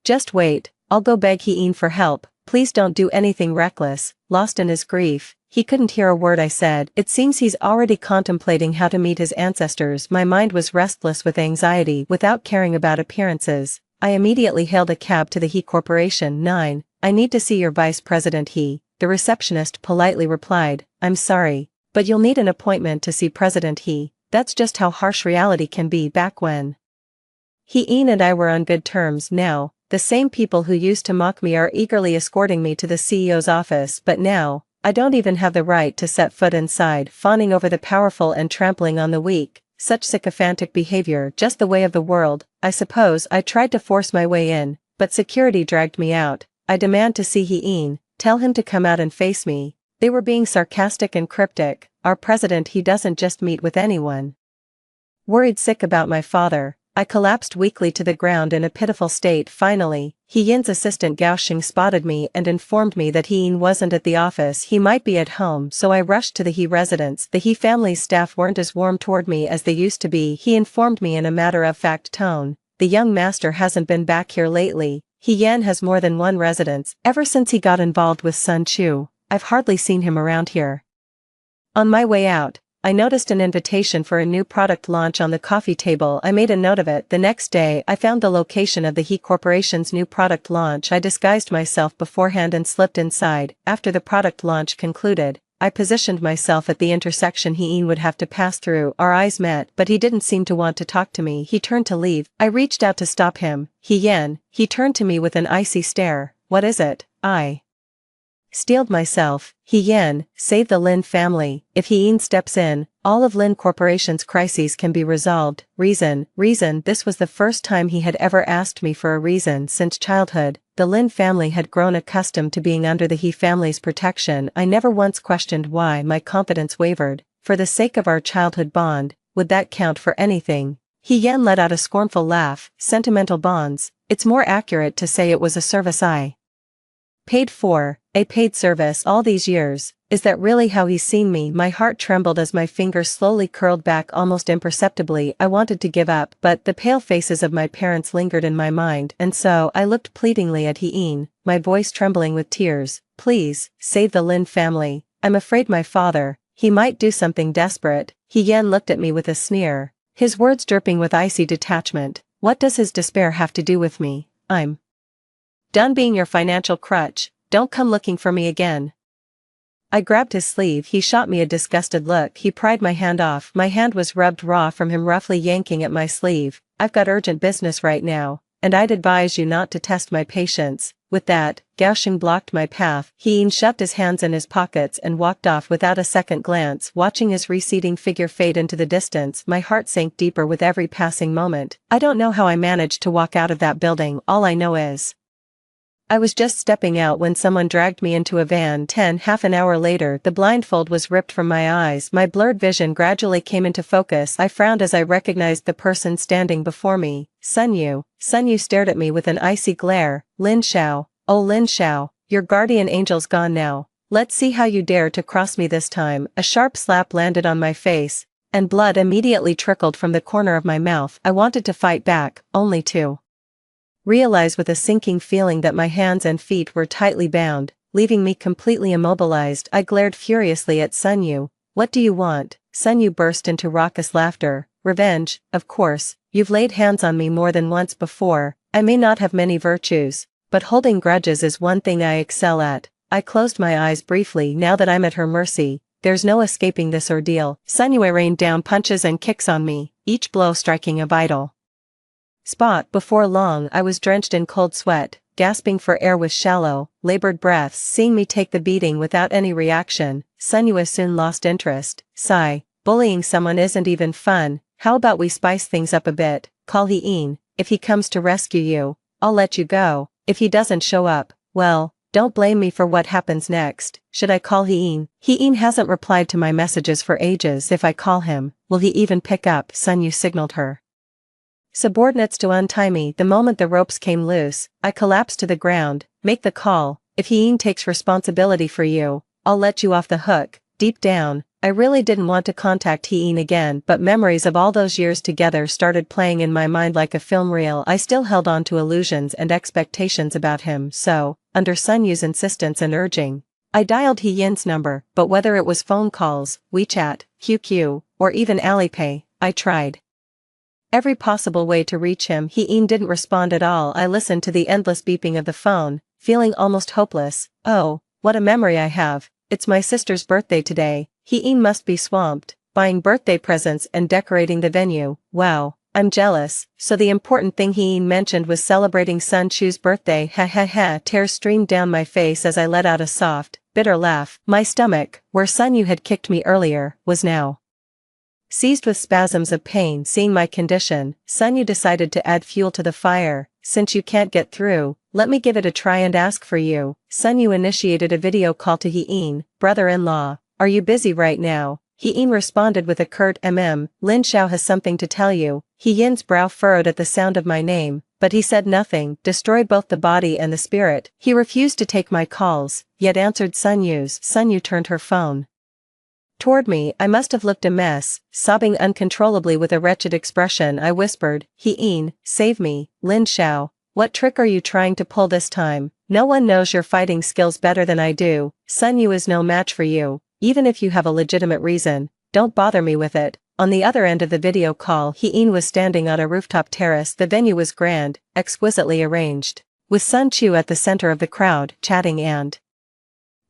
Just wait, I'll go beg Hien for help. Please don't do anything reckless. Lost in his grief, he couldn't hear a word I said. It seems he's already contemplating how to meet his ancestors. My mind was restless with anxiety. Without caring about appearances, I immediately hailed a cab to the He Corporation. 9. I need to see your Vice President He. The receptionist politely replied, I'm sorry, but you'll need an appointment to see President He. That's just how harsh reality can be. Back when Hien and I were on good terms, now, the same people who used to mock me are eagerly escorting me to the CEO's office. But now, I don't even have the right to set foot inside. Fawning over the powerful and trampling on the weak. Such sycophantic behavior, just the way of the world. I suppose I tried to force my way in, but security dragged me out. I demand to see Hien. Tell him to come out and face me. They were being sarcastic and cryptic. Our president, he doesn't just meet with anyone. Worried sick about my father, I collapsed weakly to the ground in a pitiful state. Finally, Hien's assistant Gao Xing spotted me and informed me that Hien wasn't at the office. He might be at home, so I rushed to the He residence. The He family's staff weren't as warm toward me as they used to be. He informed me in a matter-of-fact tone. The young master hasn't been back here lately. Hien has more than one residence. Ever since he got involved with Sun Chu, I've hardly seen him around here. On my way out, I noticed an invitation for a new product launch on the coffee table. I made a note of it. The next day, I found the location of the He Corporation's new product launch. I disguised myself beforehand and slipped inside. After the product launch concluded, I positioned myself at the intersection Hien would have to pass through. Our eyes met, but he didn't seem to want to talk to me. He turned to leave. I reached out to stop him. Hien. He turned to me with an icy stare. What is it? I steeled myself. Hien, save the Lin family. If Hien steps in, all of Lin Corporation's crises can be resolved. Reason. This was the first time he had ever asked me for a reason since childhood. The Lin family had grown accustomed to being under the He family's protection. I never once questioned why. My confidence wavered. For the sake of our childhood bond, would that count for anything? Hien let out a scornful laugh. Sentimental bonds. It's more accurate to say it was a service I paid for, a paid service all these years. Is that really how he's seen me? My heart trembled as my fingers slowly curled back almost imperceptibly. I wanted to give up, but the pale faces of my parents lingered in my mind, and so I looked pleadingly at Hien, my voice trembling with tears. Please, save the Lin family. I'm afraid my father, he might do something desperate. Yen looked at me with a sneer, his words dripping with icy detachment. What does his despair have to do with me? I'm done being your financial crutch, don't come looking for me again. I grabbed his sleeve, he shot me a disgusted look, he pried my hand off, my hand was rubbed raw from him roughly yanking at my sleeve. I've got urgent business right now, and I'd advise you not to test my patience. With that, Gauching blocked my path. He shoved his hands in his pockets and walked off without a second glance. Watching his receding figure fade into the distance, my heart sank deeper with every passing moment. I don't know how I managed to walk out of that building, all I know is I was just stepping out when someone dragged me into a van. Half an hour later, the blindfold was ripped from my eyes. My blurred vision gradually came into focus. I frowned as I recognized the person standing before me. Sun Yu. Sun Yu stared at me with an icy glare. Lin Xiao. Oh Lin Xiao, your guardian angel's gone now. Let's see how you dare to cross me this time. A sharp slap landed on my face, and blood immediately trickled from the corner of my mouth. I wanted to fight back, only to realize with a sinking feeling that my hands and feet were tightly bound, leaving me completely immobilized. I glared furiously at Sun Yu. What do you want? Sun Yu burst into raucous laughter. Revenge, of course. You've laid hands on me more than once before. I may not have many virtues, but holding grudges is one thing I excel at. I closed my eyes briefly. Now that I'm at her mercy, there's no escaping this ordeal. Sun Yu rained down punches and kicks on me, each blow striking a vital spot. Before long I was drenched in cold sweat, gasping for air with shallow, labored breaths. Seeing me take the beating without any reaction, Sun Yu soon lost interest. Sigh, bullying someone isn't even fun. How about we spice things up a bit? Call Yin. If he comes to rescue you, I'll let you go. If he doesn't show up, well, don't blame me for what happens next. Should I call Yin? Yin hasn't replied to my messages for ages. If I call him, will he even pick up? Sun Yu signaled her subordinates to untie me. The moment the ropes came loose, I collapsed to the ground. Make the call. If Yin takes responsibility for you, I'll let you off the hook. Deep down, I really didn't want to contact Yin again, but memories of all those years together started playing in my mind like a film reel. I still held on to illusions and expectations about him, so, under Sun Yu's insistence and urging, I dialed Yin's number. But whether it was phone calls, WeChat, QQ, or even Alipay, I tried every possible way to reach him. Yin didn't respond at all. I listened to the endless beeping of the phone, feeling almost hopeless. Oh, what a memory I have. It's my sister's birthday today. Yin must be swamped, buying birthday presents and decorating the venue. Wow, I'm jealous. So the important thing Yin mentioned was celebrating Sun Chu's birthday. Ha ha ha. Tears streamed down my face as I let out a soft, bitter laugh. My stomach, where Sun Yu had kicked me earlier, was now seized with spasms of pain. Seeing my condition, Sun Yu decided to add fuel to the fire. Since you can't get through, let me give it a try and ask for you. Sun Yu initiated a video call to Yin. Brother-in-law, are you busy right now? Yin responded with a curt Lin Xiao has something to tell you. Yin's brow furrowed at the sound of my name, but he said nothing. Destroy both the body and the spirit. He refused to take my calls, yet answered Sun Yu's. Sun Yu turned her phone toward me. I must have looked a mess, sobbing uncontrollably with a wretched expression. I whispered, Yin, save me. Lin Xiao, what trick are you trying to pull this time? No one knows your fighting skills better than I do. Sun Yu is no match for you. Even if you have a legitimate reason, don't bother me with it. On the other end of the video call, Yin was standing on a rooftop terrace. The venue was grand, exquisitely arranged, with Sun Chu at the center of the crowd, chatting and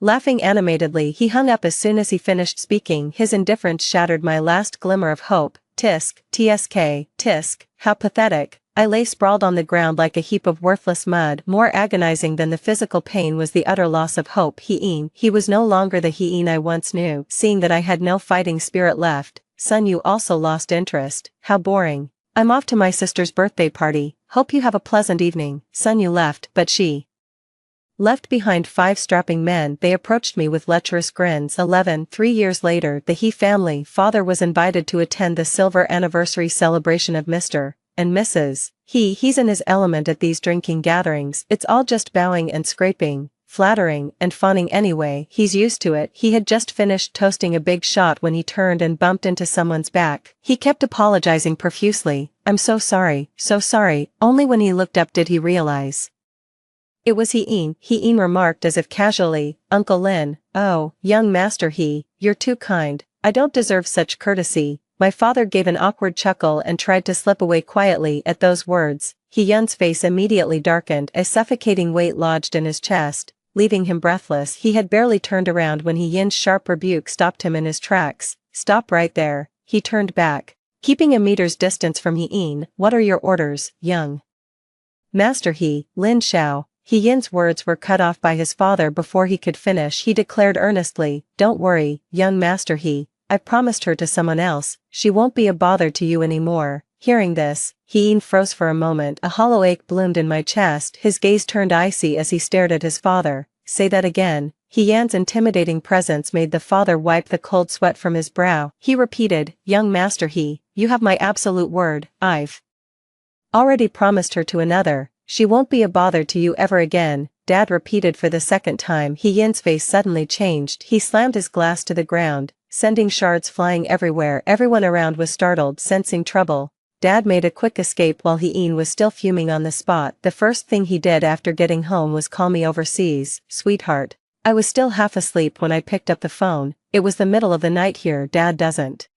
laughing animatedly. He hung up as soon as he finished speaking. His indifference shattered my last glimmer of hope. Tisk, tisk, how pathetic. I lay sprawled on the ground like a heap of worthless mud. More agonizing than the physical pain was the utter loss of hope. He was no longer the Yin I once knew. Seeing that I had no fighting spirit left, Sun Yu also lost interest. How boring. I'm off to my sister's birthday party. Hope you have a pleasant evening. Sun Yu left, but she left behind 5 strapping men. They approached me with lecherous grins. 3 years later, the He family father was invited to attend the silver anniversary celebration of Mr. and Mrs. He's in his element at these drinking gatherings. It's all just bowing and scraping, flattering and fawning anyway. He's used to it. He had just finished toasting a big shot when he turned and bumped into someone's back. He kept apologizing profusely. I'm so sorry, so sorry. Only when he looked up did he realize it was Yin. Yin remarked as if casually, Uncle Lin, Oh, young master you're too kind, I don't deserve such courtesy. My father gave an awkward chuckle and tried to slip away quietly at those words. Yun's face immediately darkened, a suffocating weight lodged in his chest, leaving him breathless. He had barely turned around when Yun's sharp rebuke stopped him in his tracks. Stop right there. He turned back, keeping a meter's distance from Yun. What are your orders, young master Lin Xiao? Yun's words were cut off by his father before he could finish. He declared earnestly, don't worry, young master I've promised her to someone else, she won't be a bother to you anymore. Hearing this, Yun froze for a moment. A hollow ache bloomed in my chest. His gaze turned icy as he stared at his father. Say that again. Yun's intimidating presence made the father wipe the cold sweat from his brow. He repeated, young master you have my absolute word. I've already promised her to another. She won't be a bother to you ever again, Dad repeated for the second time. Yun's face suddenly changed. He slammed his glass to the ground, sending shards flying everywhere. Everyone around was startled, sensing trouble. Dad made a quick escape while Yun was still fuming on the spot. The first thing he did after getting home was call me overseas. Sweetheart. I was still half asleep when I picked up the phone. It was the middle of the night here. Dad doesn't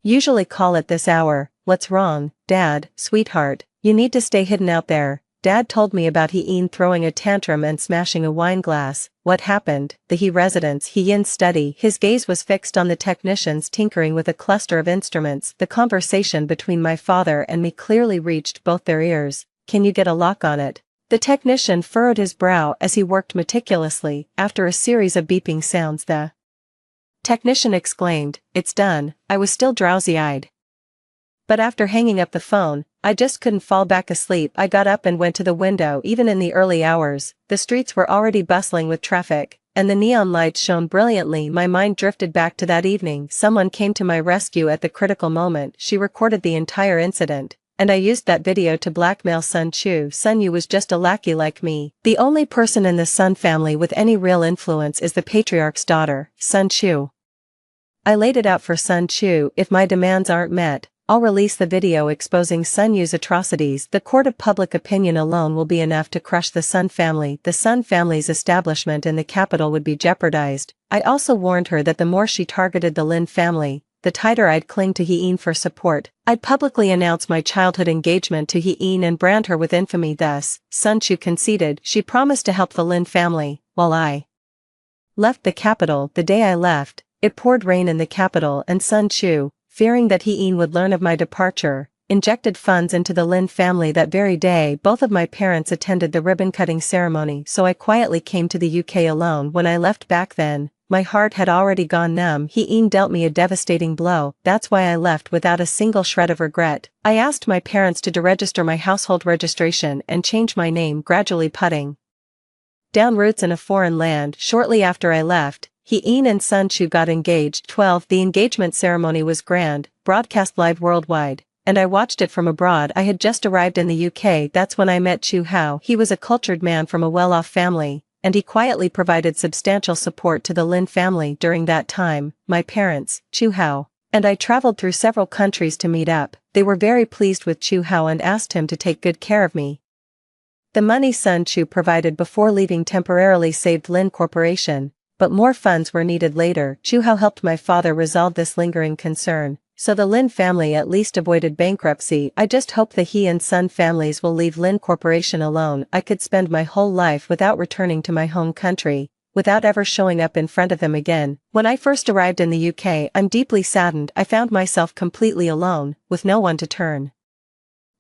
usually call at this hour. What's wrong, Dad? Sweetheart, you need to stay hidden out there. Dad told me about Yun throwing a tantrum and smashing a wine glass. What happened? The residence. Yun's study. His gaze was fixed on the technicians tinkering with a cluster of instruments. The conversation between my father and me clearly reached both their ears. Can you get a lock on it? The technician furrowed his brow as he worked meticulously. After a series of beeping sounds, the technician exclaimed, it's done. I was still drowsy-eyed, but after hanging up the phone, I just couldn't fall back asleep. I got up and went to the window. Even in the early hours, the streets were already bustling with traffic, and the neon lights shone brilliantly. My mind drifted back to that evening. Someone came to my rescue at the critical moment. She recorded the entire incident, and I used that video to blackmail Sun Chu. Sun Yu was just a lackey like me. The only person in the Sun family with any real influence is the patriarch's daughter, Sun Chu. I laid it out for Sun Chu. If my demands aren't met, I'll release the video exposing Sun Yu's atrocities. The court of public opinion alone will be enough to crush the Sun family. The Sun family's establishment in the capital would be jeopardized. I also warned her that the more she targeted the Lin family, the tighter I'd cling to Yun for support. I'd publicly announce my childhood engagement to Yun and brand her with infamy. Thus, Sun Chu conceded. She promised to help the Lin family, while I left the capital. The day I left, it poured rain in the capital, and Sun Chu, fearing that Yun would learn of my departure, injected funds into the Lin family that very day. Both of my parents attended the ribbon-cutting ceremony, so I quietly came to the UK alone. When I left back then, my heart had already gone numb. Yun dealt me a devastating blow. That's why I left without a single shred of regret. I asked my parents to deregister my household registration and change my name, gradually putting down roots in a foreign land. Shortly after I left, Yun and Sun Chu got engaged. 12. The engagement ceremony was grand, broadcast live worldwide, and I watched it from abroad. I had just arrived in the UK. That's when I met Chu Hao. He was a cultured man from a well-off family, and he quietly provided substantial support to the Lin family during that time. My parents, Chu Hao, and I traveled through several countries to meet up. They were very pleased with Chu Hao and asked him to take good care of me. The money Sun Chu provided before leaving temporarily saved Lin Corporation, but more funds were needed later. Chu Hao helped my father resolve this lingering concern, so the Lin family at least avoided bankruptcy. I just hope the He and Sun families will leave Lin Corporation alone. I could spend my whole life without returning to my home country, without ever showing up in front of them again. When I first arrived in the UK, I'm deeply saddened. I found myself completely alone, with no one to turn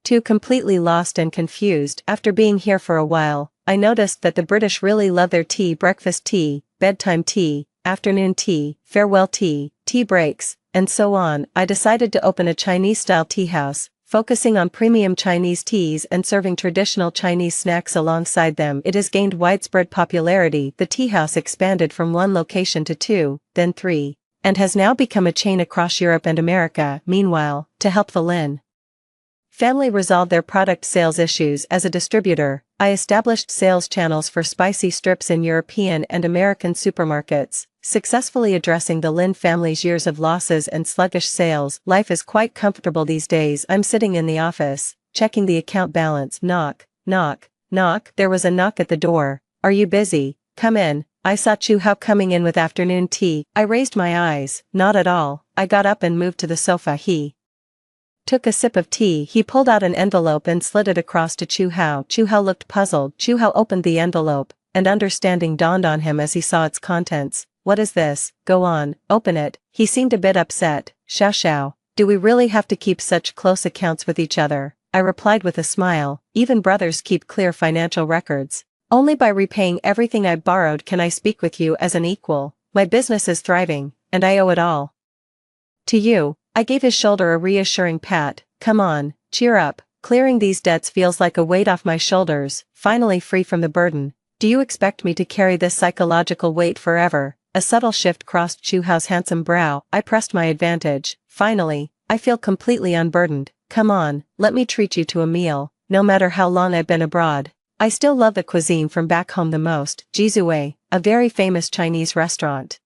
to. Completely lost and confused. After being here for a while, I noticed that the British really love their tea: breakfast tea, bedtime tea, afternoon tea, farewell tea, tea breaks, and so on. I decided to open a Chinese-style tea house, focusing on premium Chinese teas and serving traditional Chinese snacks alongside them. It has gained widespread popularity. The tea house expanded from one location to 2, then 3, and has now become a chain across Europe and America. Meanwhile, to help the Lin family resolve their product sales issues as a distributor, I established sales channels for spicy strips in European and American supermarkets, successfully addressing the Lin family's years of losses and sluggish sales. Life is quite comfortable these days. I'm sitting in the office, checking the account balance. Knock, knock, knock. There was a knock at the door. Are you busy? Come in. I saw Chu Hao coming in with afternoon tea. I raised my eyes. Not at all. I got up and moved to the sofa. He took a sip of tea. He pulled out an envelope and slid it across to Chu Hao. Chu Hao looked puzzled. Chu Hao opened the envelope, and understanding dawned on him as he saw its contents. What is this? Go on, open it. He seemed a bit upset. Xiao, do we really have to keep such close accounts with each other? I replied with a smile. Even brothers keep clear financial records. Only by repaying everything I borrowed can I speak with you as an equal. My business is thriving, and I owe it all to you. I gave his shoulder a reassuring pat. Come on, cheer up. Clearing these debts feels like a weight off my shoulders, finally free from the burden. Do you expect me to carry this psychological weight forever? A subtle shift crossed Chu Hao's handsome brow. I pressed my advantage. Finally, I feel completely unburdened. Come on, let me treat you to a meal, no matter how long I've been abroad. I still love the cuisine from back home the most. Jizue, a very famous Chinese restaurant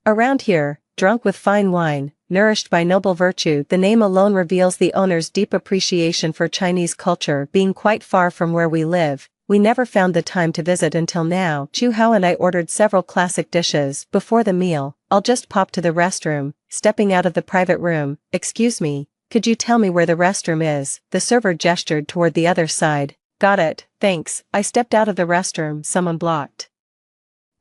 around here, drunk with fine wine, nourished by noble virtue. The name alone reveals the owner's deep appreciation for Chinese culture. Being quite far from where we live, we never found the time to visit until now. Chu Hao and I ordered several classic dishes. Before the meal, I'll just pop to the restroom. Stepping out of the private room, excuse me, could you tell me where the restroom is? The server gestured toward the other side. Got it, thanks. I stepped out of the restroom. Someone blocked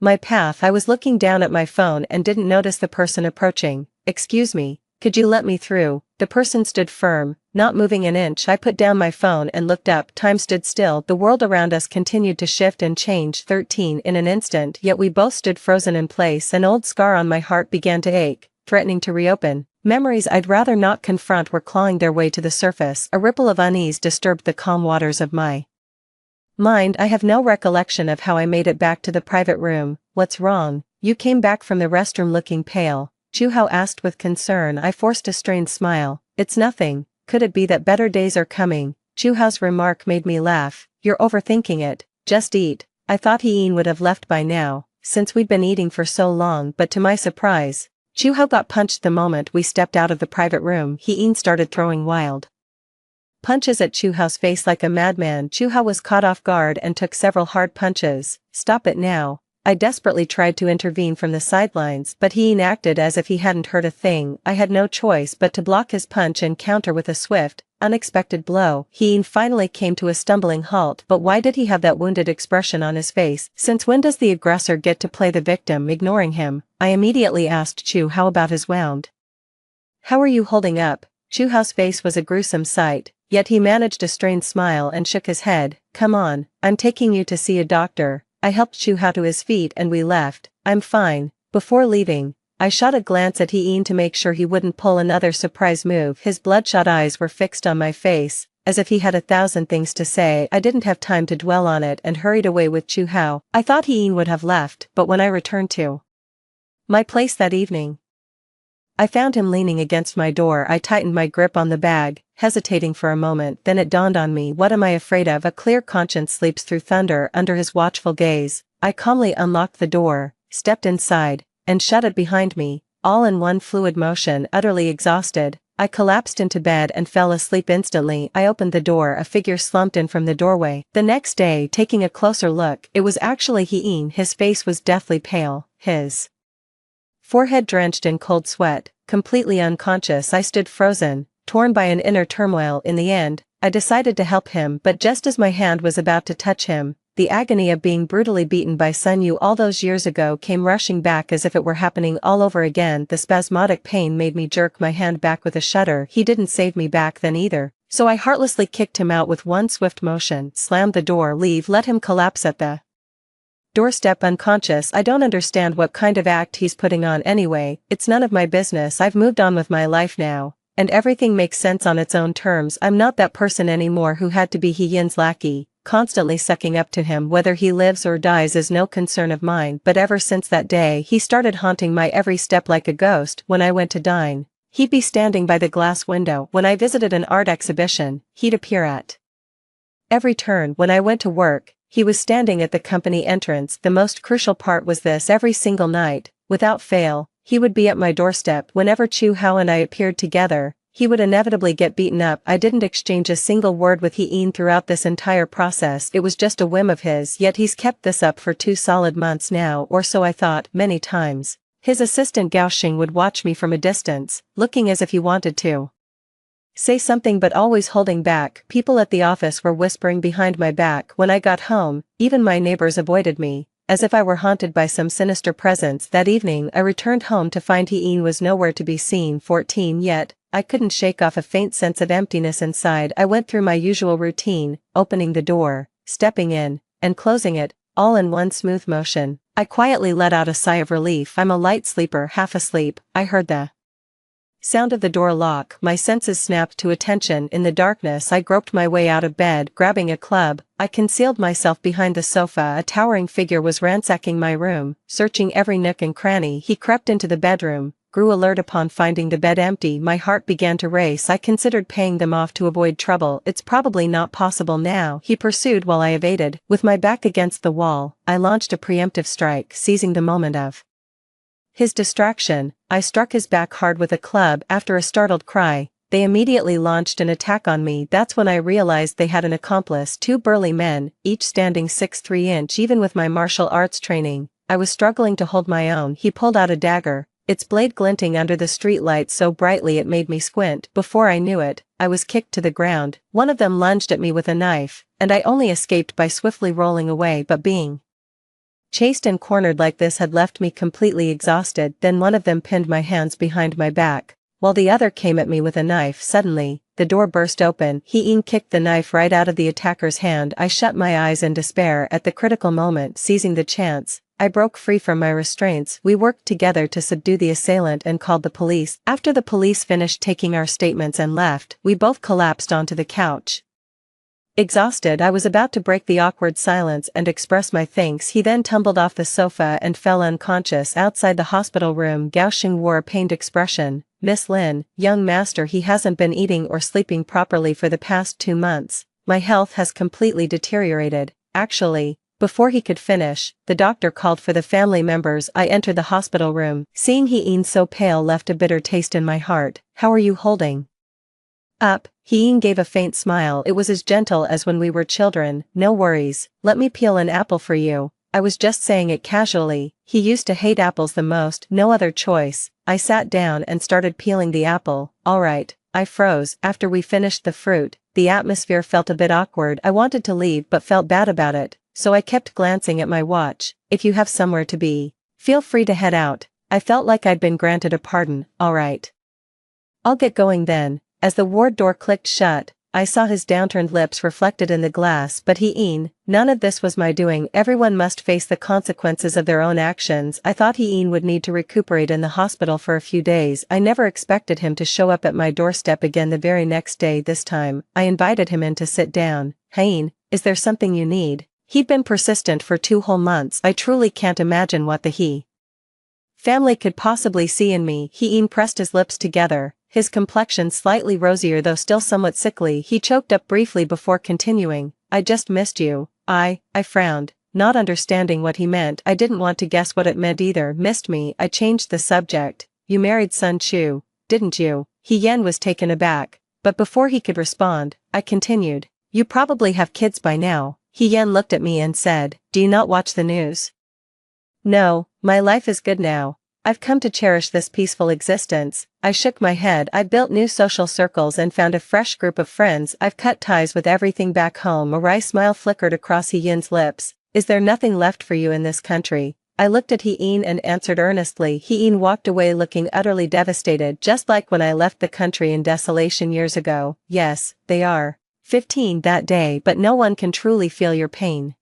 my path. I was looking down at my phone and didn't notice the person approaching. Excuse me, could you let me through? The person stood firm, not moving an inch. I put down my phone and looked up. Time stood still. The world around us continued to shift and change. 13 in an instant, yet we both stood frozen in place. An old scar on my heart began to ache, threatening to reopen. Memories I'd rather not confront were clawing their way to the surface. A ripple of unease disturbed the calm waters of my mind. I have no recollection of how I made it back to the private room. What's wrong? You came back from the restroom looking pale, Chu Hao asked with concern. I forced a strained smile. It's nothing. Could it be that better days are coming? Chu Hao's remark made me laugh. You're overthinking it. Just eat. I thought he would have left by now, since we'd been eating for so long, but to my surprise, Chu Hao got punched the moment we stepped out of the private room. He started throwing wild punches at Chu Hao's face like a madman. Chu Hao was caught off guard and took several hard punches. Stop it now. I desperately tried to intervene from the sidelines, but he acted as if he hadn't heard a thing. I had no choice but to block his punch and counter with a swift, unexpected blow. He finally came to a stumbling halt. But why did he have that wounded expression on his face? Since when does the aggressor get to play the victim? Ignoring him, I immediately asked Chu Hao about his wound. How are you holding up? Chu Hao's face was a gruesome sight, yet he managed a strained smile and shook his head. Come on, I'm taking you to see a doctor. I helped Chu Hao to his feet and we left. I'm fine. Before leaving, I shot a glance at to make sure he wouldn't pull another surprise move. His bloodshot eyes were fixed on my face, as if he had 1,000 things to say. I didn't have time to dwell on it and hurried away with Chu Hao. I thought he would have left, but when I returned to my place that evening, I found him leaning against my door. I tightened my grip on the bag, hesitating for a moment. Then it dawned on me. What am I afraid of? A clear conscience sleeps through thunder under his watchful gaze. I calmly unlocked the door, stepped inside, and shut it behind me, all in one fluid motion. Utterly exhausted, I collapsed into bed and fell asleep instantly. I opened the door. A figure slumped in from the doorway. The next day, taking a closer look, it was actually Hien. His face was deathly pale, his forehead drenched in cold sweat. Completely unconscious, I stood frozen, torn by an inner turmoil. In the end, I decided to help him, but just as my hand was about to touch him, the agony of being brutally beaten by Sun Yu all those years ago came rushing back as if it were happening all over again. The spasmodic pain made me jerk my hand back with a shudder. He didn't save me back then either, so I heartlessly kicked him out with one swift motion, slammed the door, let him collapse at the doorstep unconscious. I don't understand what kind of act he's putting on anyway. It's none of my business. I've moved on with my life now, and everything makes sense on its own terms. I'm not that person anymore who had to be Hien's lackey, constantly sucking up to him. Whether he lives or dies is no concern of mine. But ever since that day, he started haunting my every step like a ghost. When I went to dine, he'd be standing by the glass window. When I visited an art exhibition, he'd appear at every turn. When I went to work, he was standing at the company entrance. The most crucial part was this: every single night, without fail, he would be at my doorstep. Whenever Chu Hao and I appeared together, he would inevitably get beaten up. I didn't exchange a single word with Heen throughout this entire process. It was just a whim of his, yet he's kept this up for 2 solid months now, or so I thought, many times. His assistant Gao Xing would watch me from a distance, looking as if he wanted to say something but always holding back. People at the office were whispering behind my back when I got home, even my neighbors avoided me, as if I were haunted by some sinister presence. That evening I returned home to find Heen was nowhere to be seen. 14 Yet, I couldn't shake off a faint sense of emptiness inside. I went through my usual routine, opening the door, stepping in, and closing it, all in one smooth motion. I quietly let out a sigh of relief. I'm a light sleeper, half asleep. I heard the sound of the door lock. My senses snapped to attention. In the darkness I groped my way out of bed. Grabbing a club, I concealed myself behind the sofa. A towering figure was ransacking my room, searching every nook and cranny. He crept into the bedroom, grew alert upon finding the bed empty. My heart began to race. I considered paying them off to avoid trouble. It's probably not possible now, he pursued while I evaded. With my back against the wall, I launched a preemptive strike. Seizing the moment of his distraction, I struck his back hard with a club. After a startled cry, they immediately launched an attack on me. That's when I realized they had an accomplice, 2 burly men, each standing 6'3". Even with my martial arts training, I was struggling to hold my own. He pulled out a dagger, its blade glinting under the streetlight so brightly it made me squint. Before I knew it, I was kicked to the ground. One of them lunged at me with a knife, and I only escaped by swiftly rolling away. But being chased and cornered like this had left me completely exhausted. Then one of them pinned my hands behind my back, while the other came at me with a knife. Suddenly, the door burst open. Heen kicked the knife right out of the attacker's hand. I shut my eyes in despair. At the critical moment, seizing the chance, I broke free from my restraints. We worked together to subdue the assailant and called the police. After the police finished taking our statements and left, we both collapsed onto the couch. Exhausted, I was about to break the awkward silence and express my thanks. He then tumbled off the sofa and fell unconscious. Outside the hospital room, Gao Xing wore a pained expression. Miss Lin, young master, he hasn't been eating or sleeping properly for the past 2 months. My health has completely deteriorated. Actually, before he could finish, the doctor called for the family members. I entered the hospital room. Seeing Heen so pale left a bitter taste in my heart. How are you holding up? Heen gave a faint smile. It was as gentle as when we were children. No worries, let me peel an apple for you. I was just saying it casually. He used to hate apples the most. No other choice. I sat down and started peeling the apple. Alright, I froze. After we finished the fruit, the atmosphere felt a bit awkward. I wanted to leave but felt bad about it, so I kept glancing at my watch. If you have somewhere to be, feel free to head out. I felt like I'd been granted a pardon. Alright, I'll get going then. As the ward door clicked shut, I saw his downturned lips reflected in the glass. But Heen, none of this was my doing. Everyone must face the consequences of their own actions. I thought Heen would need to recuperate in the hospital for a few days. I never expected him to show up at my doorstep again the very next day. This time, I invited him in to sit down. Heen, is there something you need? He'd been persistent for 2 whole months. I truly can't imagine what the family could possibly see in me. Heen pressed his lips together, his complexion slightly rosier though still somewhat sickly. He choked up briefly before continuing. I just missed you. I frowned, not understanding what he meant. I didn't want to guess what it meant either. Missed me? I changed the subject. You married Sun Chu, didn't you? Hien was taken aback, but before he could respond, I continued. You probably have kids by now. Hien looked at me and said, do you not watch the news? No, my life is good now. I've come to cherish this peaceful existence. I shook my head. I built new social circles and found a fresh group of friends. I've cut ties with everything back home. A wry smile flickered across Hien's lips. Is there nothing left for you in this country? I looked at Hien and answered earnestly. Hien walked away looking utterly devastated, just like when I left the country in desolation years ago. Yes, they are 15 that day, but no one can truly feel your pain.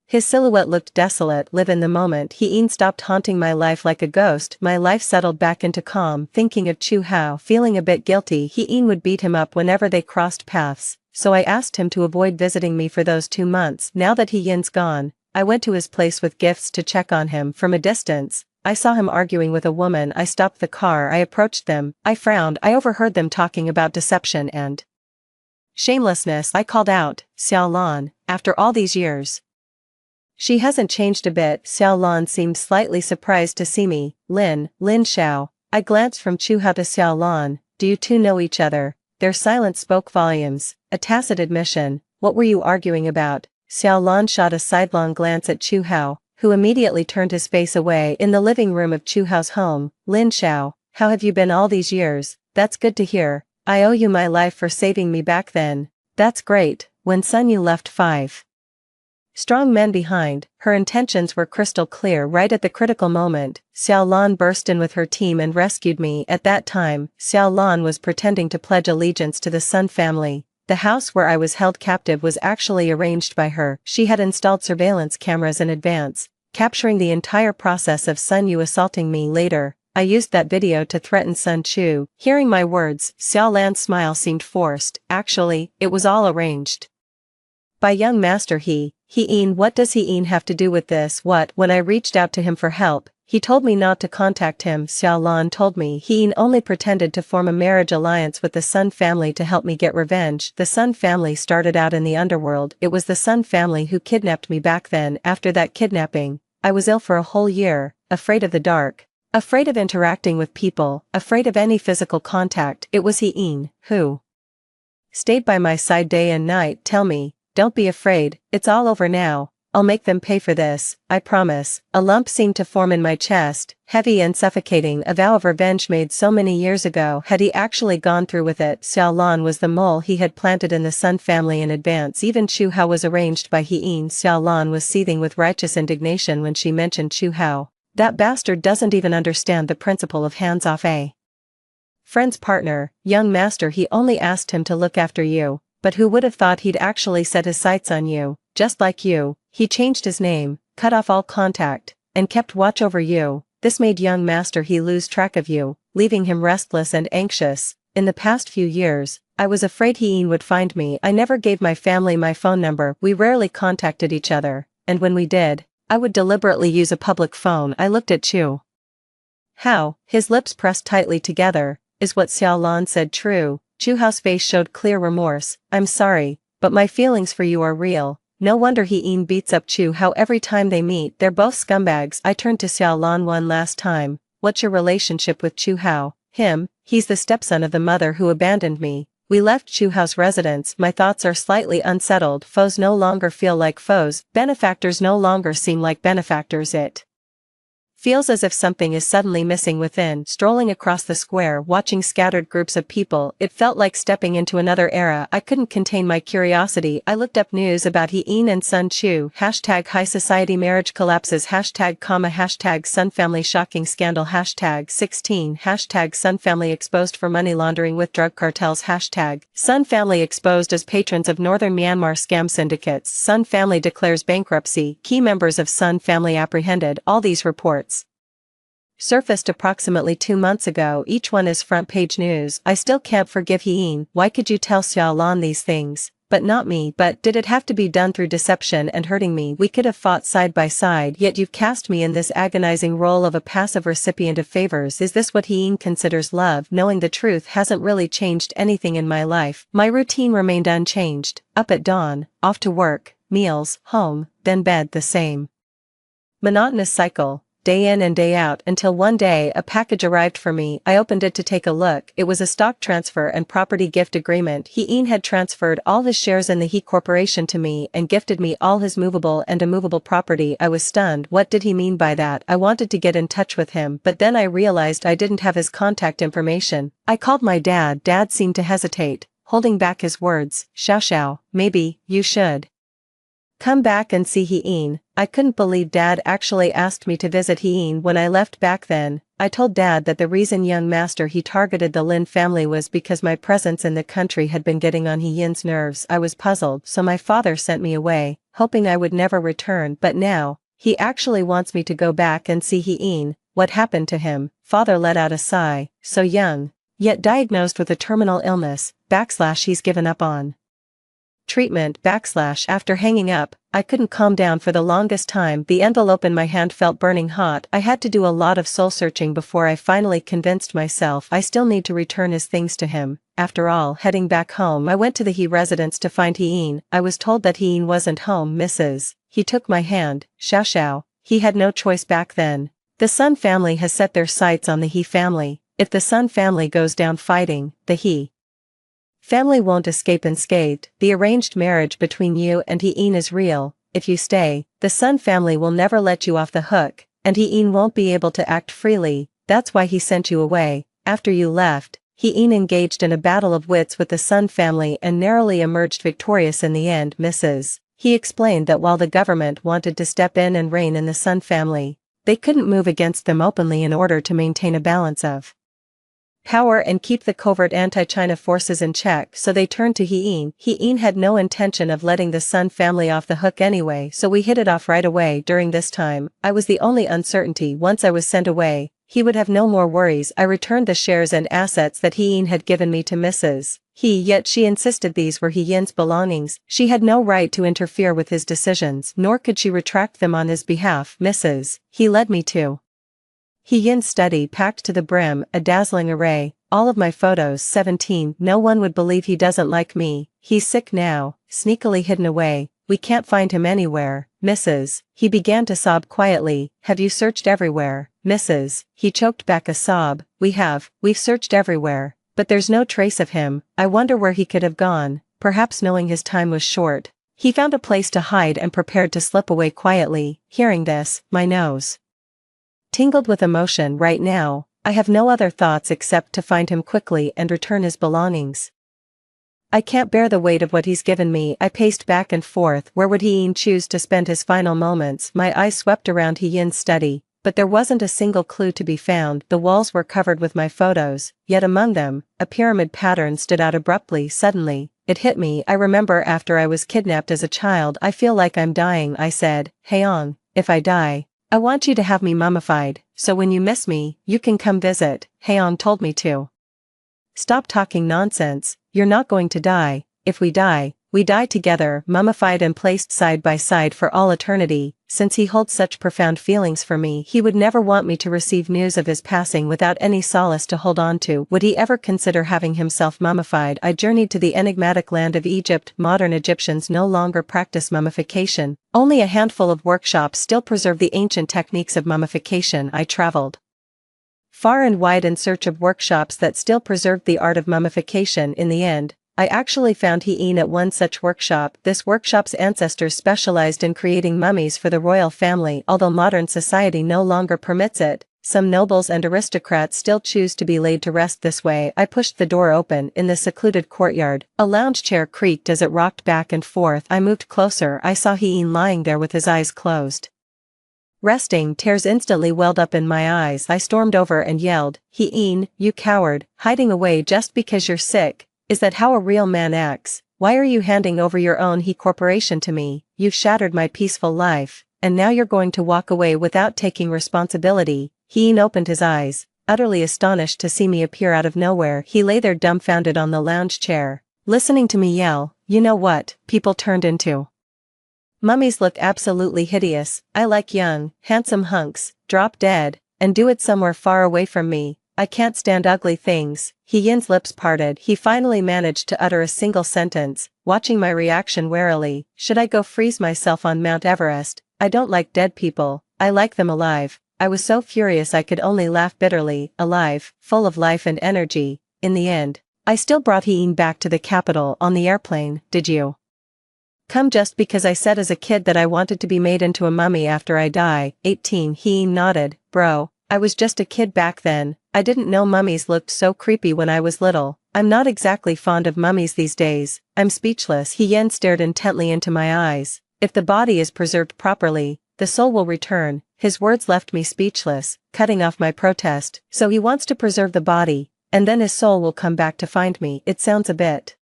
His silhouette looked desolate. Live in the moment. Hien stopped haunting my life like a ghost. My life settled back into calm. Thinking of Chu Hao, feeling a bit guilty. Hien would beat him up whenever they crossed paths, so I asked him to avoid visiting me for those 2 months. Now that Hien's gone, I went to his place with gifts to check on him. From a distance, I saw him arguing with a woman. I stopped the car. I approached them. I frowned. I overheard them talking about deception and shamelessness. I called out, Xiao Lan, after all these years. She hasn't changed a bit. Xiao Lan seemed slightly surprised to see me. Lin Xiao. I glanced from Chu Hao to Xiao Lan. do you two know each other? Their silence spoke volumes, a tacit admission. What were you arguing about? Xiao Lan shot a sidelong glance at Chu Hao, who immediately turned his face away. In the living room of Chu Hao's home. Lin Xiao, how have you been all these years? That's good to hear. I owe you my life for saving me back then. That's great. When Sun Yu left 5 strong men behind, her intentions were crystal clear. Right at the critical moment, Xiao Lan burst in with her team and rescued me. At that time, Xiao Lan was pretending to pledge allegiance to the Sun family. The house where I was held captive was actually arranged by her. She had installed surveillance cameras in advance, capturing the entire process of Sun Yu assaulting me. Later, I used that video to threaten Sun Chu. Hearing my words, Xiao Lan's smile seemed forced. Actually, it was all arranged by young master He-in. What does He-in have to do with this? What? When I reached out to him for help, he told me not to contact him. Xiao Lan told me He-in only pretended to form a marriage alliance with the Sun family to help me get revenge. The Sun family started out in the underworld. It was the Sun family who kidnapped me back then. After that kidnapping, I was ill for a whole year, afraid of the dark, afraid of interacting with people, afraid of any physical contact. It was He-in who stayed by my side day and night. Tell me, don't be afraid, it's all over now. I'll make them pay for this, I promise. A lump seemed to form in my chest, heavy and suffocating. A vow of revenge made so many years ago. Had he actually gone through with it? Xiao Lan was the mole he had planted in the Sun family in advance. Even Chu Hao was arranged by He-in. Xiao Lan was seething with righteous indignation when she mentioned Chu Hao. That bastard doesn't even understand the principle of hands-off a friend's partner. Young master, he only asked him to look after you. But who would have thought he'd actually set his sights on you? Just like you, he changed his name, cut off all contact, and kept watch over you. This made young master he lose track of you, leaving him restless and anxious. In the past few years, I was afraid He-in would find me. I never gave my family my phone number. We rarely contacted each other, and when we did, I would deliberately use a public phone. I looked at Chu Hao, his lips pressed tightly together. Is what Xiao Lan said true? Chu Hao's face showed clear remorse. I'm sorry, but my feelings for you are real. No wonder He-in beats up Chu Hao every time they meet. They're both scumbags. I turned to Xiao Lan one last time. What's your relationship with Chu Hao? Him, he's the stepson of the mother who abandoned me. We left Chu Hao's residence. My thoughts are slightly unsettled. Foes no longer feel like foes. Benefactors no longer seem like benefactors. It feels as if something is suddenly missing within. Strolling across the square, watching scattered groups of people, it felt like stepping into another era. I couldn't contain my curiosity. I looked up news about He-in and Sun Chu. Hashtag high society marriage collapses. Hashtag Sun family shocking scandal. Hashtag 16. Hashtag Sun family exposed for money laundering with drug cartels. Hashtag Sun family exposed as patrons of northern Myanmar scam syndicates. Sun family declares bankruptcy. Key members of Sun family apprehended. All these reports surfaced approximately 2 months ago. Each one is front-page news. I still can't forgive He-in. Why could you tell Xiao Lan these things, but not me? But did it have to be done through deception and hurting me? We could have fought side by side, yet you've cast me in this agonizing role of a passive recipient of favors. Is this what He-in considers love? Knowing the truth hasn't really changed anything in my life. My routine remained unchanged. Up at dawn, off to work, meals, home, then bed. The same monotonous cycle, day in and day out, until one day a package arrived for me. I opened it to take a look. It was a stock transfer and property gift agreement. He-in had transferred all his shares in the He Corporation to me and gifted me all his movable and immovable property. I was stunned. What did he mean by that? I wanted to get in touch with him, but then I realized I didn't have his contact information. I called my dad. Dad seemed to hesitate, holding back his words. Xiao, maybe you should come back and see He-in. I couldn't believe Dad actually asked me to visit He-in. When I left back then, I told Dad that the reason young master he targeted the Lin family was because my presence in the country had been getting on He-in's nerves. I was puzzled, so my father sent me away, hoping I would never return. But now, he actually wants me to go back and see He-in. What happened to him? Father let out a sigh. So young, yet diagnosed with a terminal illness, / he's given up on treatment, / after hanging up, I couldn't calm down for the longest time. The envelope in my hand felt burning hot. I had to do a lot of soul-searching before I finally convinced myself I still need to return his things to him. After all, heading back home, I went to the He residence to find He-in. I was told that He-in wasn't home. Mrs. He took my hand. Xiao, he had no choice back then. The Sun family has set their sights on the He family. If the Sun family goes down fighting, the He family won't escape unscathed. The arranged marriage between you and Heen is real. If you stay, the Sun family will never let you off the hook, and Heen won't be able to act freely. That's why he sent you away. After you left, Heen engaged in a battle of wits with the Sun family and narrowly emerged victorious in the end, Mrs. He explained that while the government wanted to step in and rein in the Sun family, they couldn't move against them openly in order to maintain a balance of power and keep the covert anti-China forces in check, so they turned to Heen. Heen had no intention of letting the Sun family off the hook anyway, so we hit it off right away. During this time, I was the only uncertainty. Once I was sent away, he would have no more worries. I returned the shares and assets that Heen had given me to Mrs. He, yet she insisted these were Heen's belongings. She had no right to interfere with his decisions, nor could she retract them on his behalf. Mrs. He led me to Heen's study, packed to the brim, a dazzling array, all of my photos. 17. No one would believe he doesn't like me. He's sick now, sneakily hidden away. We can't find him anywhere. Mrs. He began to sob quietly. Have you searched everywhere? Mrs. He choked back a sob. We've searched everywhere, but there's no trace of him. I wonder where he could have gone. Perhaps knowing his time was short, he found a place to hide and prepared to slip away quietly. Hearing this, my nose tingled with emotion. Right now, I have no other thoughts except to find him quickly and return his belongings. I can't bear the weight of what he's given me. I paced back and forth. Where would Heen choose to spend his final moments? My eyes swept around Heen's study, but there wasn't a single clue to be found. The walls were covered with my photos, yet among them, a pyramid pattern stood out abruptly. Suddenly, it hit me. I remember after I was kidnapped as a child. I feel like I'm dying, I said. Haeong, if I die, I want you to have me mummified, so when you miss me, you can come visit. Haeong told me to stop talking nonsense. You're not going to die. If we die, we die together, mummified and placed side by side for all eternity. Since he holds such profound feelings for me, he would never want me to receive news of his passing without any solace to hold on to. Would he ever consider having himself mummified? I journeyed to the enigmatic land of Egypt. Modern Egyptians no longer practice mummification. Only a handful of workshops still preserve the ancient techniques of mummification. I traveled far and wide in search of workshops that still preserved the art of mummification. In the end, I actually found Heen at one such workshop. This workshop's ancestors specialized in creating mummies for the royal family. Although modern society no longer permits it, some nobles and aristocrats still choose to be laid to rest this way. I pushed the door open. In the secluded courtyard, a lounge chair creaked as it rocked back and forth. I moved closer. I saw Heen lying there with his eyes closed, resting. Tears instantly welled up in my eyes. I stormed over and yelled, Heen, you coward, hiding away just because you're sick. Is that how a real man acts? Why are you handing over your own He corporation to me? You've shattered my peaceful life, and now you're going to walk away without taking responsibility. Heen opened his eyes, utterly astonished to see me appear out of nowhere. He lay there dumbfounded on the lounge chair, listening to me yell, you know what people turned into? Mummies look absolutely hideous. I like young, handsome hunks, drop dead, and do it somewhere far away from me. I can't stand ugly things. Heen's lips parted. He finally managed to utter a single sentence, watching my reaction warily. Should I go freeze myself on Mount Everest? I don't like dead people. I like them alive. I was so furious I could only laugh bitterly. Alive, full of life and energy. In the end, I still brought Heen back to the capital on the airplane. Did you come just because I said as a kid that I wanted to be made into a mummy after I die? 18. Heen nodded. Bro, I was just a kid back then. I didn't know mummies looked so creepy when I was little. I'm not exactly fond of mummies these days. I'm speechless. Heen stared intently into my eyes. If the body is preserved properly, the soul will return. His words left me speechless, cutting off my protest. So he wants to preserve the body, and then his soul will come back to find me. It sounds a bit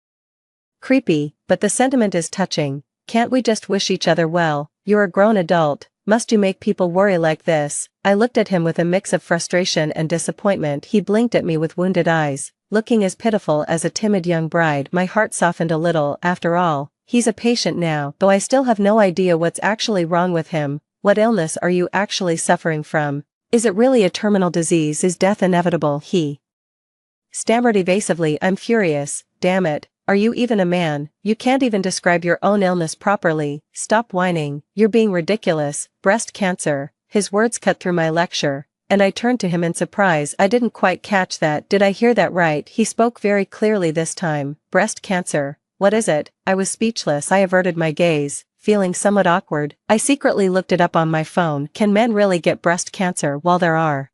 creepy, but the sentiment is touching. Can't we just wish each other well? You're a grown adult. Must you make people worry like this? I looked at him with a mix of frustration and disappointment. He blinked at me with wounded eyes, looking as pitiful as a timid young bride. My heart softened a little. After all, he's a patient now, though I still have no idea what's actually wrong with him. What illness are you actually suffering from? Is it really a terminal disease? Is death inevitable? He stammered evasively. I'm furious. Damn it. Are you even a man? You can't even describe your own illness properly. Stop whining. You're being ridiculous. Breast cancer. His words cut through my lecture. and I turned to him in surprise. I didn't quite catch that. Did I hear that right? He spoke very clearly this time. Breast cancer. What is it? I was speechless. I averted my gaze, feeling somewhat awkward. I secretly looked it up on my phone. Can men really get breast cancer? While there are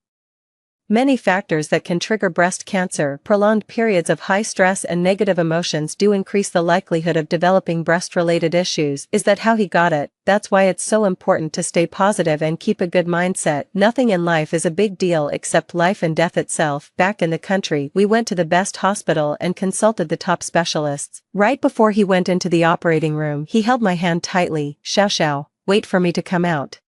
many factors that can trigger breast cancer, prolonged periods of high stress and negative emotions do increase the likelihood of developing breast-related issues. Is that how he got it? That's why it's so important to stay positive and keep a good mindset. Nothing in life is a big deal except life and death itself. Back in the country, we went to the best hospital and consulted the top specialists. Right before he went into the operating room, he held my hand tightly. Xiao, wait for me to come out.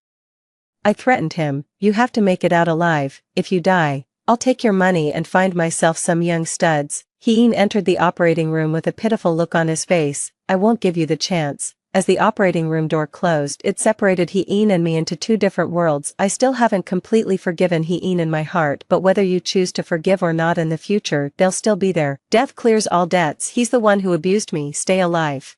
I threatened him. You have to make it out alive. If you die, I'll take your money and find myself some young studs. He entered the operating room with a pitiful look on his face. I won't give you the chance. As the operating room door closed, it separated He and me into two different worlds. I still haven't completely forgiven He in my heart, but whether you choose to forgive or not in the future, they'll still be there. Death clears all debts. He's the one who abused me. Stay alive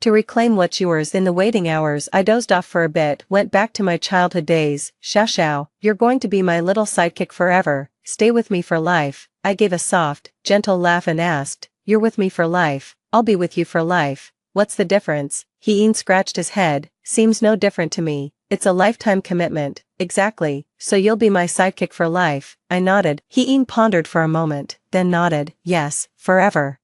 to reclaim what's yours. In the waiting hours, I dozed off for a bit, went back to my childhood days. Xiao, you're going to be my little sidekick forever. Stay with me for life. I gave a soft, gentle laugh and asked, you're with me for life? I'll be with you for life. What's the difference? He scratched his head. Seems no different to me. It's a lifetime commitment. Exactly. So you'll be my sidekick for life. I nodded. He pondered for a moment, then nodded. Yes, forever.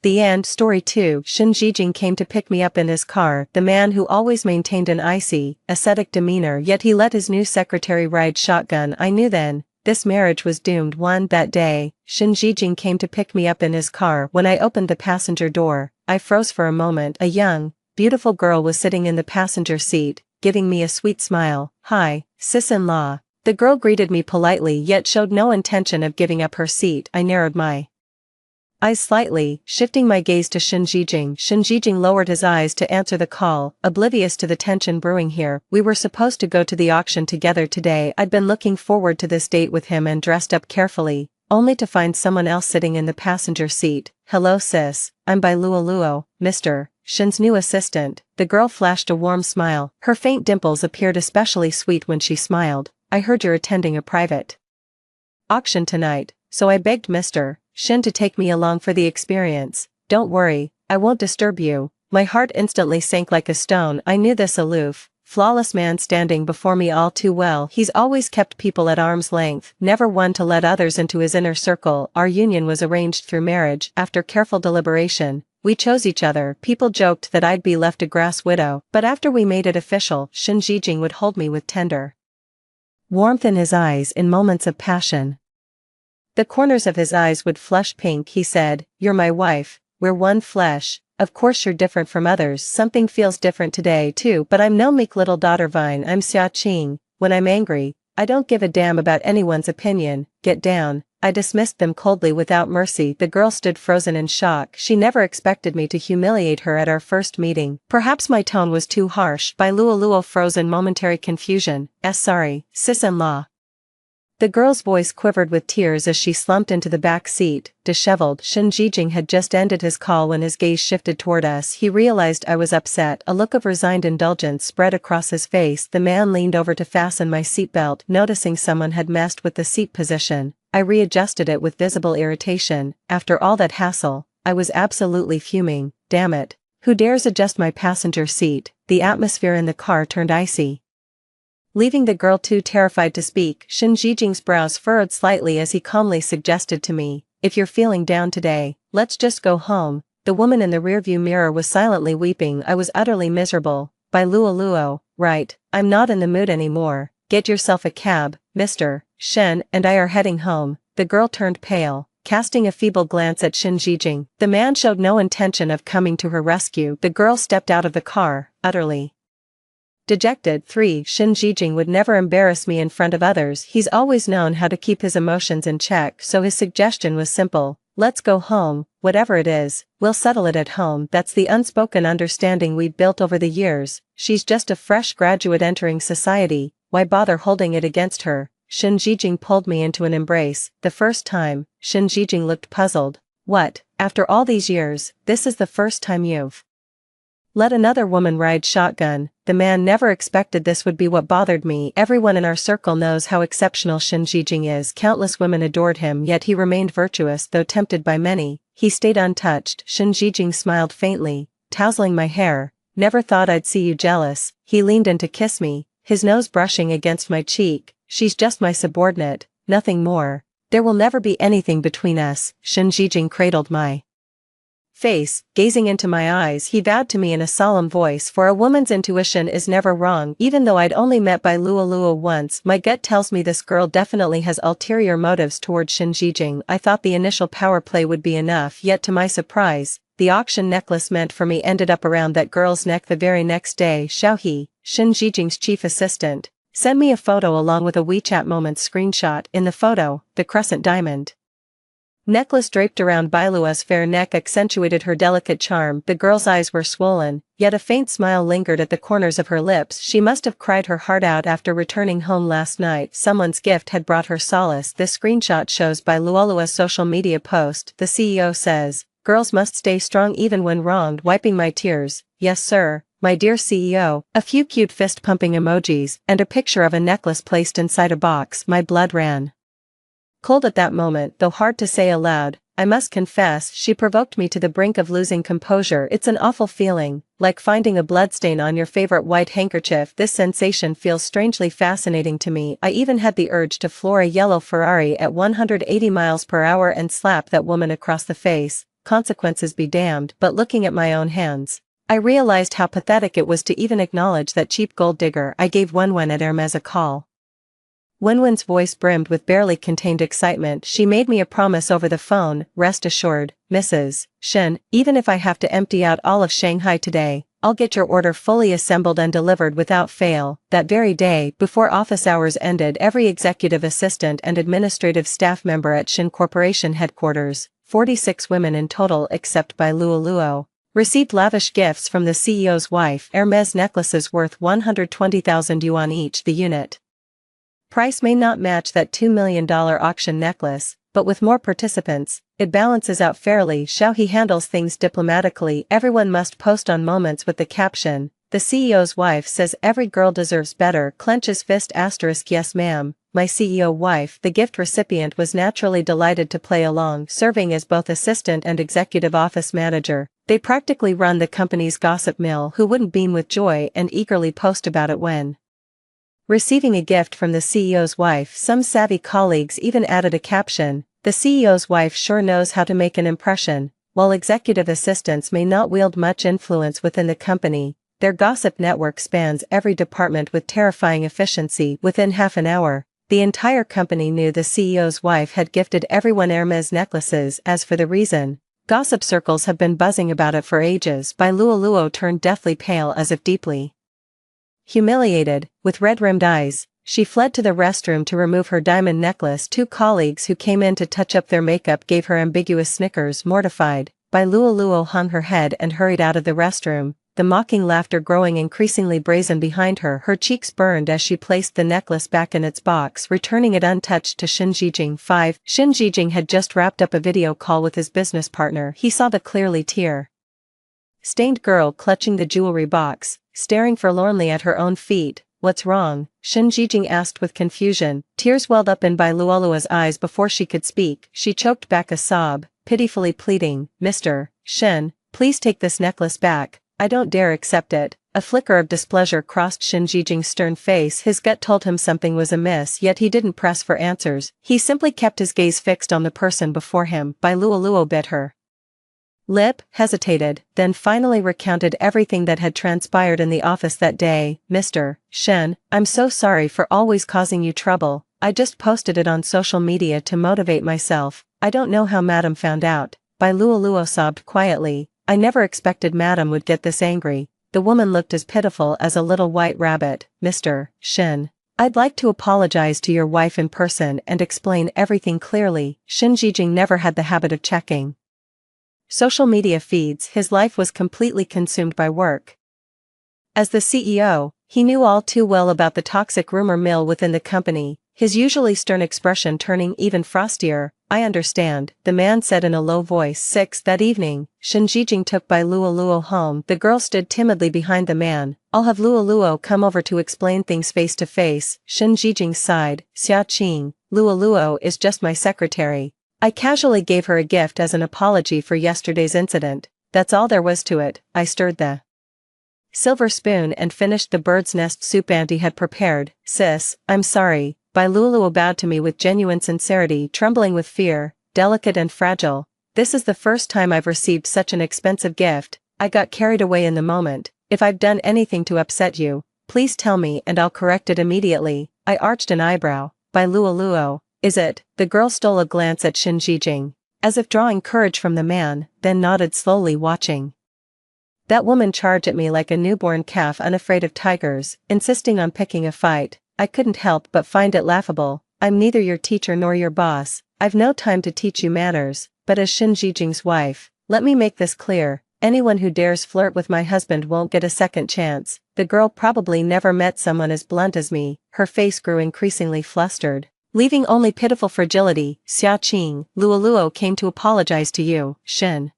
The end. Story 2. Shen Jijing came to pick me up in his car, the man who always maintained an icy, ascetic demeanor, yet he let his new secretary ride shotgun. I knew then, this marriage was doomed. That day, Shen Jijing came to pick me up in his car. When I opened the passenger door, I froze for a moment. A young, beautiful girl was sitting in the passenger seat, giving me a sweet smile. Hi, sis-in-law. The girl greeted me politely yet showed no intention of giving up her seat. I narrowed my eyes slightly, shifting my gaze to Shen Jijing. Shen Jijing lowered his eyes to answer the call, oblivious to the tension brewing here. We were supposed to go to the auction together today. I'd been looking forward to this date with him and dressed up carefully, only to find someone else sitting in the passenger seat. Hello sis, I'm Bai Luo, Mr. Shen's new assistant. The girl flashed a warm smile. Her faint dimples appeared especially sweet when she smiled. I heard you're attending a private auction tonight, so I begged Mr. Shen to take me along for the experience. Don't worry, I won't disturb you. My heart instantly sank like a stone. I knew this aloof, flawless man standing before me all too well. He's always kept people at arm's length, never one to let others into his inner circle. Our union was arranged through marriage. After careful deliberation, we chose each other. People joked that I'd be left a grass widow, but after we made it official, Shen Jijing would hold me with tender warmth in his eyes. In moments of passion, the corners of his eyes would flush pink. He said, you're my wife, we're one flesh. Of course you're different from others. Something feels different today too, but I'm no meek little daughter vine. I'm Xia Qing. When I'm angry, I don't give a damn about anyone's opinion. Get down. I dismissed them coldly without mercy. The girl stood frozen in shock. She never expected me to humiliate her at our first meeting. Perhaps my tone was too harsh. Bai Luo froze in momentary confusion. Sorry, sis-in-law. The girl's voice quivered with tears as she slumped into the back seat, disheveled. Shen Jijing had just ended his call when his gaze shifted toward us. He realized I was upset. A look of resigned indulgence spread across his face. The man leaned over to fasten my seatbelt. Noticing someone had messed with the seat position, I readjusted it with visible irritation. After all that hassle, I was absolutely fuming. Damn it. Who dares adjust my passenger seat? The atmosphere in the car turned icy, leaving the girl too terrified to speak. Shen Jijing's brows furrowed slightly as he calmly suggested to me, if you're feeling down today, let's just go home. The woman in the rearview mirror was silently weeping. I was utterly miserable. Bai Luo, right, I'm not in the mood anymore. Get yourself a cab, Mr. Shen and I are heading home. The girl turned pale, casting a feeble glance at Shen Jijing. The man showed no intention of coming to her rescue. The girl stepped out of the car, utterly dejected. 3. Shen Jijing would never embarrass me in front of others. He's always known how to keep his emotions in check, so his suggestion was simple. Let's go home. Whatever it is, we'll settle it at home. That's the unspoken understanding we've built over the years. She's just a fresh graduate entering society. Why bother holding it against her? Shen Jijing pulled me into an embrace. The first time, Shen Jijing looked puzzled. What? After all these years, this is the first time you've Let another woman ride shotgun. The man never expected this would be what bothered me. Everyone in our circle knows how exceptional Shin Jijing is. Countless women adored him, yet he remained virtuous though tempted by many. He stayed untouched. Shin Jijing smiled faintly, tousling my hair. Never thought I'd see you jealous. He leaned in to kiss me, his nose brushing against my cheek. She's just my subordinate, nothing more. There will never be anything between us. Shin Jijing cradled my face, gazing into my eyes. He vowed to me in a solemn voice, for a woman's intuition is never wrong. Even though I'd only met Bai Luolua once, my gut tells me this girl definitely has ulterior motives towards Shin Jijing. I thought the initial power play would be enough, yet to my surprise, the auction necklace meant for me ended up around that girl's neck the very next day. Xiaohe, Shin Jijing's chief assistant, sent me a photo along with a WeChat Moments screenshot. In the photo, the crescent diamond necklace draped around Bailua's fair neck accentuated her delicate charm. The girl's eyes were swollen, yet a faint smile lingered at the corners of her lips. She must have cried her heart out after returning home last night. Someone's gift had brought her solace. This screenshot shows Bailuolua's social media post. The CEO says, "Girls must stay strong even when wronged." Wiping my tears, "Yes sir, my dear CEO." A few cute fist-pumping emojis, and a picture of a necklace placed inside a box. My blood ran cold at that moment, though hard to say aloud. I must confess, she provoked me to the brink of losing composure. It's an awful feeling, like finding a bloodstain on your favorite white handkerchief. This sensation feels strangely fascinating to me. I even had the urge to floor a yellow Ferrari at 180 miles per hour and slap that woman across the face. Consequences be damned. But looking at my own hands, I realized how pathetic it was to even acknowledge that cheap gold digger. I gave Wenwen at Hermes a call. Wenwen's voice brimmed with barely contained excitement. She made me a promise over the phone. "Rest assured, Mrs. Shen, even if I have to empty out all of Shanghai today, I'll get your order fully assembled and delivered without fail." That very day, before office hours ended, every executive assistant and administrative staff member at Shin Corporation headquarters, 46 women in total except Bai Luoluo, received lavish gifts from the CEO's wife. Hermes necklaces worth 120,000 yuan each. The unit price may not match that $2 million auction necklace, but with more participants, it balances out fairly. Xiaohe handles things diplomatically. Everyone must post on Moments with the caption, "The CEO's wife says every girl deserves better." Clenches fist *. Yes ma'am, my CEO wife. The gift recipient was naturally delighted to play along, serving as both assistant and executive office manager. They practically run the company's gossip mill. Who wouldn't beam with joy and eagerly post about it when receiving a gift from the CEO's wife? Some savvy colleagues even added a caption, "The CEO's wife sure knows how to make an impression." While executive assistants may not wield much influence within the company, their gossip network spans every department with terrifying efficiency. Within half an hour, the entire company knew the CEO's wife had gifted everyone Hermes necklaces. As for the reason, gossip circles have been buzzing about it for ages. Bai Luoluo turned deathly pale, as if deeply humiliated. With red-rimmed eyes, she fled to the restroom to remove her diamond necklace. Two colleagues who came in to touch up their makeup gave her ambiguous snickers. Mortified, Bai Luoluo hung her head and hurried out of the restroom, the mocking laughter growing increasingly brazen behind her. Her cheeks burned as she placed the necklace back in its box, returning it untouched to Shin Jijing. 5. Shin Jijing had just wrapped up a video call with his business partner. He saw the clearly tear-stained girl clutching the jewelry box, staring forlornly at her own feet. "What's wrong?" Shin Jijing asked with confusion. Tears welled up in Bai Luolua's eyes before she could speak. She choked back a sob, pitifully pleading, "Mr. Shin, please take this necklace back. I don't dare accept it." A flicker of displeasure crossed Shin Jijing's stern face. His gut told him something was amiss, yet he didn't press for answers. He simply kept his gaze fixed on the person before him. Bai Luoluo bit her lip, hesitated, then finally recounted everything that had transpired in the office that day. "Mr. Shen, I'm so sorry for always causing you trouble. I just posted it on social media to motivate myself. I don't know how Madam found out." Bai Luoluo sobbed quietly. "I never expected Madam would get this angry." The woman looked as pitiful as a little white rabbit. "Mr. Shen, I'd like to apologize to your wife in person and explain everything clearly." Shin Jijing never had the habit of checking social media feeds. His life was completely consumed by work. As the CEO, he knew all too well about the toxic rumor mill within the company, his usually stern expression turning even frostier. I understand, the man said in a low voice. 6. That evening, Shen Jijing took Bai Luoluo home. The girl stood timidly behind the man. I'll have Luoluo come over to explain things face to face. Shen Jijing sighed. Xia Qing, Luoluo is just my secretary. I casually gave her a gift as an apology for yesterday's incident. That's all there was to it. I stirred the silver spoon and finished the bird's nest soup Auntie had prepared. Sis, I'm sorry. Bai Luoluo bowed to me with genuine sincerity, trembling with fear, delicate and fragile. This is the first time I've received such an expensive gift. I got carried away in the moment. If I've done anything to upset you, please tell me and I'll correct it immediately. I arched an eyebrow. Bai Luoluo, is it? The girl stole a glance at Shen Jijing, as if drawing courage from the man, then nodded slowly, watching that woman charge at me like a newborn calf unafraid of tigers, insisting on picking a fight. I couldn't help but find it laughable. I'm neither your teacher nor your boss. I've no time to teach you manners, but as Shen Jijing's wife, let me make this clear. Anyone who dares flirt with my husband won't get a second chance. The girl probably never met someone as blunt as me. Her face grew increasingly flustered, leaving only pitiful fragility. Xia Qing, Luoluo came to apologize to you. Shen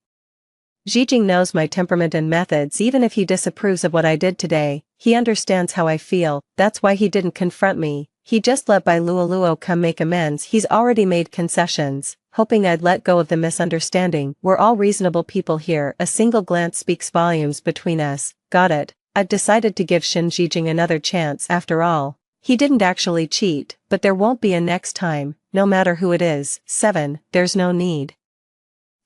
Jijing knows my temperament and methods. Even if he disapproves of what I did today, he understands how I feel. That's why he didn't confront me. He just let Bai Luoluo come make amends. He's already made concessions, hoping I'd let go of the misunderstanding. We're all reasonable people here. A single glance speaks volumes between us. Got it. I've decided to give Shen Jijing another chance. After all, he didn't actually cheat, but there won't be a next time, no matter who it is. 7. There's no need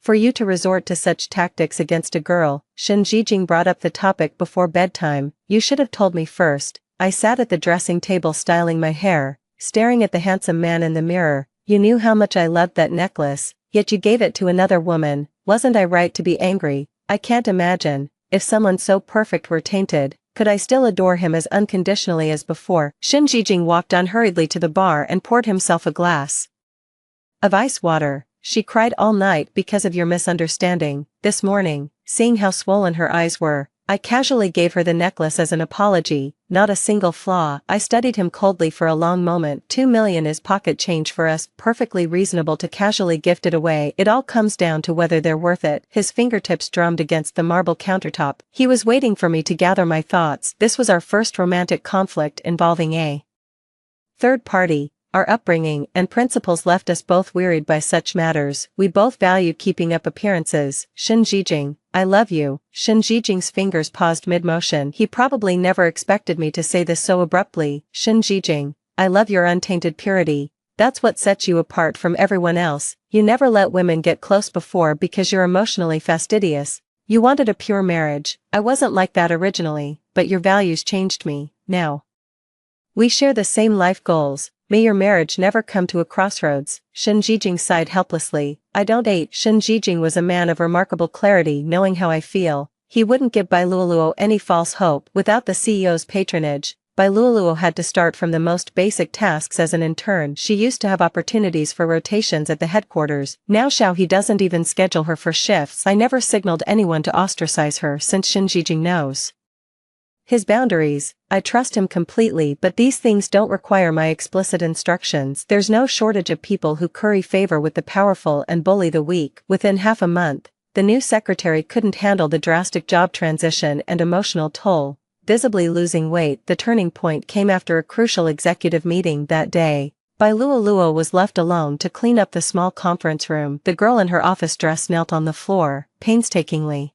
for you to resort to such tactics against a girl. Shen Jijing brought up the topic before bedtime. You should have told me first. I sat at the dressing table styling my hair, staring at the handsome man in the mirror. You knew how much I loved that necklace, yet you gave it to another woman. Wasn't I right to be angry? I can't imagine, if someone so perfect were tainted, could I still adore him as unconditionally as before? Shen Jijing walked unhurriedly to the bar and poured himself a glass of ice water. She cried all night because of your misunderstanding. This morning, seeing how swollen her eyes were, I casually gave her the necklace as an apology. Not a single flaw. I studied him coldly for a long moment. 2 million is pocket change for us. Perfectly reasonable to casually gift it away. It all comes down to whether they're worth it. His fingertips drummed against the marble countertop. He was waiting for me to gather my thoughts. This was our first romantic conflict involving a third party. Our upbringing and principles left us both wearied by such matters. We both value keeping up appearances. Shen Jijing, I love you. Shen Jijing's fingers paused mid-motion. He probably never expected me to say this so abruptly. Shen Jijing, I love your untainted purity. That's what sets you apart from everyone else. You never let women get close before because you're emotionally fastidious. You wanted a pure marriage. I wasn't like that originally, but your values changed me. Now we share the same life goals. May your marriage never come to a crossroads. Shen Jijing sighed helplessly. I don't hate. Shen Jijing was a man of remarkable clarity, knowing how I feel. He wouldn't give Bai Luoluo any false hope. Without the CEO's patronage, Bai Luoluo had to start from the most basic tasks as an intern. She used to have opportunities for rotations at the headquarters. Now he doesn't even schedule her for shifts. I never signaled anyone to ostracize her since Shen Jijing knows his boundaries. I trust him completely, but these things don't require my explicit instructions. There's no shortage of people who curry favor with the powerful and bully the weak. Within half a month, the new secretary couldn't handle the drastic job transition and emotional toll, visibly losing weight. The turning point came after a crucial executive meeting that day. Bai Luoluo was left alone to clean up the small conference room. The girl in her office dress knelt on the floor, painstakingly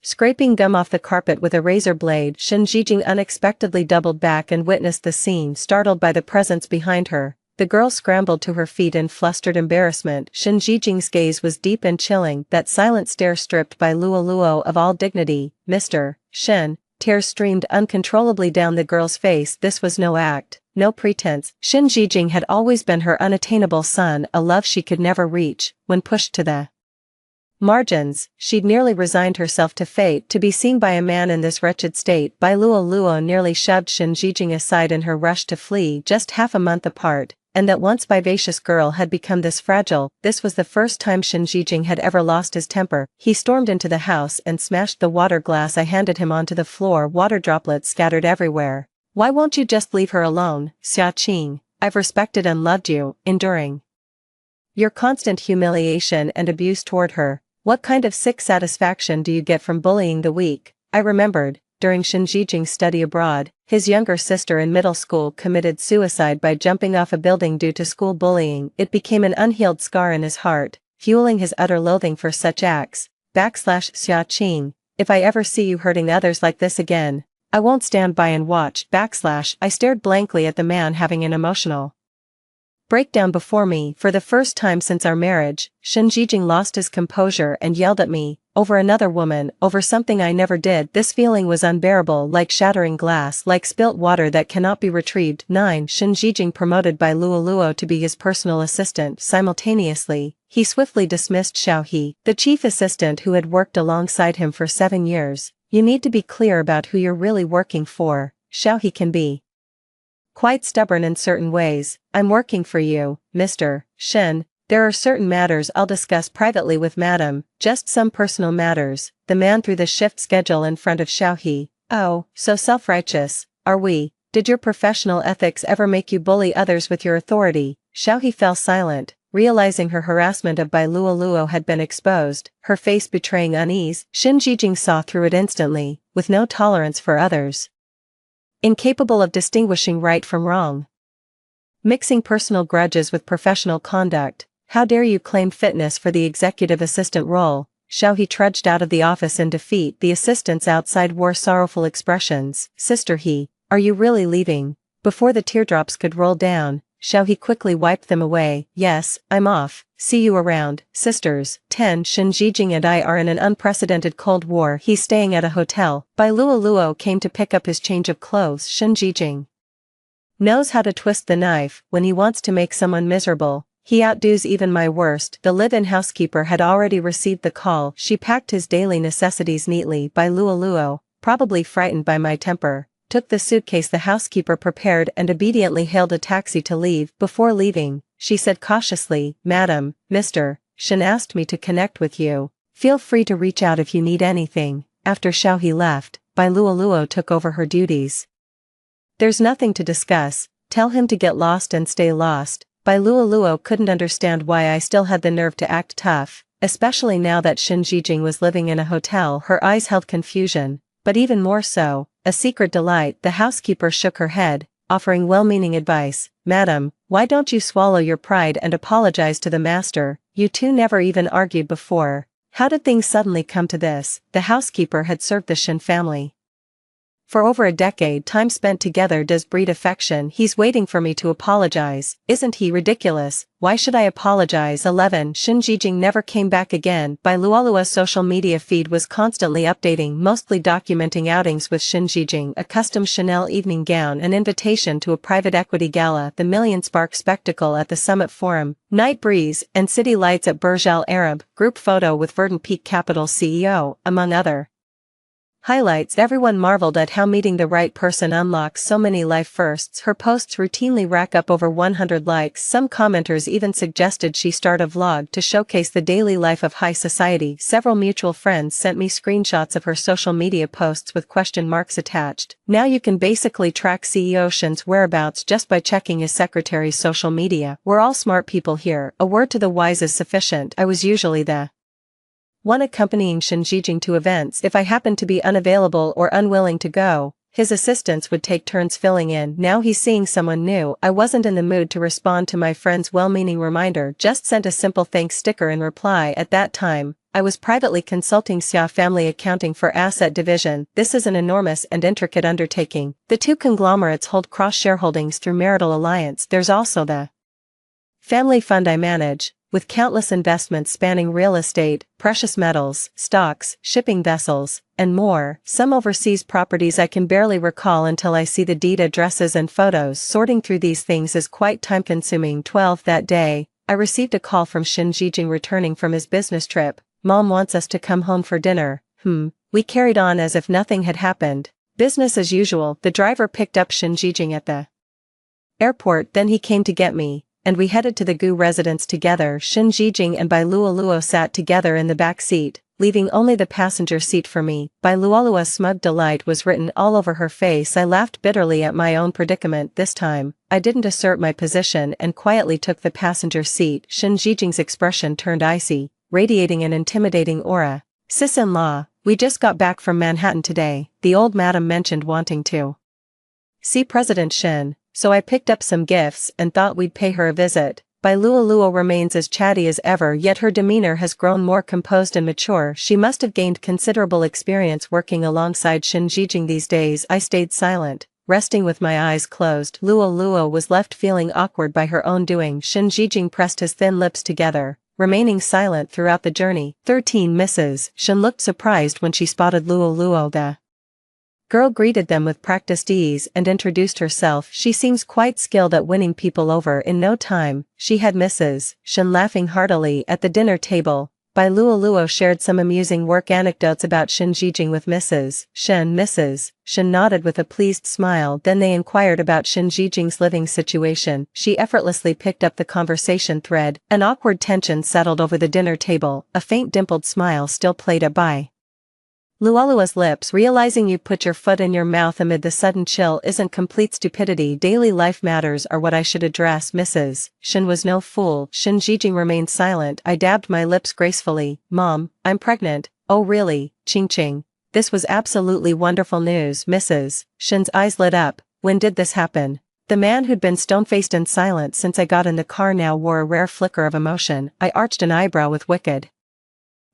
scraping gum off the carpet with a razor blade. Shen Jijing unexpectedly doubled back and witnessed the scene, startled by the presence behind her. The girl scrambled to her feet in flustered embarrassment. Shen Jijing's gaze was deep and chilling. That silent stare stripped Bai Luoluo of all dignity. Mr. Shen. Tears streamed uncontrollably down the girl's face. This was no act, no pretense. Shen Jijing had always been her unattainable son, a love she could never reach. When pushed to the margins, she'd nearly resigned herself to fate. To be seen by a man in this wretched state. Bai Luoluo nearly shoved Shen Jijing aside in her rush to flee. Just half a month apart, and that once vivacious girl had become this fragile. This was the first time Shen Jijing had ever lost his temper. He stormed into the house and smashed the water glass I handed him onto the floor. Water droplets scattered everywhere. Why won't you just leave her alone, Xia Qing? I've respected and loved you, enduring Your constant humiliation and abuse toward her. What kind of sick satisfaction do you get from bullying the weak? I remembered, during Shinjijing's study abroad, his younger sister in middle school committed suicide by jumping off a building due to school bullying. It became an unhealed scar in his heart, fueling his utter loathing for such acts. Xia Qing, if I ever see you hurting others like this again, I won't stand by and watch. I stared blankly at the man having an emotional breakdown before me. For the first time since our marriage, Shinjijing lost his composure and yelled at me, over another woman, over something I never did. This feeling was unbearable, like shattering glass, like spilt water that cannot be retrieved. 9. Shinjijing promoted by Luoluo to be his personal assistant. Simultaneously, he swiftly dismissed Xiao He, the chief assistant who had worked alongside him for 7 years. You need to be clear about who you're really working for. Xiao He can be quite stubborn in certain ways. I'm working for you, Mr. Shen. There are certain matters I'll discuss privately with Madam, just some personal matters. The man threw the shift schedule in front of Xiao He. Oh, so self-righteous, are we? Did your professional ethics ever make you bully others with your authority? Xiao He fell silent, realizing her harassment of Bai Luoluo had been exposed, her face betraying unease. Shinjijing saw through it instantly, with no tolerance for others. Incapable of distinguishing right from wrong. Mixing personal grudges with professional conduct. How dare you claim fitness for the executive assistant role? Xiao He trudged out of the office in defeat. The assistants outside wore sorrowful expressions. Sister He, are you really leaving? Before the teardrops could roll down, Xiao He quickly wiped them away. Yes, I'm off. See you around, sisters. 10. Shinjijing and I are in an unprecedented Cold War. He's staying at a hotel. Bai Luoluo came to pick up his change of clothes. Shinjijing knows how to twist the knife when he wants to make someone miserable. He outdoes even my worst. The live-in housekeeper had already received the call. She packed his daily necessities neatly. Bai Luoluo, probably frightened by my temper, took the suitcase the housekeeper prepared and obediently hailed a taxi to leave. Before leaving, she said cautiously, Madam, Mr. Shen asked me to connect with you. Feel free to reach out if you need anything. After Xiao He left, Bai Luoluo took over her duties. There's nothing to discuss, tell him to get lost and stay lost. Bai Luoluo couldn't understand why I still had the nerve to act tough, especially now that Shinjijing was living in a hotel. Her eyes held confusion, but even more so, a secret delight. The housekeeper shook her head, offering well-meaning advice. Madam, why don't you swallow your pride and apologize to the master? You two never even argued before. How did things suddenly come to this? The housekeeper had served the Shen family for over a decade. Time spent together does breed affection. He's waiting for me to apologize. Isn't he ridiculous? Why should I apologize? 11. Shinjijing never came back again. Bai Luoluo's social media feed was constantly updating, mostly documenting outings with Shinjijing, a custom Chanel evening gown, an invitation to a private equity gala, the million-spark spectacle at the Summit Forum, night breeze, and city lights at Burj Al Arab, group photo with Verdant Peak Capital CEO, among other highlights. Everyone marveled at how meeting the right person unlocks so many life firsts. Her posts routinely rack up over 100 likes. Some commenters even suggested she start a vlog to showcase the daily life of high society. Several mutual friends sent me screenshots of her social media posts with question marks attached. Now you can basically track CEO Shen's whereabouts just by checking his secretary's social media. We're all smart people here. A word to the wise is sufficient. I was usually the one accompanying Shinjijing to events. If I happened to be unavailable or unwilling to go, his assistants would take turns filling in. Now he's seeing someone new. I wasn't in the mood to respond to my friend's well-meaning reminder, just sent a simple thanks sticker in reply. At that time, I was privately consulting Xia family accounting for asset division. This is an enormous and intricate undertaking. The two conglomerates hold cross-shareholdings through marital alliance. There's also the family fund I manage, with countless investments spanning real estate, precious metals, stocks, shipping vessels, and more. Some overseas properties I can barely recall until I see the deed addresses and photos. Sorting through these things is quite time-consuming. 12. That day, I received a call from Shinjijing returning from his business trip. Mom wants us to come home for dinner. We carried on as if nothing had happened. Business as usual. The driver picked up Shinjijing at the airport, then he came to get me, and we headed to the Gu residence together. Shinjijing and Bai Luoluo sat together in the back seat, leaving only the passenger seat for me. By Lualua's smug delight was written all over her face. I laughed bitterly at my own predicament this time. I didn't assert my position and quietly took the passenger seat. Shen Jijing's expression turned icy, radiating an intimidating aura. "Sis-in-law, we just got back from Manhattan today," the old madam mentioned, wanting to see President Shen, "so I picked up some gifts and thought we'd pay her a visit." Bai Luolua remains as chatty as ever, yet her demeanor has grown more composed and mature. She must have gained considerable experience working alongside Shen Jijing these days. I stayed silent, resting with my eyes closed. Luolua was left feeling awkward by her own doing. Shen Jijing pressed his thin lips together, remaining silent throughout the journey. 13 Mrs. Shen looked surprised when she spotted Luolua. The girl greeted them with practiced ease and introduced herself. "She seems quite skilled at winning people over in no time," she had Mrs. Shen laughing heartily at the dinner table. Bai Luolua shared some amusing work anecdotes about Shen Jijing with Mrs. Shen. Mrs. Shen nodded with a pleased smile. Then they inquired about Shen Jijing's living situation. She effortlessly picked up the conversation thread. An awkward tension settled over the dinner table. A faint dimpled smile still played at Bai Luolua's lips. "Realizing you put your foot in your mouth amid the sudden chill isn't complete stupidity. Daily life matters are what I should address." Mrs. Shen was no fool. Shen Jijing remained silent. I dabbed my lips gracefully. "Mom, I'm pregnant." "Oh really, Ching Ching. This was absolutely wonderful news." Mrs. Shen's eyes lit up. "When did this happen?" The man who'd been stone-faced and silent since I got in the car now wore a rare flicker of emotion. I arched an eyebrow with wicked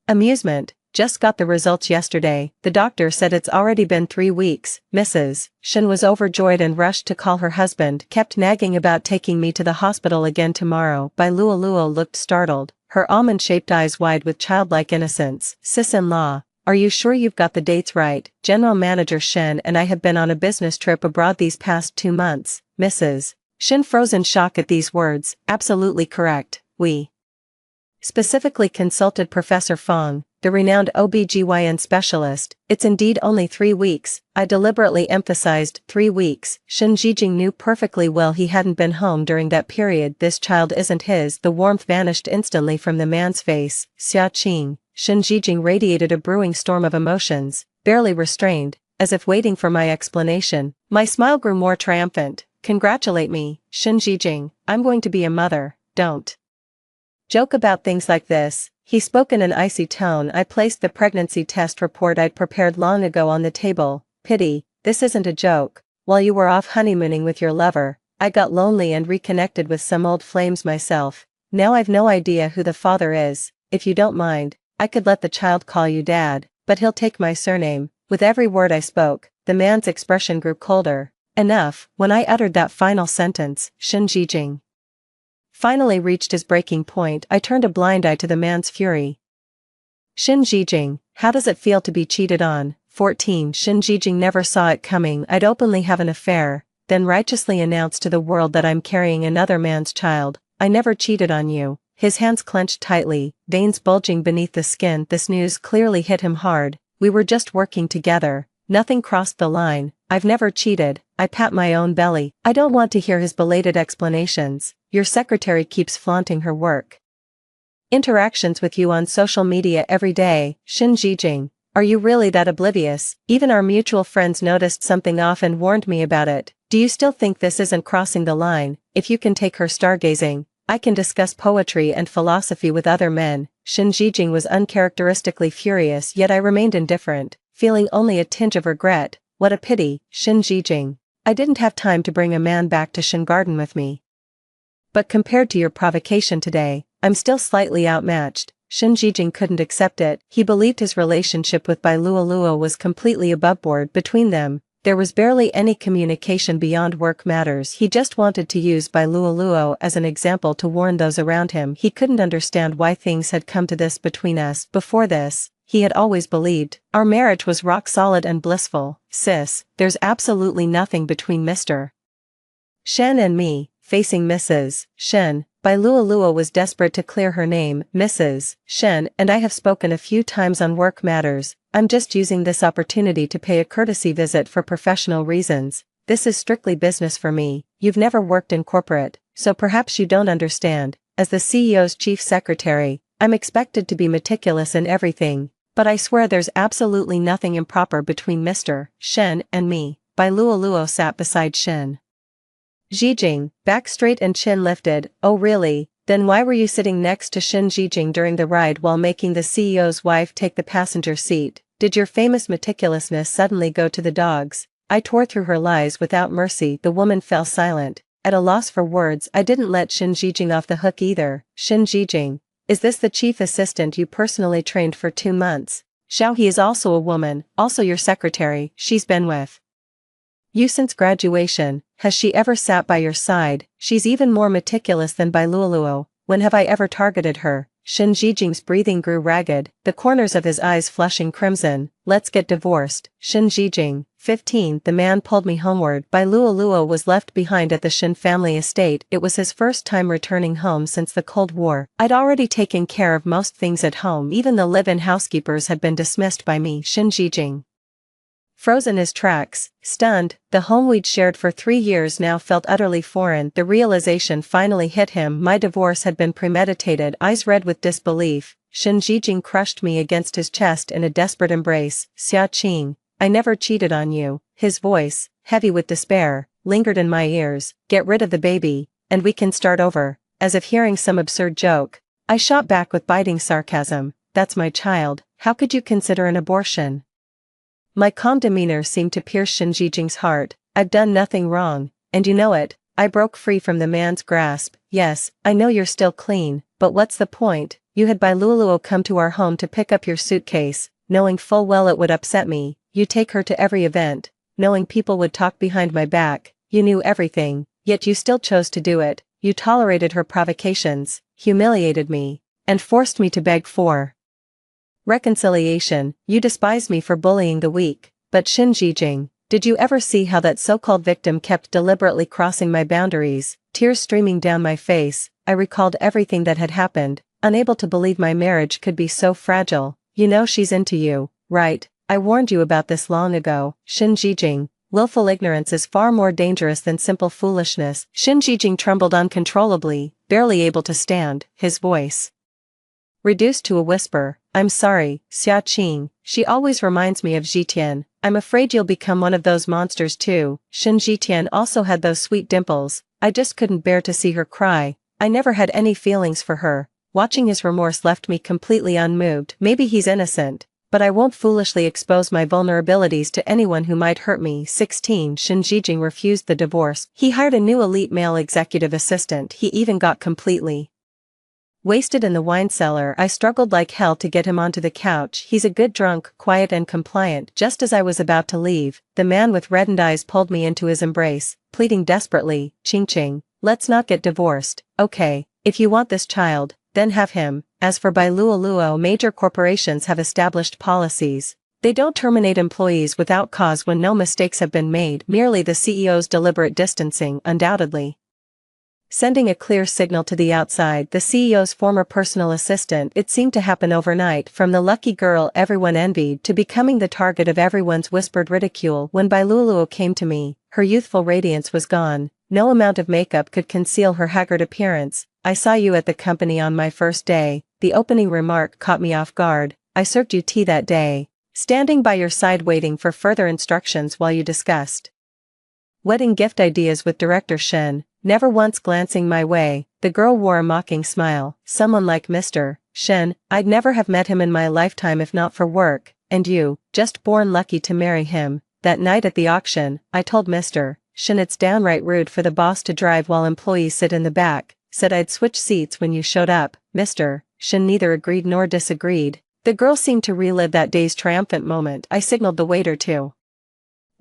amusement. "Just got the results yesterday. The doctor said it's already been 3 weeks." Mrs. Shen was overjoyed and rushed to call her husband. "Kept nagging about taking me to the hospital again tomorrow." Bai Luolua looked startled, her almond-shaped eyes wide with childlike innocence. "Sis-in-law, are you sure you've got the dates right? General Manager Shen and I have been on a business trip abroad these past 2 months." Mrs. Shen froze in shock at these words. "Absolutely correct. We specifically consulted Professor Fong, the renowned OBGYN specialist. It's indeed only 3 weeks." I deliberately emphasized 3 weeks. Shen Jijing knew perfectly well he hadn't been home during that period. "This child isn't his." The warmth vanished instantly from the man's face. "Xia Qing." Shen Jijing radiated a brewing storm of emotions, barely restrained, as if waiting for my explanation. My smile grew more triumphant. "Congratulate me, Shen Jijing. I'm going to be a mother. Don't joke about things like this." He spoke in an icy tone. I placed the pregnancy test report I'd prepared long ago on the table. "Pity, this isn't a joke. While you were off honeymooning with your lover, I got lonely and reconnected with some old flames myself. Now I've no idea who the father is. If you don't mind, I could let the child call you Dad, but he'll take my surname." With every word I spoke, the man's expression grew colder. Enough. When I uttered that final sentence, Shen Jijing finally reached his breaking point. I turned a blind eye to the man's fury. "Shen Jijing, how does it feel to be cheated on?" 14 Shen Jijing never saw it coming. I'd openly have an affair, then righteously announce to the world that I'm carrying another man's child. "I never cheated on you." His hands clenched tightly, veins bulging beneath the skin. This news clearly hit him hard. "We were just working together. Nothing crossed the line. I've never cheated." I pat my own belly. I don't want to hear his belated explanations. Your secretary keeps flaunting her work interactions with you on social media every day. Shen Jijing, are you really that oblivious? Even our mutual friends noticed something off and warned me about it. Do you still think this isn't crossing the line? If you can take her stargazing, I can discuss poetry and philosophy with other men. Shen Jijing was uncharacteristically furious, yet I remained indifferent, feeling only a tinge of regret. What a pity, Shen Jijing. I didn't have time to bring a man back to Shen Garden with me. But compared to your provocation today, I'm still slightly outmatched. Shen Jijing couldn't accept it. He believed his relationship with Bai Luolua was completely aboveboard. Between them, there was barely any communication beyond work matters. He just wanted to use Bai Luolua as an example to warn those around him. He couldn't understand why things had come to this between us. Before this, he had always believed our marriage was rock solid and blissful. "Sis, there's absolutely nothing between Mr. Shen and me." Facing Mrs. Shen, Bai Luolua was desperate to clear her name. "Mrs. Shen and I have spoken a few times on work matters. I'm just using this opportunity to pay a courtesy visit for professional reasons. This is strictly business for me. You've never worked in corporate, so perhaps you don't understand. As the CEO's chief secretary, I'm expected to be meticulous in everything. But I swear there's absolutely nothing improper between Mr. Shen and me. Bai Luoluo sat beside Shen Zijing, back straight and chin lifted. Oh really? Then why were you sitting next to Shen Zijing during the ride while making the CEO's wife take the passenger seat? Did your famous meticulousness suddenly go to the dogs? I tore through her lies without mercy. The woman fell silent. At a loss for words, I didn't let Shen Zijing off the hook either. Shen Zijing, is this the chief assistant you personally trained for 2 months? Xiao He is also a woman, also your secretary. She's been with you since graduation. Has she ever sat by your side? She's even more meticulous than Bai Luoluo. When have I ever targeted her? Shen Zijing's breathing grew ragged, the corners of his eyes flushing crimson. Let's get divorced. Shen Zijing, 15. The man pulled me homeward. Bai Luoluo was left behind at the Shen family estate. It was his first time returning home since the Cold War. I'd already taken care of most things at home. Even the live-in housekeepers had been dismissed by me. Shen Zijing froze in his tracks, stunned. The home we'd shared for 3 years now felt utterly foreign. The realization finally hit him. My divorce had been premeditated. Eyes red with disbelief, Shen Zijing crushed me against his chest in a desperate embrace. Xia Qing, I never cheated on you. His voice, heavy with despair, lingered in my ears. Get rid of the baby, and we can start over. As if hearing some absurd joke, I shot back with biting sarcasm. That's my child. How could you consider an abortion? My calm demeanor seemed to pierce Shen Zijing's heart. I've done nothing wrong, and you know it. I broke free from the man's grasp. Yes, I know you're still clean, but what's the point? You had Bai Luoluo come to our home to pick up your suitcase, knowing full well it would upset me. You take her to every event, knowing people would talk behind my back. You knew everything, yet you still chose to do it. You tolerated her provocations, humiliated me, and forced me to beg for reconciliation. You despise me for bullying the weak. But Shen Zijing, did you ever see how that so-called victim kept deliberately crossing my boundaries? Tears streaming down my face, I recalled everything that had happened, unable to believe my marriage could be so fragile. You know she's into you, right? I warned you about this long ago. Shen Zijing, willful ignorance is far more dangerous than simple foolishness. Shen Zijing trembled uncontrollably, barely able to stand, his voice reduced to a whisper. I'm sorry, Xia Qing, she always reminds me of Zitian. I'm afraid you'll become one of those monsters too. Shen Zitian also had those sweet dimples. I just couldn't bear to see her cry. I never had any feelings for her. Watching his remorse left me completely unmoved. Maybe he's innocent, but I won't foolishly expose my vulnerabilities to anyone who might hurt me. 16. Shen Zijing refused the divorce. He hired a new elite male executive assistant. He even got completely wasted in the wine cellar. I struggled like hell to get him onto the couch. He's a good drunk, quiet and compliant. Just as I was about to leave, the man with reddened eyes pulled me into his embrace, pleading desperately, Qing, let's not get divorced, okay? If you want this child, then have him. As for Bai Luoluo, major corporations have established policies. They don't terminate employees without cause when no mistakes have been made. Merely the CEO's deliberate distancing, undoubtedly sending a clear signal to the outside. The CEO's former personal assistant, it seemed to happen overnight, from the lucky girl everyone envied to becoming the target of everyone's whispered ridicule. When Bai Luoluo came to me, her youthful radiance was gone. No amount of makeup could conceal her haggard appearance. I saw you at the company on my first day. The opening remark caught me off guard. I served you tea that day, standing by your side waiting for further instructions while you discussed wedding gift ideas with Director Shen. Never once glancing my way, the girl wore a mocking smile. Someone like Mr. Shen, I'd never have met him in my lifetime if not for work, and you, just born lucky to marry him. That night at the auction, I told Mr. Shen it's downright rude for the boss to drive while employees sit in the back, said I'd switch seats when you showed up. Mr. Shen neither agreed nor disagreed. The girl seemed to relive that day's triumphant moment. I signaled the waiter to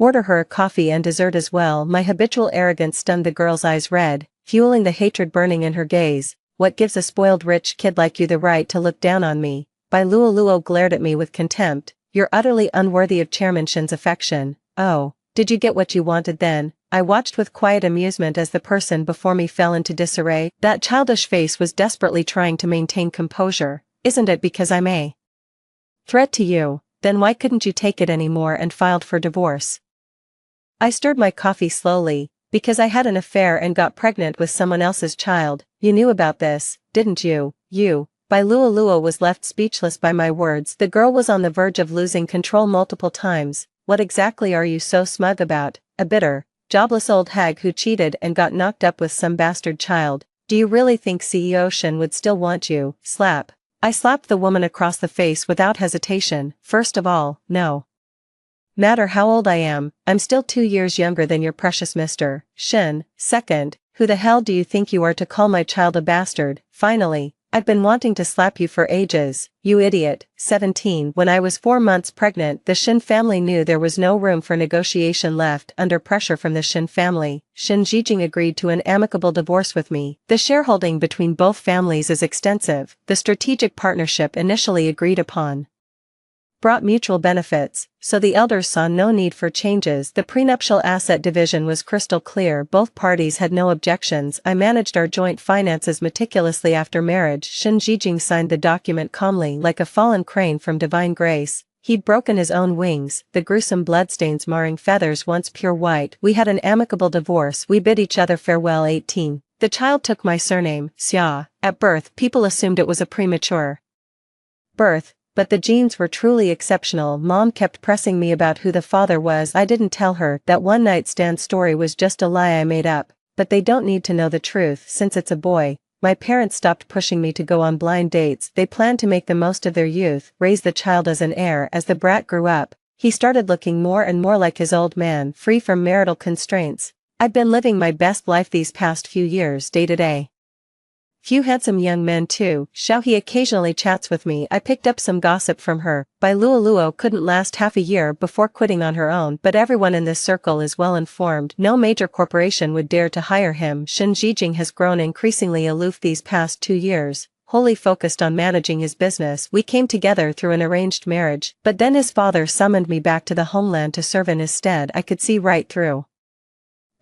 order her a coffee and dessert as well. My habitual arrogance stunned the girl's eyes red, fueling the hatred burning in her gaze. What gives a spoiled rich kid like you the right to look down on me? Bai Luoluo glared at me with contempt. You're utterly unworthy of Chairman Shen's affection. Oh, did you get what you wanted then? I watched with quiet amusement as the person before me fell into disarray. That childish face was desperately trying to maintain composure. Isn't it because I'm a threat to you? Then why couldn't you take it anymore and filed for divorce? I stirred my coffee slowly. Because I had an affair and got pregnant with someone else's child. You knew about this, didn't you? You, Bai Luolua was left speechless by my words. The girl was on the verge of losing control multiple times. What exactly are you so smug about? A bitter, jobless old hag who cheated and got knocked up with some bastard child. Do you really think CEO Shin would still want you? Slap. I slapped the woman across the face without hesitation. First of all, no matter how old I am, I'm still 2 years younger than your precious Mr. Shin. Second, who the hell do you think you are to call my child a bastard? Finally, I've been wanting to slap you for ages, you idiot. 17 When I was 4 months pregnant, the Shin family knew there was no room for negotiation left. Under pressure from the Shin family, Shin Jijing agreed to an amicable divorce with me. The shareholding between both families is extensive. The strategic partnership initially agreed upon brought mutual benefits, so the elders saw no need for changes. The prenuptial asset division was crystal clear. Both parties had no objections. I managed our joint finances meticulously after marriage. Shin Jijing signed the document calmly like a fallen crane from divine grace. He'd broken his own wings, the gruesome bloodstains marring feathers once pure white. We had an amicable divorce. We bid each other farewell. 18 The child took my surname, Xia. At birth, people assumed it was a premature birth, but the genes were truly exceptional. Mom kept pressing me about who the father was. I didn't tell her. That one night stand story was just a lie I made up, but they don't need to know the truth since it's a boy. My parents stopped pushing me to go on blind dates. They planned to make the most of their youth, raise the child as an heir. As the brat grew up, he started looking more and more like his old man, free from marital constraints. I've been living my best life these past few years, day to day. Few handsome young men too. Xiao He occasionally chats with me. I picked up some gossip from her. Bai Luoluo couldn't last half a year before quitting on her own, but everyone in this circle is well informed. No major corporation would dare to hire him. Shin Jijing has grown increasingly aloof these past 2 years, wholly focused on managing his business. We came together through an arranged marriage, but then his father summoned me back to the homeland to serve in his stead. I could see right through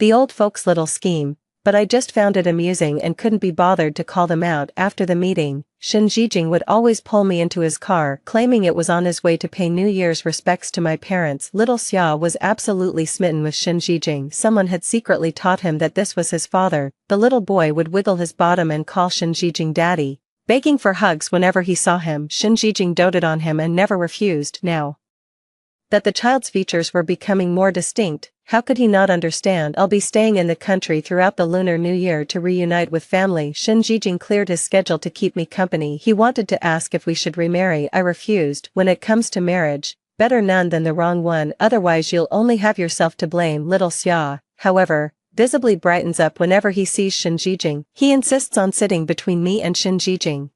the old folks' little scheme, but I just found it amusing and couldn't be bothered to call them out. After the meeting, Shin Jijing would always pull me into his car, claiming it was on his way to pay New Year's respects to my parents. Little Xia was absolutely smitten with Shin Jijing. Someone had secretly taught him that this was his father. The little boy would wiggle his bottom and call Shin Jijing daddy, begging for hugs whenever he saw him. Shin Jijing doted on him and never refused. Now that the child's features were becoming more distinct, how could he not understand? I'll be staying in the country throughout the Lunar New Year to reunite with family. Shin Jijing cleared his schedule to keep me company. He wanted to ask if we should remarry. I refused. When it comes to marriage, better none than the wrong one, otherwise you'll only have yourself to blame. Little Xia, however, visibly brightens up whenever he sees Shin Jijing. He insists on sitting between me and Shin Jijing,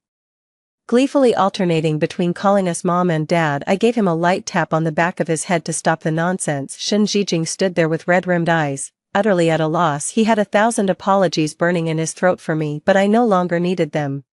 gleefully alternating between calling us mom and dad. I gave him a light tap on the back of his head to stop the nonsense. Shin Jijing stood there with red-rimmed eyes, utterly at a loss. He had 1,000 apologies burning in his throat for me, but I no longer needed them.